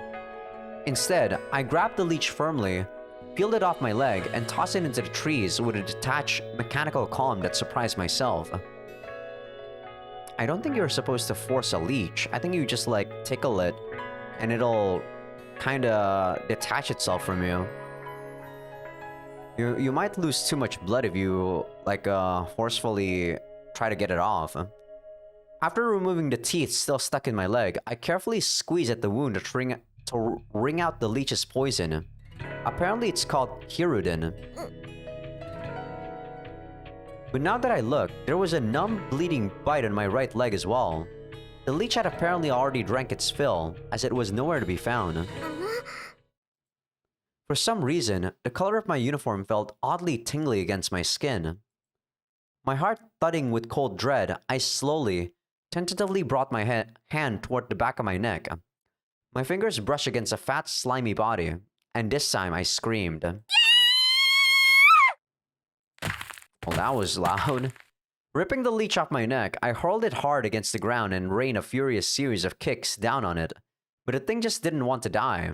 Instead, I grabbed the leech firmly, peeled it off my leg, and tossed it into the trees with a detached, mechanical calm that surprised myself. I don't think you're supposed to force a leech. I think you just like tickle it, and it'll kinda detach itself from you. You might lose too much blood if you like forcefully try to get it off. After removing the teeth still stuck in my leg, I carefully squeezed at the wound to wring out the leech's poison. Apparently it's called hirudin. But now that I looked, there was a numb, bleeding bite on my right leg as well. The leech had apparently already drank its fill, as it was nowhere to be found. For some reason, the color of my uniform felt oddly tingly against my skin. My heart thudding with cold dread, I slowly, tentatively brought my hand toward the back of my neck. My fingers brushed against a fat, slimy body, and this time I screamed. Well, that was loud. Ripping the leech off my neck, I hurled it hard against the ground and rained a furious series of kicks down on it, but the thing just didn't want to die.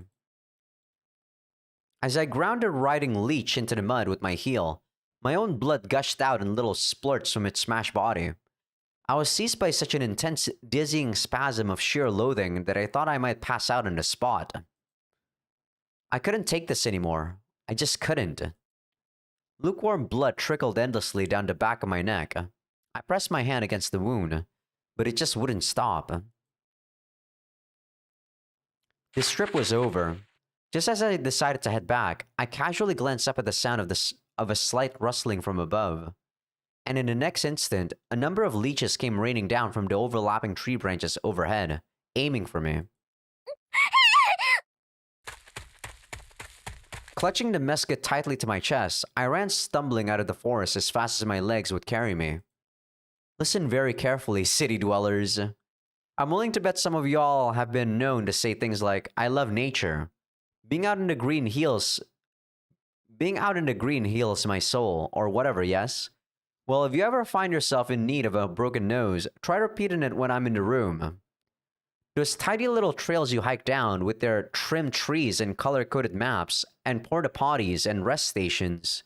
As I ground the writhing leech into the mud with my heel, my own blood gushed out in little splurts from its smashed body. I was seized by such an intense, dizzying spasm of sheer loathing that I thought I might pass out on the spot. I couldn't take this anymore. I just couldn't. Lukewarm blood trickled endlessly down the back of my neck. I pressed my hand against the wound, but it just wouldn't stop. The strip was over. Just as I decided to head back, I casually glanced up at the sound of a slight rustling from above. And in the next instant, a number of leeches came raining down from the overlapping tree branches overhead, aiming for me. Clutching the musket tightly to my chest, I ran stumbling out of the forest as fast as my legs would carry me. Listen very carefully, city dwellers. I'm willing to bet some of y'all have been known to say things like, "I love nature." Being out in the green hills Being out in the green heals my soul, or whatever, yes? Well, if you ever find yourself in need of a broken nose, try repeating it when I'm in the room. Those tiny little trails you hike down with their trimmed trees and color-coded maps, and porta potties and rest stations.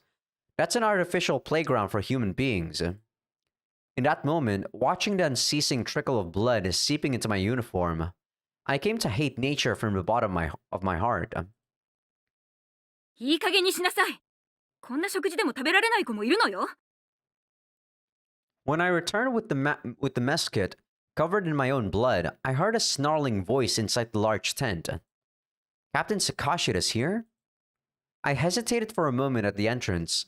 That's an artificial playground for human beings. In that moment, watching the unceasing trickle of blood seeping into my uniform, I came to hate nature from the bottom of my heart. いい加減にしなさい。こんな食事でも食べられない子もいるのよ。When I returned with the mess kit, covered in my own blood, I heard a snarling voice inside the large tent. Captain Sakashira's here? I hesitated for a moment at the entrance.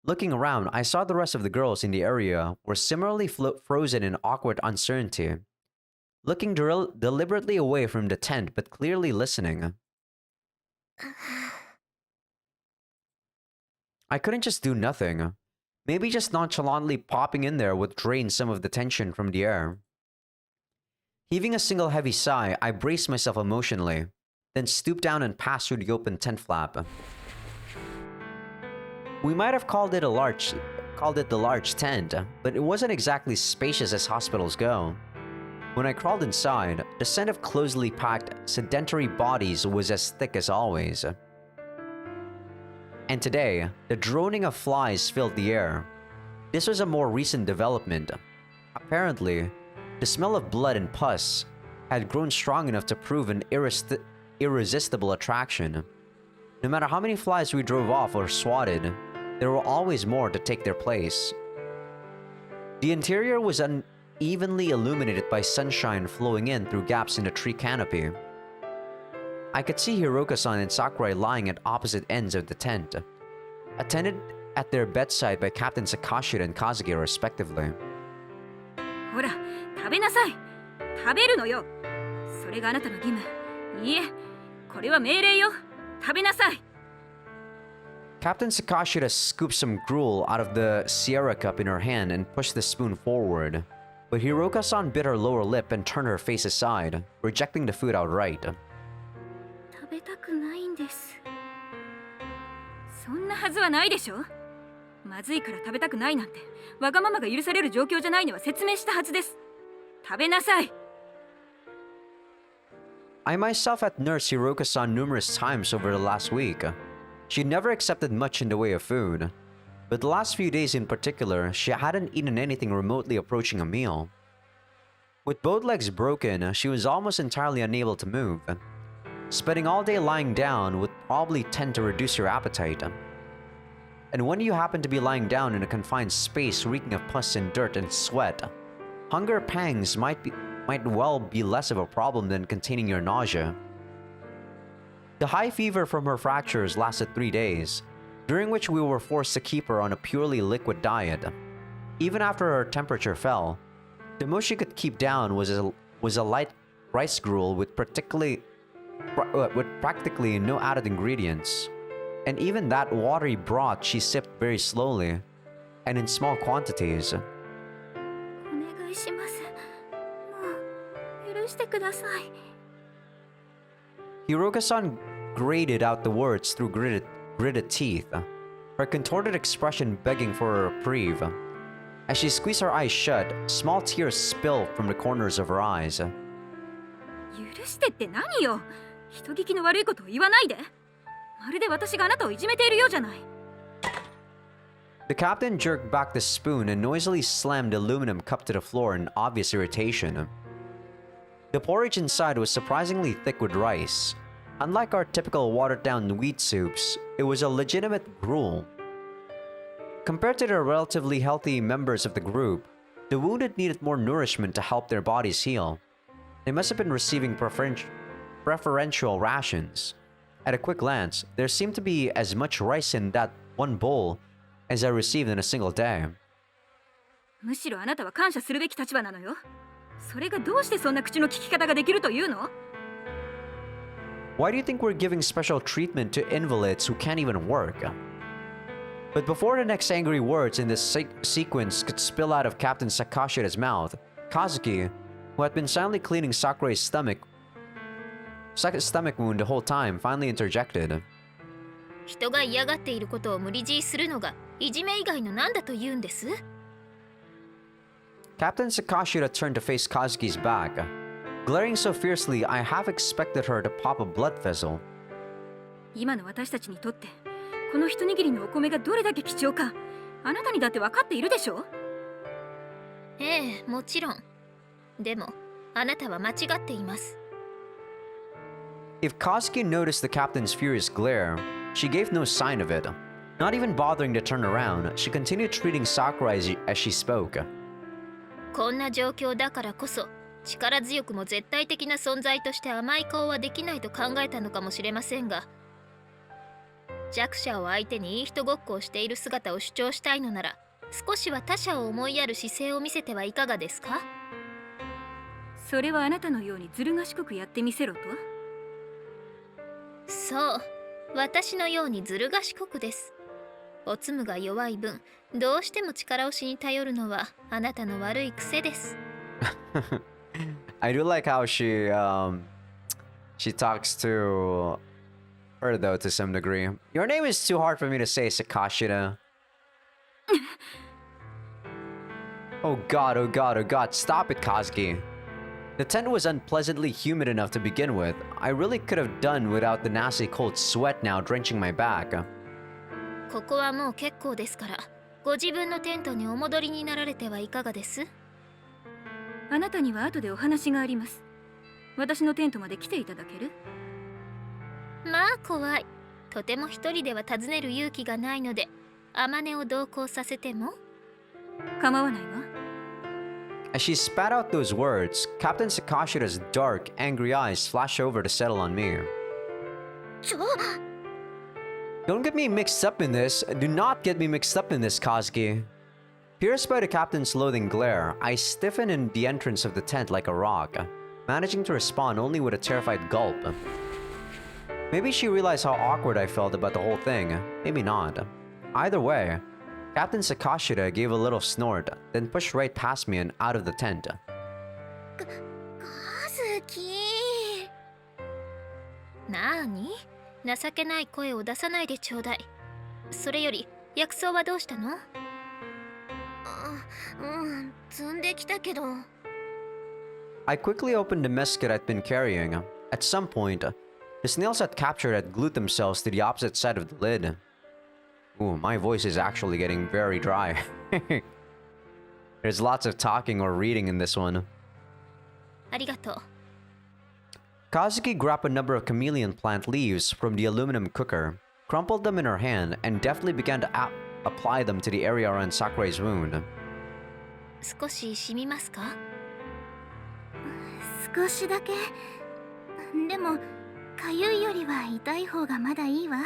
Looking around, I saw the rest of the girls in the area were similarly frozen in awkward uncertainty, looking deliberately away from the tent but clearly listening. I couldn't just do nothing. Maybe just nonchalantly popping in there would drain some of the tension from the air. Heaving a single heavy sigh, I braced myself emotionally, then stooped down and passed through the open tent flap. We might have called it the large tent, but it wasn't exactly spacious as hospitals go. When I crawled inside, the scent of closely packed, sedentary bodies was as thick as always. And today, the droning of flies filled the air. This was a more recent development. Apparently, the smell of blood and pus had grown strong enough to prove an irresistible attraction. No matter how many flies we drove off or swatted, there were always more to take their place. The interior was unevenly illuminated by sunshine flowing in through gaps in the tree canopy. I could see Hiroka-san and Sakurai lying at opposite ends of the tent, attended at their bedside by Captain Sakashira and Kazuki respectively. ほら、食べなさい。食べるのよ。それがあなたの義務。いいえ、これは命令よ。食べなさい。Captain Sakashira scooped some gruel out of the Sierra cup in her hand and pushed the spoon forward, but Hiroka-san bit her lower lip and turned her face aside, rejecting the food outright. 食べたくないんです。そんなはずはないでしょ。まずいから食べたくないなんて、わがままが許される状況じゃないのは説明したはずです。食べなさい。I myself had nursed Hiroka-san numerous times over the last week. She never accepted much in the way of food, but the last few days in particular, she hadn't eaten anything remotely approaching a meal. With both legs broken, she was almost entirely unable to move. Spending all day lying down would probably tend to reduce your appetite. And when you happen to be lying down in a confined space reeking of pus and dirt and sweat, hunger pangs might well be less of a problem than containing your nausea. The high fever from her fractures lasted 3 days, during which we were forced to keep her on a purely liquid diet. Even after her temperature fell, the most she could keep down was a light rice gruel with practically no added ingredients. And even that watery broth she sipped very slowly, and in small quantities. お願いします。もう許してください。Hiroka-san grated out the words through gritted teeth, her contorted expression begging for a reprieve. As she squeezed her eyes shut, small tears spilled from the corners of her eyes. 許してって何よ。人聞きの悪いことを言わないで。まるで私があなたをいじめているようじゃない。The captain jerked back the spoon and noisily slammed the aluminum cup to the floor in obvious irritation. The porridge inside was surprisingly thick with rice. Unlike our typical watered-down wheat soups, it was a legitimate gruel. Compared to the relatively healthy members of the group, the wounded needed more nourishment to help their bodies heal. They must have been receiving preferential rations. At a quick glance, there seemed to be as much rice in that one bowl as I received in a single day. むしろあなたは感謝するべき立場なのよ。それがどうしてそんな口の利き方ができるというの？ Why do you think we're giving special treatment to invalids who can't even work? But before the next angry words in this sequence could spill out of Captain Sakashira's mouth, Kazuki, who had been silently cleaning Sakurai's stomach wound the whole time, finally interjected. 人が嫌がっていることを無理強いするのがいじめ以外の何だと言うんです？ Captain Sakashira turned to face Kazuki's back. Glaring so fiercely, I half expected her to pop a blood vessel. 今の私たちにとってこの一握りのお米がどれだけ貴重かあなたにだって分かっているでしょ？ええ、もちろん。でもあなたは間違っています。If Kazuki noticed the captain's furious glare, she gave no sign of it. Not even bothering to turn around, she continued treating Sakura as she spoke. こんな状況だからこそ力強くも絶対的な存在として甘い顔はできないと考えたのかもしれませんが、弱者を相手にいい人ごっこをしている姿を主張したいのなら、少しは他者を思いやる姿勢を見せてはいかがですか？それはあなたのようにずる賢くやってみせろと？そう、私のようにずる賢くです。おつむが弱い分、どうしても力押しに頼るのはあなたの悪い癖です。I do like how she talks to her though to some degree. Your name is too hard for me to say, Sakashira. Oh god, oh god, oh god, stop it, Kazuki. The tent was unpleasantly humid enough to begin with. I really could have done without the nasty cold sweat now drenching my back. ここはもう結構ですから、ご自分のテントにお戻りになられてはいかがです？あなたには後でお話があります。私のテントまで来ていただける？まあ怖い。とても一人では訪ねる勇気がないので、天音を同行させても？構わないわ。As she spat out those words, Captain Sakashira's dark, angry eyes flashed over to settle on me. Don't get me mixed up in this. Do not get me mixed up in this, Kazuki. Pierced by the captain's loathing glare, I stiffened in the entrance of the tent like a rock, managing to respond only with a terrified gulp. Maybe she realized how awkward I felt about the whole thing. Maybe not. Either way, Captain Sakashira gave a little snort, then pushed right past me and out of the tent. Kazuki. なーに？情けない声を出さないでちょうだい。それより薬草はどうしたの？積んできたけど。I quickly opened the mesket I'd been carrying. At some point, the snails I'd captured had glued themselves to the opposite side of the lid. Ooh, my voice is actually getting very dry. There's lots of talking or reading in this one. ありがとう。Kazuki grabbed a number of chameleon plant leaves from the aluminum cooker, crumpled them in her hand, and deftly began to apply them to the area around Sakurai's wound. 少し染みますか？少しだけ。でも、かゆいよりは痛い方がまだいいわ。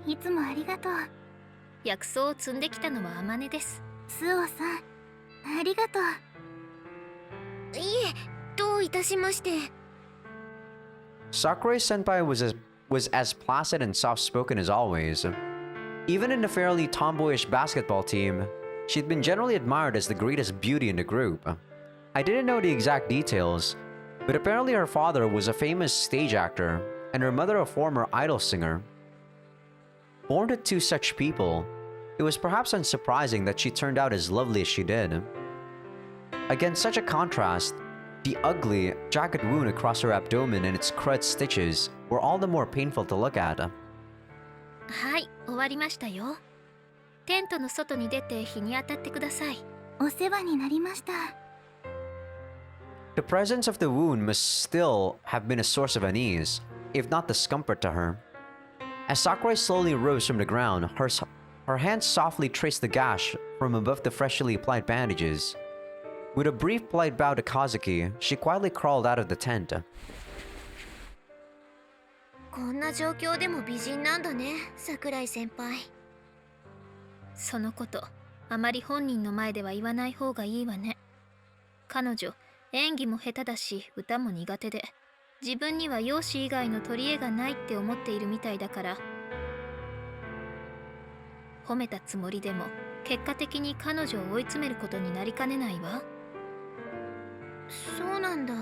いつもありがとう。薬草を積んできたのは天音です。スオさん、ありがとう。いえ、どういたしまして。Sakurai senpai was as placid and soft-spoken as always. Even in the fairly tomboyish basketball team, she'd been generally admired as the greatest beauty in the group. I didn't know the exact details, but apparently her father was a famous stage actor, and her mother a former idol singer. Born to two such people, it was perhaps unsurprising that she turned out as lovely as she did. Against such a contrast, the ugly, jagged wound across her abdomen and its crud stitches were all the more painful to look at. はい、終わりましたよ。テントの外に出て日に当たってください。お世話になりました。The presence of the wound must still have been a source of unease, if not discomfort to her. As Sakurai slowly rose from the ground, her hands softly traced the gash from above the freshly applied bandages. With a brief polite bow to Kazuki, she quietly crawled out of the tent. こんな状況でも美人なんだね、桜井先輩。そのこと、あまり本人の前では言わない方がいいわね。彼女、演技も下手だし、歌も苦手で、自分には容姿以外の取り柄がないって思っているみたいだから、褒めたつもりでも、結果的に彼女を追い詰めることになりかねないわ。そうなんだ。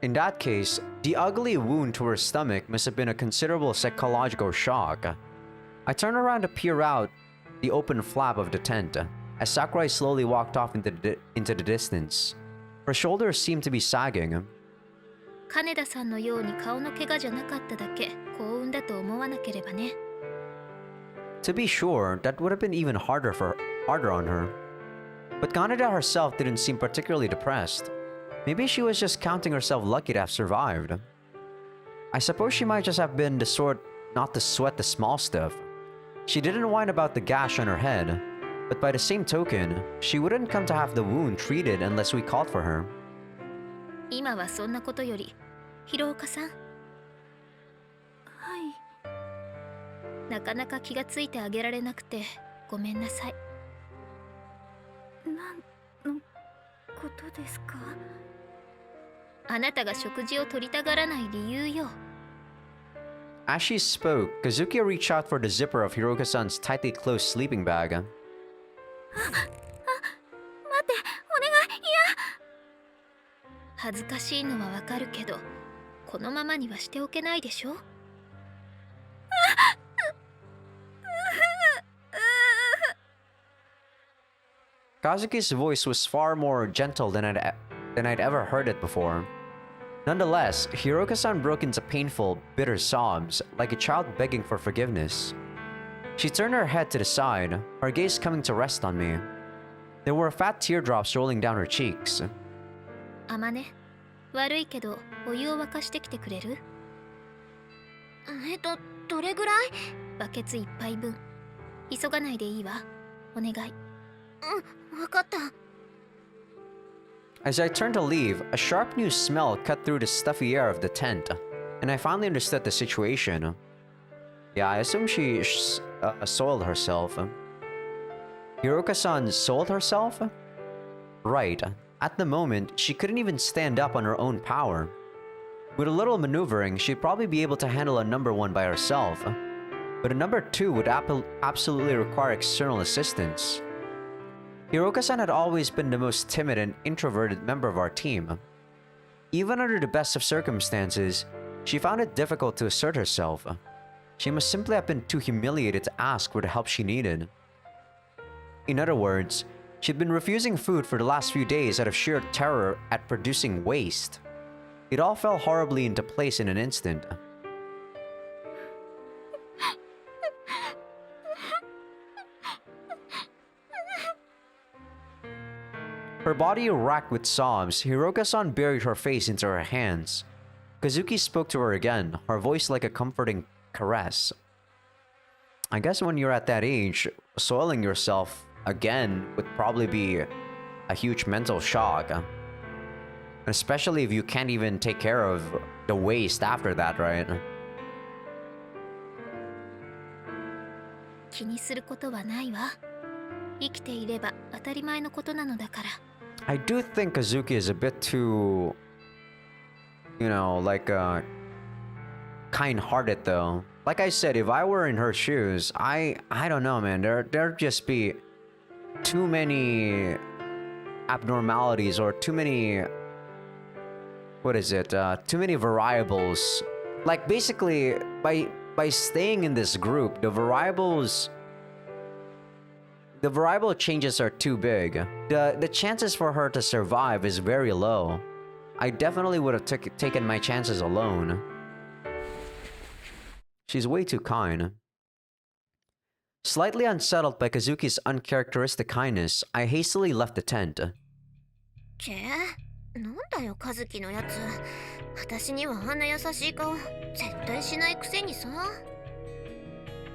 In that case, the ugly wound to her stomach must have been a considerable psychological shock. I turned around to peer out the open flap of the tent as Sakurai slowly walked off into the distance. Her shoulders seemed to be sagging. 金田さんのように顔の怪我じゃなかっただけ幸運だと思わなければね。To be sure, that would have been even harder on her. But Kaneda herself didn't seem particularly depressed. Maybe she was just counting herself lucky to have survived. I suppose she might just have been the sort not to sweat the small stuff. She didn't whine about the gash on her head, but by the same token, she wouldn't come to have the wound treated unless we called for her. 今はそんなことより、広岡さん、はい。なかなか気がついてあげられなくてごめんなさい。なんのことですか？あなたが食事を取りたがらない理由よ。As she spoke, Kazuki reached out for the zipper of Hiroka-san's tightly closed sleeping bag. 待って、お願い、いや。恥ずかしいのはわかるけど、このままにはしておけないでしょ。Kazuki's voice was far more gentle than I'd ever heard it before. Nonetheless, Hiroka-san broke into painful, bitter sobs, like a child begging for forgiveness. She turned her head to the side, her gaze coming to rest on me. There were fat teardrops rolling down her cheeks. あまね、悪いけどお湯を沸かしてきてくれる？どれぐらい？バケツ一杯分。急がないでいいわ。お願い。わかった。As I turned to leave, a sharp new smell cut through the stuffy air of the tent, and I finally understood the situation. Yeah, I assume she soiled herself. Hiroka-san soiled herself? Right. At the moment, she couldn't even stand up on her own power. With a little maneuvering, she'd probably be able to handle a number 1 by herself. But a number 2 would absolutely require external assistance. Hiroka-san had always been the most timid and introverted member of our team. Even under the best of circumstances, she found it difficult to assert herself. She must simply have been too humiliated to ask for the help she needed. In other words, she'd been refusing food for the last few days out of sheer terror at producing waste. It all fell horribly into place in an instant. Her body racked with sobs, Hiroka-san buried her face into her hands. Kazuki spoke to her again, her voice like a comforting caress. I guess when you're at that age, soiling yourself again would probably be a huge mental shock. Especially if you can't even take care of the waste after that, right? 気にすることはないわ。生きていれば当たり前のことなのだから。I do think Kazuki is a bit too, like kind-hearted though. Like I said, if I were in her shoes, I don't know, man. There'd just be too many abnormalities or too many, too many variables. Like basically, by staying in this group, the variable changes are too big. The chances for her to survive is very low. I definitely would have taken my chances alone. She's way too kind. Slightly unsettled by Kazuki's uncharacteristic kindness, I hastily left the tent. なんだよ、和樹のやつ。私にはあんな優しい顔絶対しないくせにさ。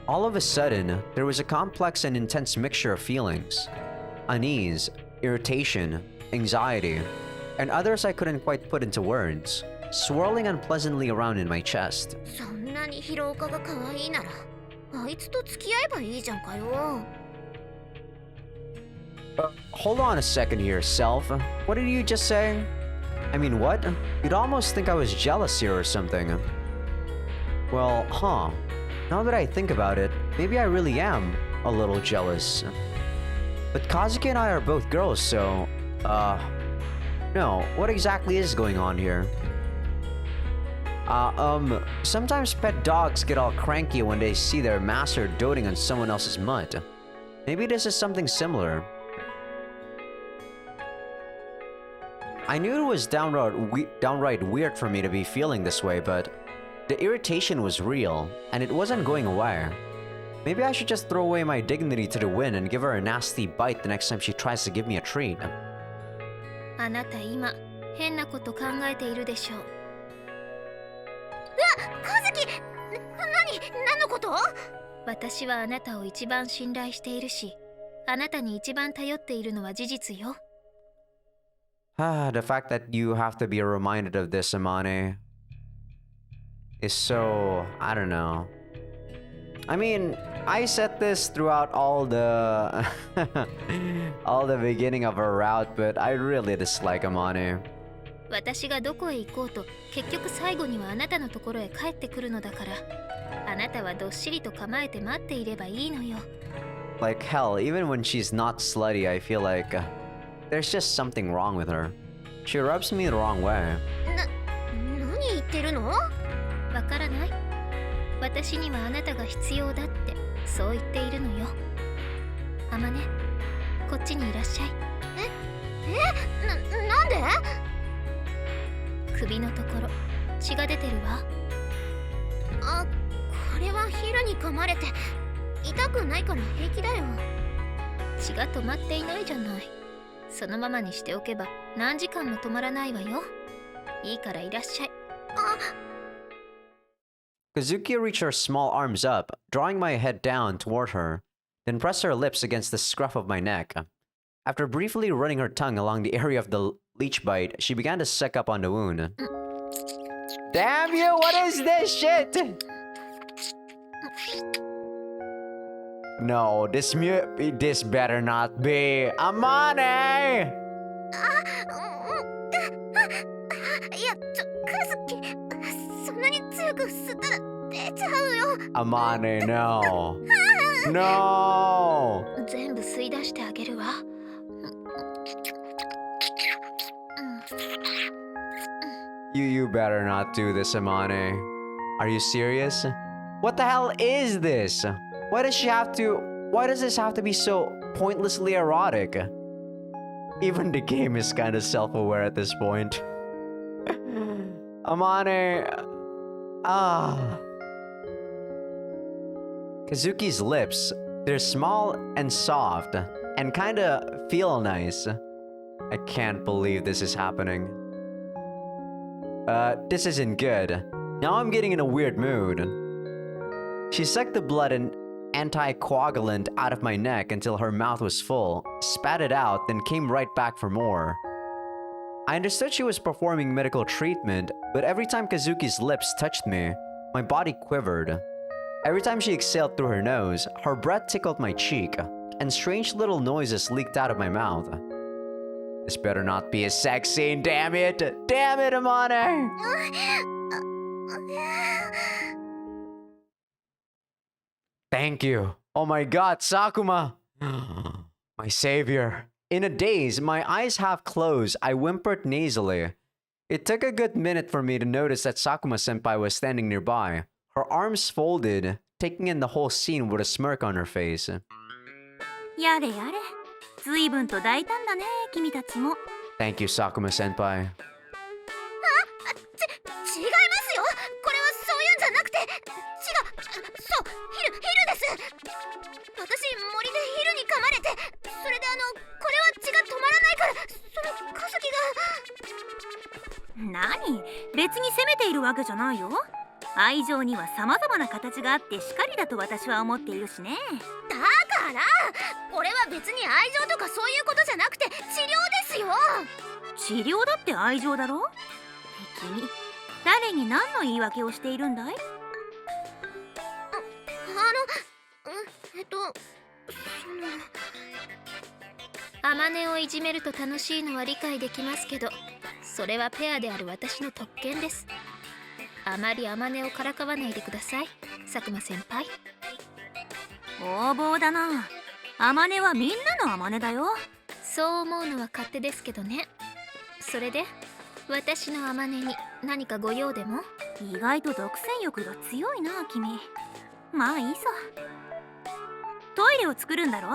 All of a sudden, there was a complex and intense mixture of feelings. Unease, irritation, anxiety, and others I couldn't quite put into words, swirling unpleasantly around in my chest. そんなに広岡が可愛いなら、あいつと付き合えばいいじゃんかよ。Hold on a second here, self. What did you just say? I mean, what? You'd almost think I was jealous here or something. Well, huh. Now that I think about it, maybe I really am a little jealous. But Kazuki and I are both girls, so... No, what exactly is going on here? Sometimes pet dogs get all cranky when they see their master doting on someone else's mutt. Maybe this is something similar. I knew it was downright weird for me to be feeling this way, but the irritation was real, and it wasn't going away. Maybe I should just throw away my dignity to the wind and give her a nasty bite the next time she tries to give me a treat. あなた今変なこと考えているでしょう。何のこと？私はあなたを一番信頼しているし、あなたに一番頼っているのは事実よ。The fact that you have to be reminded of this, Amane, is so... I don't know. I mean, I said this throughout all the... all the beginning of our route, but I really dislike Amane. 私がどこへ行こうと結局最後にはあなたのところへ帰ってくるのだから、あなたはどっしりと構えて待っていればいいのよ。 Like hell, even when she's not slutty, I feel like there's just something wrong with her. She rubs me the wrong way. 何言ってるの？わからない。私にはあなたが必要だってそう言っているのよ。あまね、こっちにいらっしゃい。なんで？首のところ血が出てるわ。あ、これはヒルに噛まれて痛くないから平気だよ。血が止まっていないじゃない。そのままにしておけば何時間も止まらないわよ。いいからいらっしゃい。Kazuki reached her small arms up, drawing my head down toward her, then pressed her lips against the scruff of my neck. After briefly running her tongue along the area of the leech bite, she began to suck up on the wound. Damn you, what is this shit? No, this better not be Amane! いや、カズキ、そんなに強く吸ったら出ちゃうよ。Amane, no. No! 全部吸い出してあげるわ。You better not do this, Amane. Are you serious? What the hell is this? Why does this have to be so pointlessly erotic? Even the game is kind of self-aware at this point. Amane... Kazuki's lips, they're small and soft, and kinda feel nice. I can't believe this is happening. This isn't good. Now I'm getting in a weird mood. She sucked the blood and anticoagulant out of my neck until her mouth was full, spat it out, then came right back for more. I understood she was performing medical treatment, but every time Kazuki's lips touched me, my body quivered. Every time she exhaled through her nose, her breath tickled my cheek, and strange little noises leaked out of my mouth. This better not be a sex scene, damn it! Damn it, Amane! Thank you. Oh my god, Sakuma! My savior. In a daze, my eyes half closed, I whimpered nasally. It took a good minute for me to notice that Sakuma-senpai was standing nearby, her arms folded, taking in the whole scene with a smirk on her face. やれやれ、随分と大胆だね、君たちも。Thank you, Sakuma-senpai. 違いますよ。これはそういうんじゃなくて、そうヒルです。私森でヒルに噛まれて、それでこれは血が止まらないから、そのカズキが。何？別に責めているわけじゃないよ。愛情には様々な形があってしかりだと私は思っているしね。だからこれは別に愛情とかそういうことじゃなくて治療ですよ。治療だって愛情だろ。君、誰に何の言い訳をしているんだい？アマネをいじめると楽しいのは理解できますけど、それはペアである私の特権です。あまりアマネをからかわないでください、佐久間先輩。横暴だな。アマネはみんなのアマネだよ。そう思うのは勝手ですけどね。それで私のアマネに何かご用でも？意外と独占欲が強いな君。まあいいさ。トイレを作るんだろ。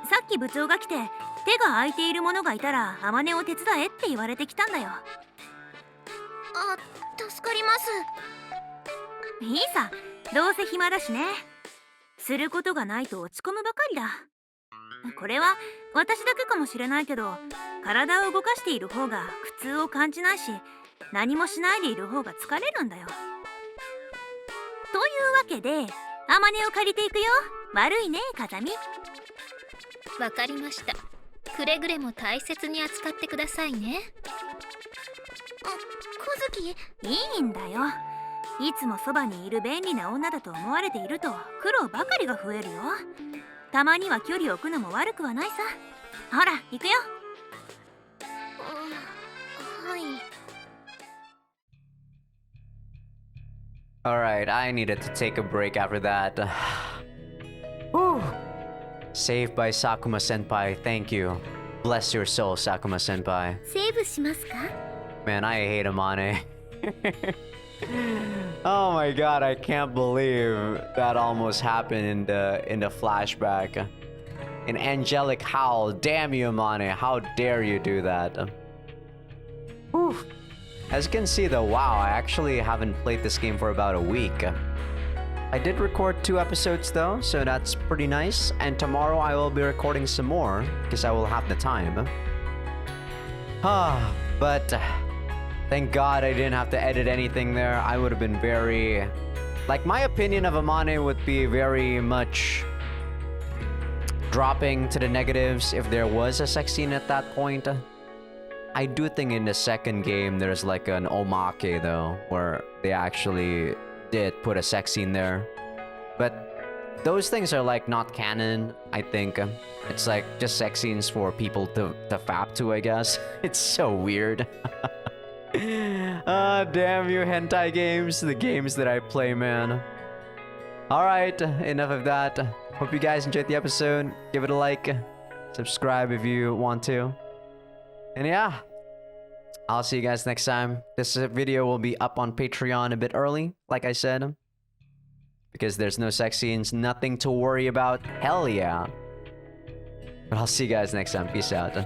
さっき部長が来て手が空いている者がいたら天音を手伝えって言われてきたんだよ。あ、助かります。いいさ、どうせ暇だしね。することがないと落ち込むばかりだ。これは私だけかもしれないけど、体を動かしている方が苦痛を感じないし、何もしないでいる方が疲れるんだよ。というわけで天音を借りていくよ。悪いね風見。わかりました。くれぐれも大切に扱ってくださいね。小月、いいんだよ。いつもそばにいる便利な女だと思われていると苦労ばかりが増えるよ。たまには距離を置くのも悪くはないさ。ほら行くよ。はい。Alright, I needed to take a break after that. Whew. Saved by Sakuma Senpai, thank you. Bless your soul, Sakuma Senpai. セーブしますか？ Man, I hate Amane. Oh my god, I can't believe that almost happened in the flashback. An angelic howl. Damn you, Amane. How dare you do that? Whew. As you can see though, wow, I actually haven't played this game for about a week. I did record 2 episodes though, so that's pretty nice. And tomorrow I will be recording some more, because I will have the time. But thank God I didn't have to edit anything there. I would have been very... Like, my opinion of Amane would be very much dropping to the negatives if there was a sex scene at that point. I do think in the second game there's like an omake though, where they actually did put a sex scene there. But those things are like not canon, I think. It's like just sex scenes for people to fap to, I guess. It's so weird. Damn you hentai games, the games that I play, man. Alright, enough of that. Hope you guys enjoyed the episode. Give it a like, subscribe if you want to. And yeah, I'll see you guys next time. This video will be up on Patreon a bit early, like I said. Because there's no sex scenes, nothing to worry about. Hell yeah. But I'll see you guys next time. Peace out.